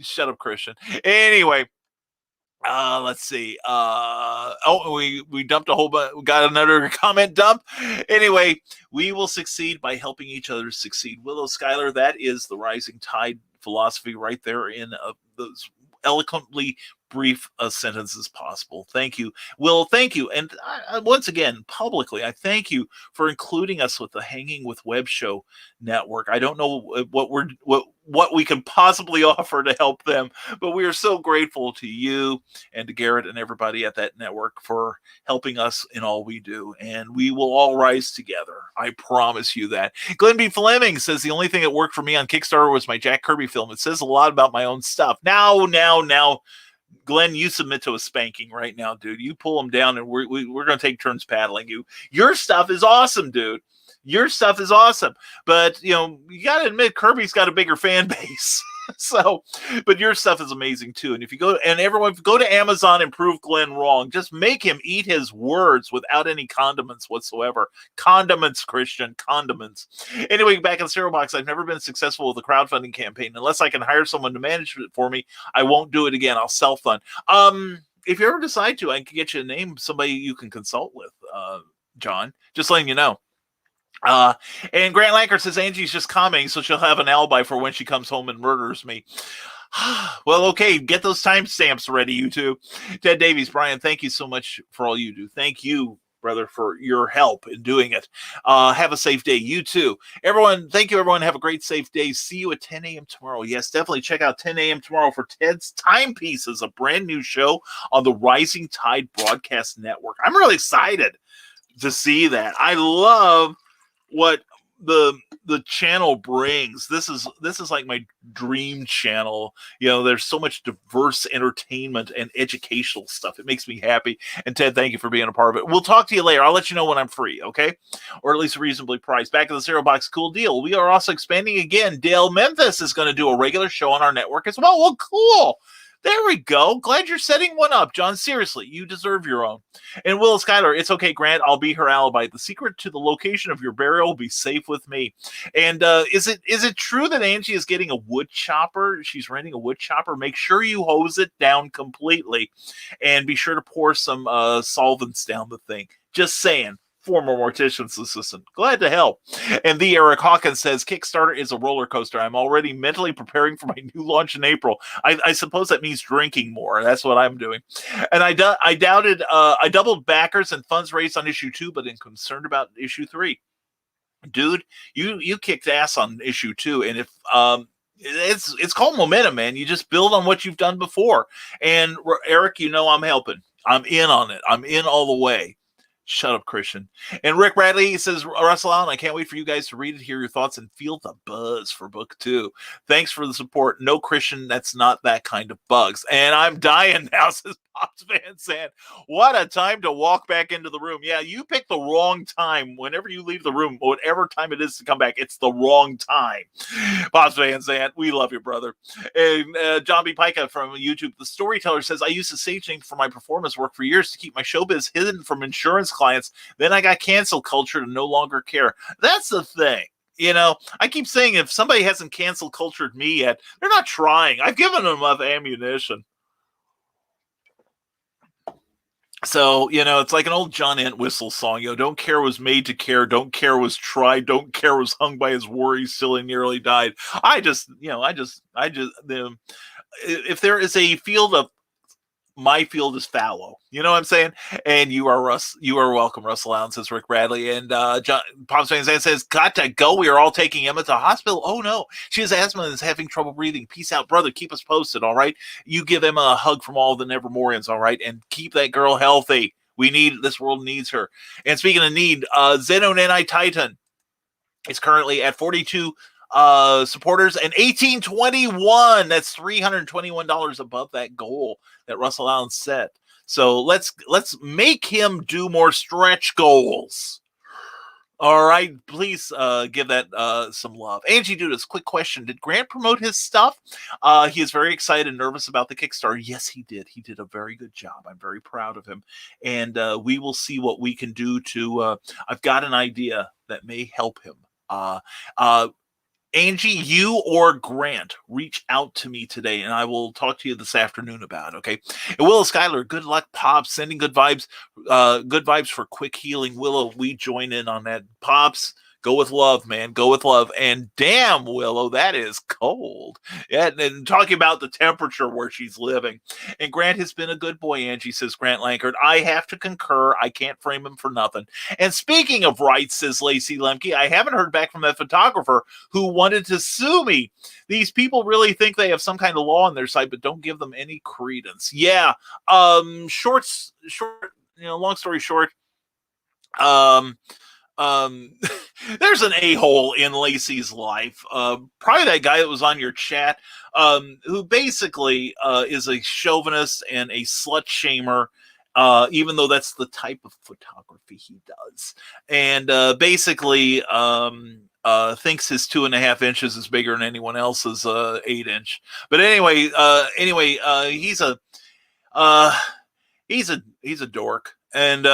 Shut up, Christian. Anyway. Let's see. We dumped a whole bunch. We got another comment dump. Anyway, we will succeed by helping each other succeed. Willow Schuyler, that is the rising tide philosophy right there in those eloquently brief sentences possible. Thank you, Will. Thank you. And once again, publicly, I thank you for including us with the Hanging with Web Show network. I don't know what we can possibly offer to help them, but we are so grateful to you and to Garrett and everybody at that network for helping us in all we do. And we will all rise together. I promise you that. Glenn B. Fleming says the only thing that worked for me on Kickstarter was my Jack Kirby film. It says a lot about my own stuff. Now, Glenn, you submit to a spanking right now, dude. You pull them down, and we're going to take turns paddling you. Your stuff is awesome, dude. Your stuff is awesome. But, you got to admit, Kirby's got a bigger fan base. So, but your stuff is amazing, too. And if you go to Amazon and prove Glenn wrong, just make him eat his words without any condiments whatsoever. Condiments, Christian, condiments. Anyway, back in the cereal box, I've never been successful with a crowdfunding campaign. Unless I can hire someone to manage it for me, I won't do it again. I'll self-fund. If you ever decide to, I can get you a name, somebody you can consult with, John. Just letting you know. And Grant Lankert says Angie's just commenting, so she'll have an alibi for when she comes home and murders me. Well, okay, get those timestamps ready, you two. Ted Davies, Brian, thank you so much for all you do. Thank you, brother, for your help in doing it. Have a safe day. You too. Everyone, thank you, everyone. Have a great, safe day. See you at 10 a.m. tomorrow. Yes, definitely check out 10 a.m. tomorrow for Ted's Timepieces, a brand new show on the Rising Tide Broadcast Network. I'm really excited to see that. I love what the channel brings. This is like my dream channel. There's so much diverse entertainment and educational stuff. It makes me happy. And Ted, thank you for being a part of it. We'll talk to you later. I'll let you know when I'm free, okay? Or at least reasonably priced. Back in the cereal box, cool deal. We are also expanding again. Dale Memphis is going to do a regular show on our network as well. Well, cool. There we go. Glad you're setting one up, John. Seriously, you deserve your own. And Will Schuyler, it's okay, Grant. I'll be her alibi. The secret to the location of your burial will be safe with me. And is it true that Angie is getting a wood chopper? She's renting a wood chopper. Make sure you hose it down completely, and be sure to pour some solvents down the thing. Just saying. Former mortician's assistant. Glad to help. And the Eric Hawkins says, Kickstarter is a roller coaster. I'm already mentally preparing for my new launch in April. I suppose that means drinking more. That's what I'm doing. And I doubled backers and funds raised on issue 2, but am concerned about issue 3. Dude, you kicked ass on issue 2. And if it's called momentum, man. You just build on what you've done before. And Eric, I'm helping. I'm in on it. I'm in all the way. Shut up, Christian. And Rick Bradley, he says, Russell Allen, I can't wait for you guys to read it, hear your thoughts, and feel the buzz for book 2. Thanks for the support. No, Christian, that's not that kind of bugs. And I'm dying now, says Pops Van Sant. What a time to walk back into the room. Yeah, you picked the wrong time. Whenever you leave the room, whatever time it is to come back, it's the wrong time. Pops Van Sant, we love you, brother. And John B. Pica from YouTube, the storyteller, says, I used to stage name for my performance work for years to keep my showbiz hidden from insurance clients. Then I got cancel culture to no longer care. That's the thing. I keep saying if somebody hasn't cancel cultured me yet, they're not trying. I've given them enough ammunition. So, it's like an old John Entwistle song. Don't care was made to care. Don't care was tried. Don't care was hung by his worries till he nearly died. If there is a field of my field is fallow. You know what I'm saying? And you are welcome, Russell Allen, says Rick Bradley. And John Pops Van Zandt says, got to go. We are all taking Emma to hospital. Oh no, she has asthma and is having trouble breathing. Peace out, brother. Keep us posted, all right? You give Emma a hug from all the Nevermorians, all right? And keep that girl healthy. This world needs her. And speaking of need, Xeno Nanai Titan is currently at 42 supporters and 1821. That's $321 above that goal that Russell Allen set. So let's make him do more stretch goals. All right, please give that some love. Angie Dudas, quick question. Did Grant promote his stuff? He is very excited and nervous about the Kickstarter. Yes, he did. He did a very good job. I'm very proud of him. And we will see what we can do to I've got an idea that may help him. Angie, you or Grant, reach out to me today, and I will talk to you this afternoon about it, okay? And Willow Schuyler, good luck, Pops. Sending good vibes for quick healing. Willow, we join in on that. Pops, go with love, man. Go with love. And damn, Willow, that is cold. Yeah, and talking about the temperature where she's living. And Grant has been a good boy, Angie, says Grant Lankard. I have to concur. I can't frame him for nothing. And speaking of rights, says Lacey Lemke, I haven't heard back from that photographer who wanted to sue me. These people really think they have some kind of law on their side, but don't give them any credence. Yeah. Long story short, there's an a-hole in Lacey's life. Probably that guy that was on your chat, who basically is a chauvinist and a slut shamer, even though that's the type of photography he does. And basically thinks his 2.5 inches is bigger than anyone else's 8-inch. But anyway, he's a dork. And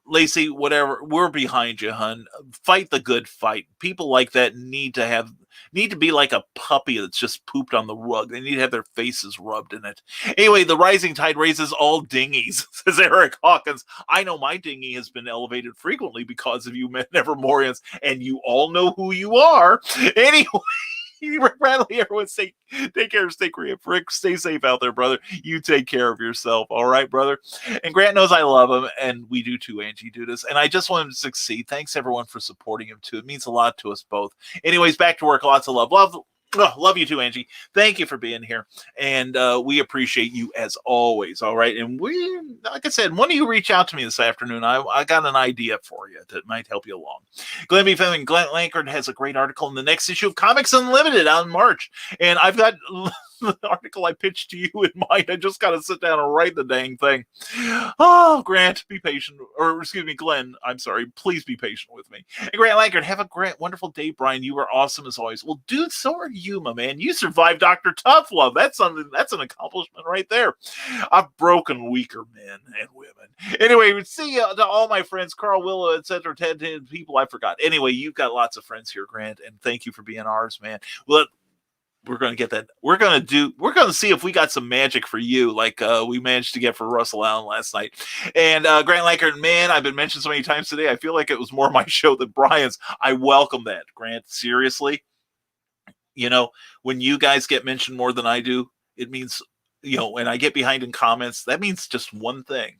Lacey, whatever, we're behind you, hun. Fight the good fight. People like that need to be like a puppy that's just pooped on the rug. They need to have their faces rubbed in it. Anyway, the rising tide raises all dinghies, says Eric Hawkins. I know my dinghy has been elevated frequently because of you Nevermorians, and you all know who you are. Anyway. Rick Bradley, everyone take care, stay creative. Rick, stay safe out there, brother. You take care of yourself, all right, brother? And Grant knows I love him, and we do too, Angie Dudas. And I just want him to succeed. Thanks, everyone, for supporting him, too. It means a lot to us both. Anyways, back to work. Lots of love. Love you too, Angie. Thank you for being here. And we appreciate you as always, all right? And we, like I said, one of you reach out to me this afternoon. I got an idea for you that might help you along. Glenn B. Fleming, Glenn Lankard has a great article in the next issue of Comics Unlimited out in March. And I've got the article I pitched to you in mind. I just got to sit down and write the dang thing. Oh, Grant, be patient. Or, excuse me, Glenn, I'm sorry. Please be patient with me. And Grant Lankard, have a great, wonderful day, Brian. You were awesome as always. Well, dude, so are you, my man. You survived Dr. Tough Love. That's an accomplishment right there. I've broken weaker men and women. Anyway, see you to all my friends, Carl Willow, etc., 10 people I forgot. Anyway, you've got lots of friends here, Grant, and thank you for being ours, man. Well, we're going to get that. We're going to see if we got some magic for you, like we managed to get for Russell Allen last night. And Grant Lankard, man, I've been mentioned so many times today. I feel like it was more my show than Brian's. I welcome that, Grant. Seriously. When you guys get mentioned more than I do, it means, when I get behind in comments, that means just one thing.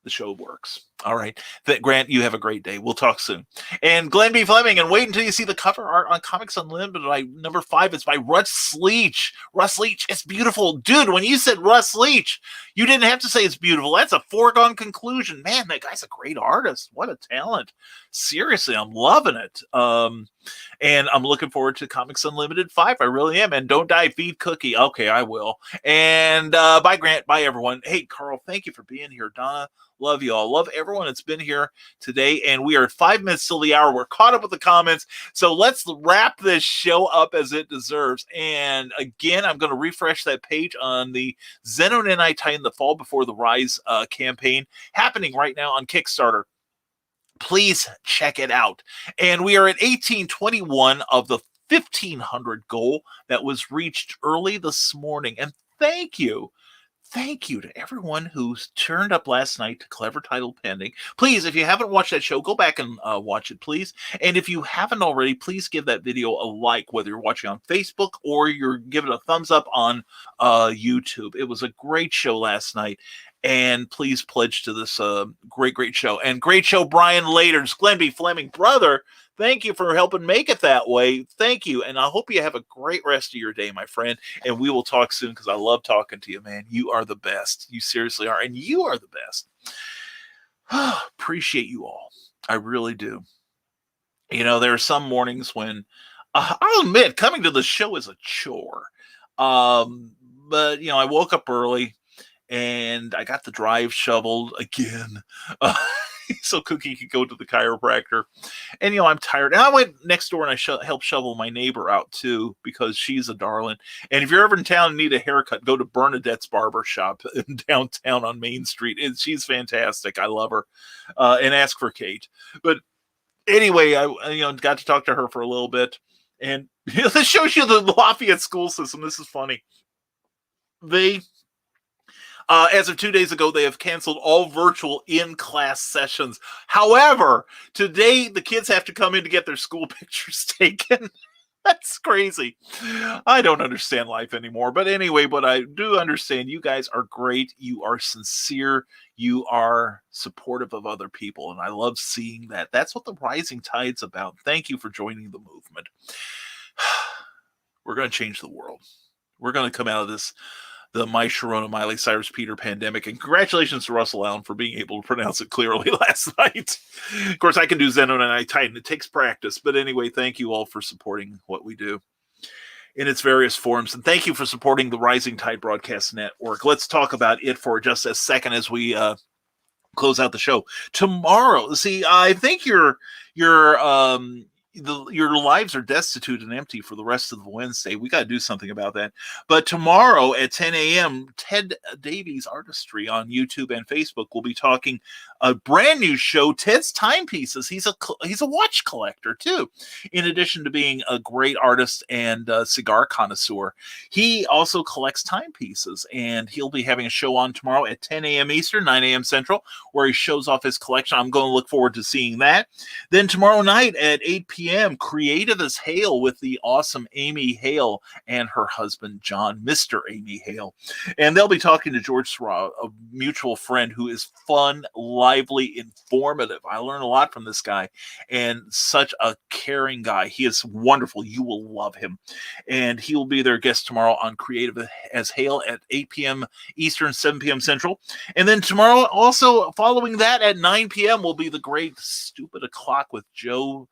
The show works. All right. Grant, you have a great day. We'll talk soon. And Glenn B. Fleming, and wait until you see the cover art on Comics Unlimited. Number 5, it's by Russ Leach. Russ Leach, it's beautiful. Dude, when you said Russ Leach, you didn't have to say it's beautiful. That's a foregone conclusion. Man, that guy's a great artist. What a talent. Seriously, I'm loving it. And I'm looking forward to Comics Unlimited 5. I really am. And don't die, feed Cookie. Okay, I will. And bye, Grant. Bye, everyone. Hey, Carl, thank you for being here. Donna, love you all. Love everyone that's been here today. And we are at 5 minutes till the hour. We're caught up with the comments. So let's wrap this show up as it deserves. And again, I'm going to refresh that page on the Xeno Nanai Titan, the Fall Before the Rise campaign happening right now on Kickstarter. Please check it out. And we are at 1821 of the 1,500 goal that was reached early this morning. And thank you thank you to everyone who turned up last night to Clever Title Pending. Please, if you haven't watched that show, go back and watch it, please. And if you haven't already, please give that video a like, whether you're watching on Facebook or you're giving a thumbs up on YouTube. It was a great show last night. And please pledge to this great show. And great show, Brian Laters, Glenn B. Fleming, brother. Thank you for helping make it that way. Thank you. And I hope you have a great rest of your day, my friend. And we will talk soon because I love talking to you, man. You are the best. You seriously are. And you are the best. Appreciate you all. I really do. You know, there are some mornings when I'll admit coming to the show is a chore. But, you know, I woke up early. And I got the drive shoveled again. So Cookie could go to the chiropractor. And, you know, I'm tired. And I went next door and I helped shovel my neighbor out, too, because she's a darling. And if you're ever in town and need a haircut, go to Bernadette's Barber Shop in downtown on Main Street. She's fantastic. I love her. And ask for Kate. But anyway, I got to talk to her for a little bit. And this shows you the Lafayette school system. This is funny. As of 2 days ago, they have canceled all virtual in-class sessions. However, today the kids have to come in to get their school pictures taken. That's crazy. I don't understand life anymore. But anyway, but I do understand you guys are great. You are sincere. You are supportive of other people. And I love seeing that. That's what the Rising Tide's about. Thank you for joining the movement. We're going to change the world. We're going to come out of this the My Sharona Miley Cyrus Peter pandemic. And congratulations to Russell Allen for being able to pronounce it clearly last night. Of course, I can do Zenon and I Titan. It takes practice. But anyway, thank you all for supporting what we do in its various forms. And thank you for supporting the Rising Tide Broadcast Network. Let's talk about it for just a second as we close out the show. Tomorrow, see, I think your lives are destitute and empty for the rest of the Wednesday. We got to do something about that. But tomorrow at 10 a.m., Ted Davies Artistry on YouTube and Facebook will be talking a brand new show, Ted's Timepieces. He's a watch collector too, in addition to being a great artist and cigar connoisseur. He also collects timepieces, and he'll be having a show on tomorrow at 10 a.m. Eastern, 9 a.m. Central, where he shows off his collection. I'm going to look forward to seeing that. Then tomorrow night at 8 p.m., Creative as Hale with the awesome Amy Hale and her husband, John, Mr. Amy Hale. And they'll be talking to George Sra, a mutual friend who is fun, lively, informative. I learned a lot from this guy, and such a caring guy. He is wonderful. You will love him. And he will be their guest tomorrow on Creative as Hale at 8 p.m. Eastern, 7 p.m. Central. And then tomorrow, also following that at 9 p.m. will be the great Stupid O'Clock with Joe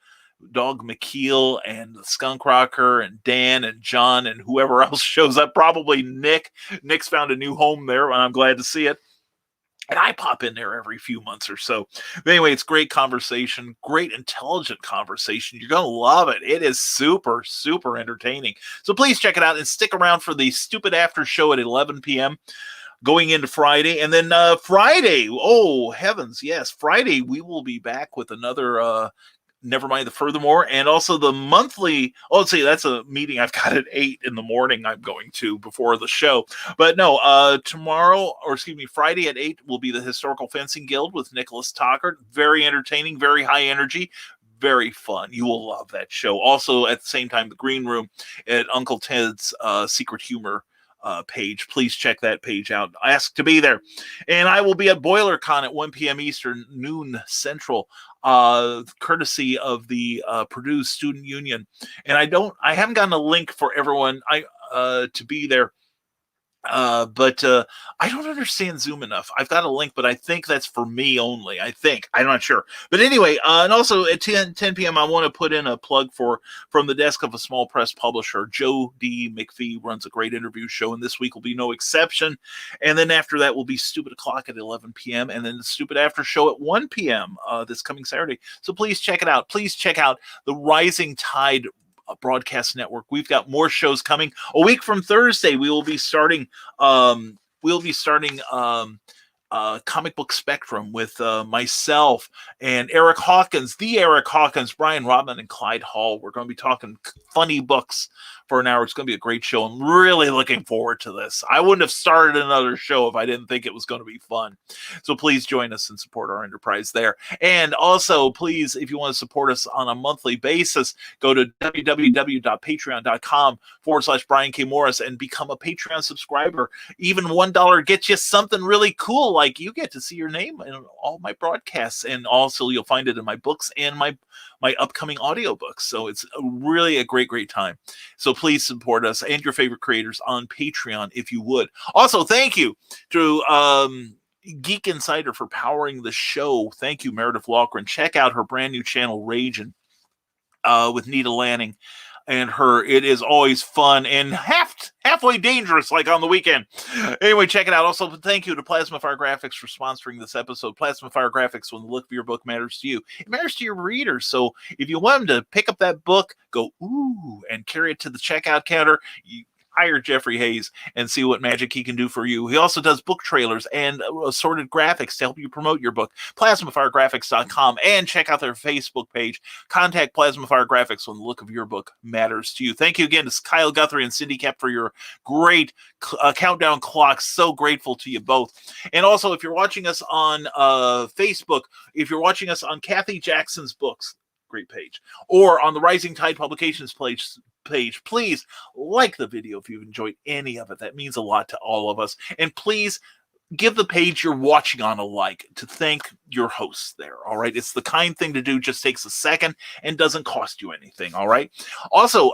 Dog McKeel and Skunk Rocker and Dan and John and whoever else shows up. Probably Nick. Nick's found a new home there, and I'm glad to see it. And I pop in there every few months or so. But anyway, it's great conversation, great intelligent conversation. You're going to love it. It is super, super entertaining. So please check it out and stick around for the Stupid After Show at 11 p.m. going into Friday. And then Friday, oh, heavens, yes. Friday, we will be back with another Nevermind the Furthermore, and also the monthly. Oh, let's see, that's a meeting I've got at 8 in the morning. I'm going to before the show, but no, Friday at 8 will be the Historical Fencing Guild with Nicholas Tockert. Very entertaining, very high energy, very fun. You will love that show. Also, at the same time, the Green Room at Uncle Ted's Secret Humor page. Please check that page out. Ask to be there. And I will be at BoilerCon at 1 p.m. Eastern, noon Central, courtesy of the Purdue Student Union. And I haven't gotten a link for everyone to be there. But I don't understand Zoom enough. I've got a link, but I think that's for me only. I'm not sure. But anyway, and also at 10 p.m., I want to put in a plug from the desk of a small press publisher. Joe D. McPhee runs a great interview show, and this week will be no exception. And then after that will be Stupid O'Clock at 11 p.m. and then the Stupid After Show at 1 p.m. This coming Saturday. So please check it out. Please check out the Rising Tide Broadcast Network. We've got more shows coming. A week from Thursday, we will be starting Comic Book Spectrum with myself and Eric Hawkins, Brian Rodman, and Clyde Hall. We're going to be talking funny books for an hour. It's going to be a great show. I'm really looking forward to this. I wouldn't have started another show if I didn't think it was going to be fun. So please join us and support our enterprise there. And also, please, if you want to support us on a monthly basis, go to www.patreon.com/Brian K. Morris and become a Patreon subscriber. Even $1 gets you something really cool, like you get to see your name in all my broadcasts, and also you'll find it in my books and my upcoming audiobooks. So it's really a great time. So please support us and your favorite creators on Patreon if you would. Also, thank you to Geek Insider for powering the show. Thank you, Meredith Loughran. Check out her brand new channel, Ragin', with Nita Lanning and her. It is always fun and halfway dangerous, like on the weekend. Anyway, check it out. Also, thank you to Plasma Fire Graphics for sponsoring this episode. Plasma Fire Graphics, when the look of your book matters to you, it matters to your readers. So if you want them to pick up that book, go ooh and carry it to the checkout counter, hire Jeffrey Hayes and see what magic he can do for you. He also does book trailers and assorted graphics to help you promote your book. PlasmaFireGraphics.com, and check out their Facebook page. Contact Plasma Fire Graphics when the look of your book matters to you. Thank you again to Kyle Guthrie and Cindy Kemp for your great countdown clocks. So grateful to you both. And also, if you're watching us on Facebook, if you're watching us on Kathy Jackson's books, great page, or on the Rising Tide Publications page, please like the video if you've enjoyed any of it. That means a lot to all of us. And please give the page you're watching on a like to thank your hosts there. All right. It's the kind thing to do. Just takes a second and doesn't cost you anything. All right. Also,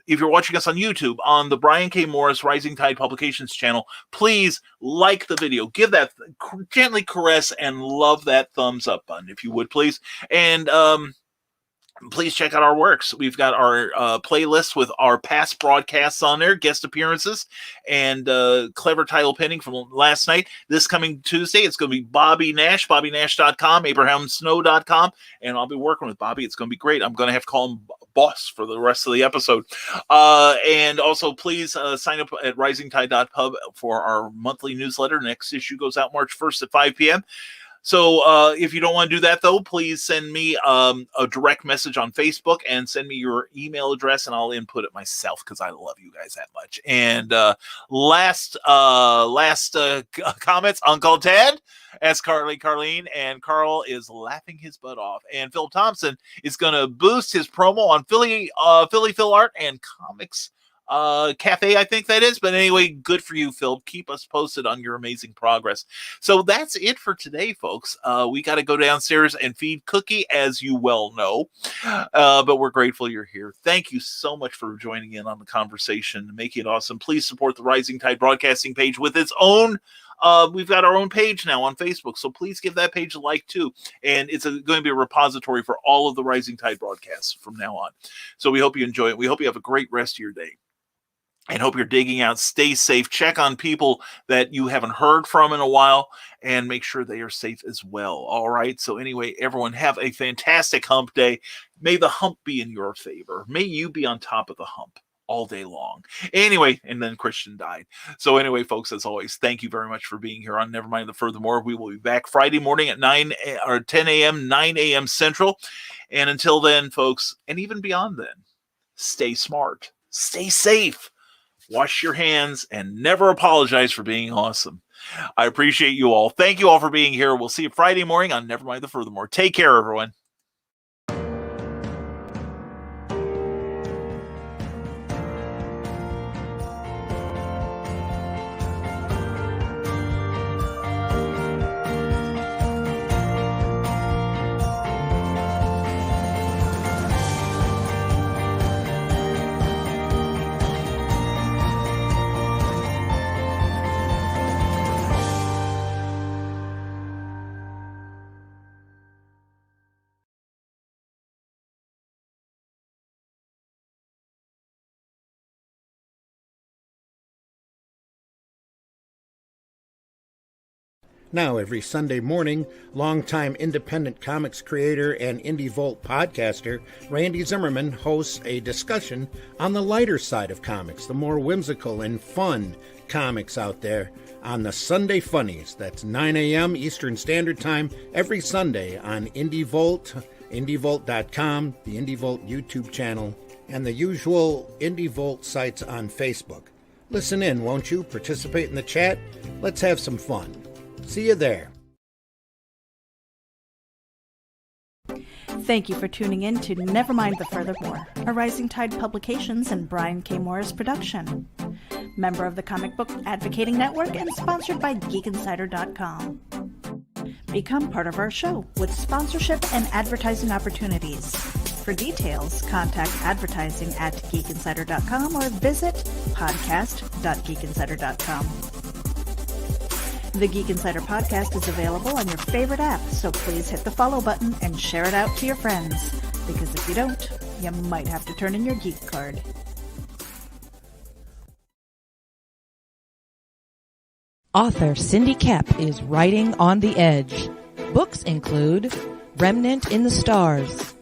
if you're watching us on YouTube on the Brian K. Morris Rising Tide Publications channel, please like the video. Give that gently caress and love that thumbs up button, if you would, please. And please check out our works. We've got our playlist with our past broadcasts on there, guest appearances, and clever title pinning from last night. This coming Tuesday, it's going to be Bobby Nash, BobbyNash.com, AbrahamSnow.com, and I'll be working with Bobby. It's going to be great. I'm going to have to call him boss for the rest of the episode. And also, please sign up at risingtide.pub for our monthly newsletter. Next issue goes out March 1st at 5 p.m. So if you don't want to do that, though, please send me a direct message on Facebook and send me your email address, and I'll input it myself because I love you guys that much. And last comments, Uncle Ted, as Carleen, and Carl is laughing his butt off. And Phil Thompson is going to boost his promo on Philly Phil Art and Comics Cafe, I think that is. But anyway, good for you, Phil. Keep us posted on your amazing progress. So that's it for today, folks. We got to go downstairs and feed Cookie, as you well know. But we're grateful you're here. Thank you so much for joining in on the conversation, making it awesome. Please support the Rising Tide Broadcasting page with its own. We've got our own page now on Facebook, so please give that page a like too. And it's going to be a repository for all of the Rising Tide broadcasts from now on. So we hope you enjoy it. We hope you have a great rest of your day. And hope you're digging out. Stay safe. Check on people that you haven't heard from in a while and make sure they are safe as well. All right. So anyway, everyone have a fantastic hump day. May the hump be in your favor. May you be on top of the hump all day long. Anyway, and then Christian died. So anyway, folks, as always, thank you very much for being here on Nevermind the Furthermore. We will be back Friday morning at 10 a.m., 9 a.m. Central. And until then, folks, and even beyond then, stay smart, stay safe. Wash your hands and never apologize for being awesome. I appreciate you all. Thank you all for being here. We'll see you Friday morning on Nevermind the Furthermore. Take care, everyone. Now, every Sunday morning, longtime independent comics creator and Indie Volt podcaster Randy Zimmerman hosts a discussion on the lighter side of comics, the more whimsical and fun comics out there on the Sunday Funnies. That's 9 a.m. Eastern Standard Time every Sunday on Indie Volt, indievolt.com, the Indie Volt YouTube channel, and the usual Indie Volt sites on Facebook. Listen in, won't you? Participate in the chat. Let's have some fun. See you there. Thank you for tuning in to Nevermind the Furthermore, a Rising Tide Publications and Brian K. Morris production. Member of the Comic Book Advocating Network and sponsored by GeekInsider.com. Become part of our show with sponsorship and advertising opportunities. For details, contact advertising at geekinsider.com or visit podcast.geekinsider.com. The Geek Insider podcast is available on your favorite app, so please hit the follow button and share it out to your friends, because if you don't, you might have to turn in your geek card. Author Cindy Kepp is writing on the edge. Books include Remnant in the Stars,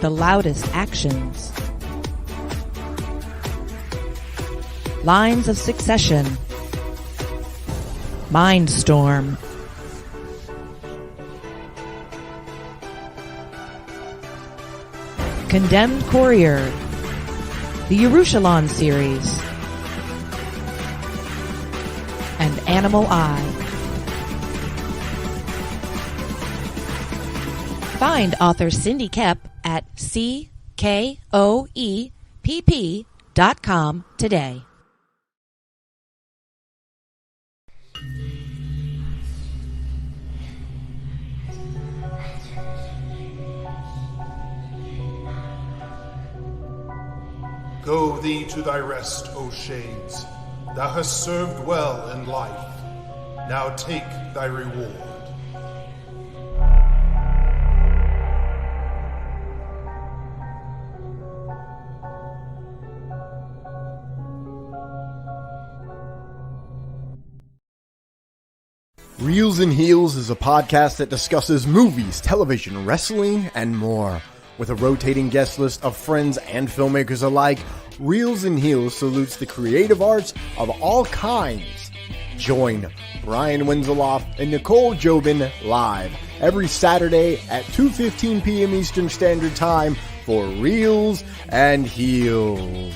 The Loudest Actions, Lines of Succession, Mindstorm, Condemned Courier, the Yerushalayim series, and Animal Eye. Find author Cindy Kepp at CKOEPP.com today. Go thee to thy rest, O shades. Thou hast served well in life. Now take thy reward. Reels and Heels is a podcast that discusses movies, television, wrestling, and more. With a rotating guest list of friends and filmmakers alike, Reels and Heels salutes the creative arts of all kinds. Join Brian Winzeloff and Nicole Jobin live every Saturday at 2:15 p.m. Eastern Standard Time for Reels and Heels.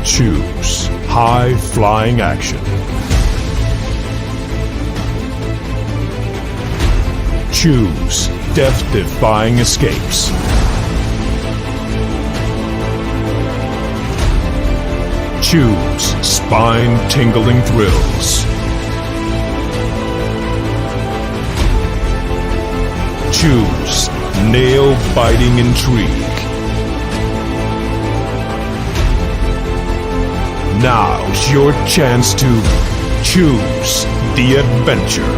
Choose high-flying action. Choose death-defying escapes. Choose spine-tingling thrills. Choose nail-biting intrigue. Now's your chance to choose the adventure.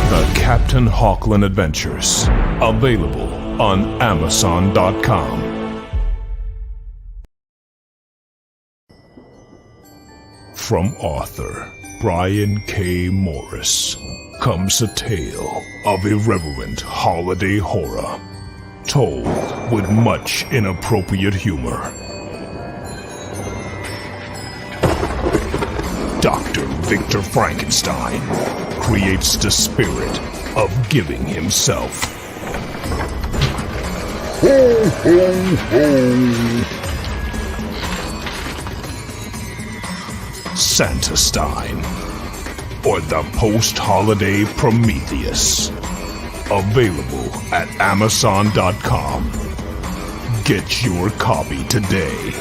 The Captain Hawkland Adventures. Available on Amazon.com. From author Brian K. Morris comes a tale of irreverent holiday horror, told with much inappropriate humor. Dr. Victor Frankenstein creates the spirit of giving himself. Ho, ho, ho. Santastein, or the post-holiday Prometheus. Available at Amazon.com. Get your copy today.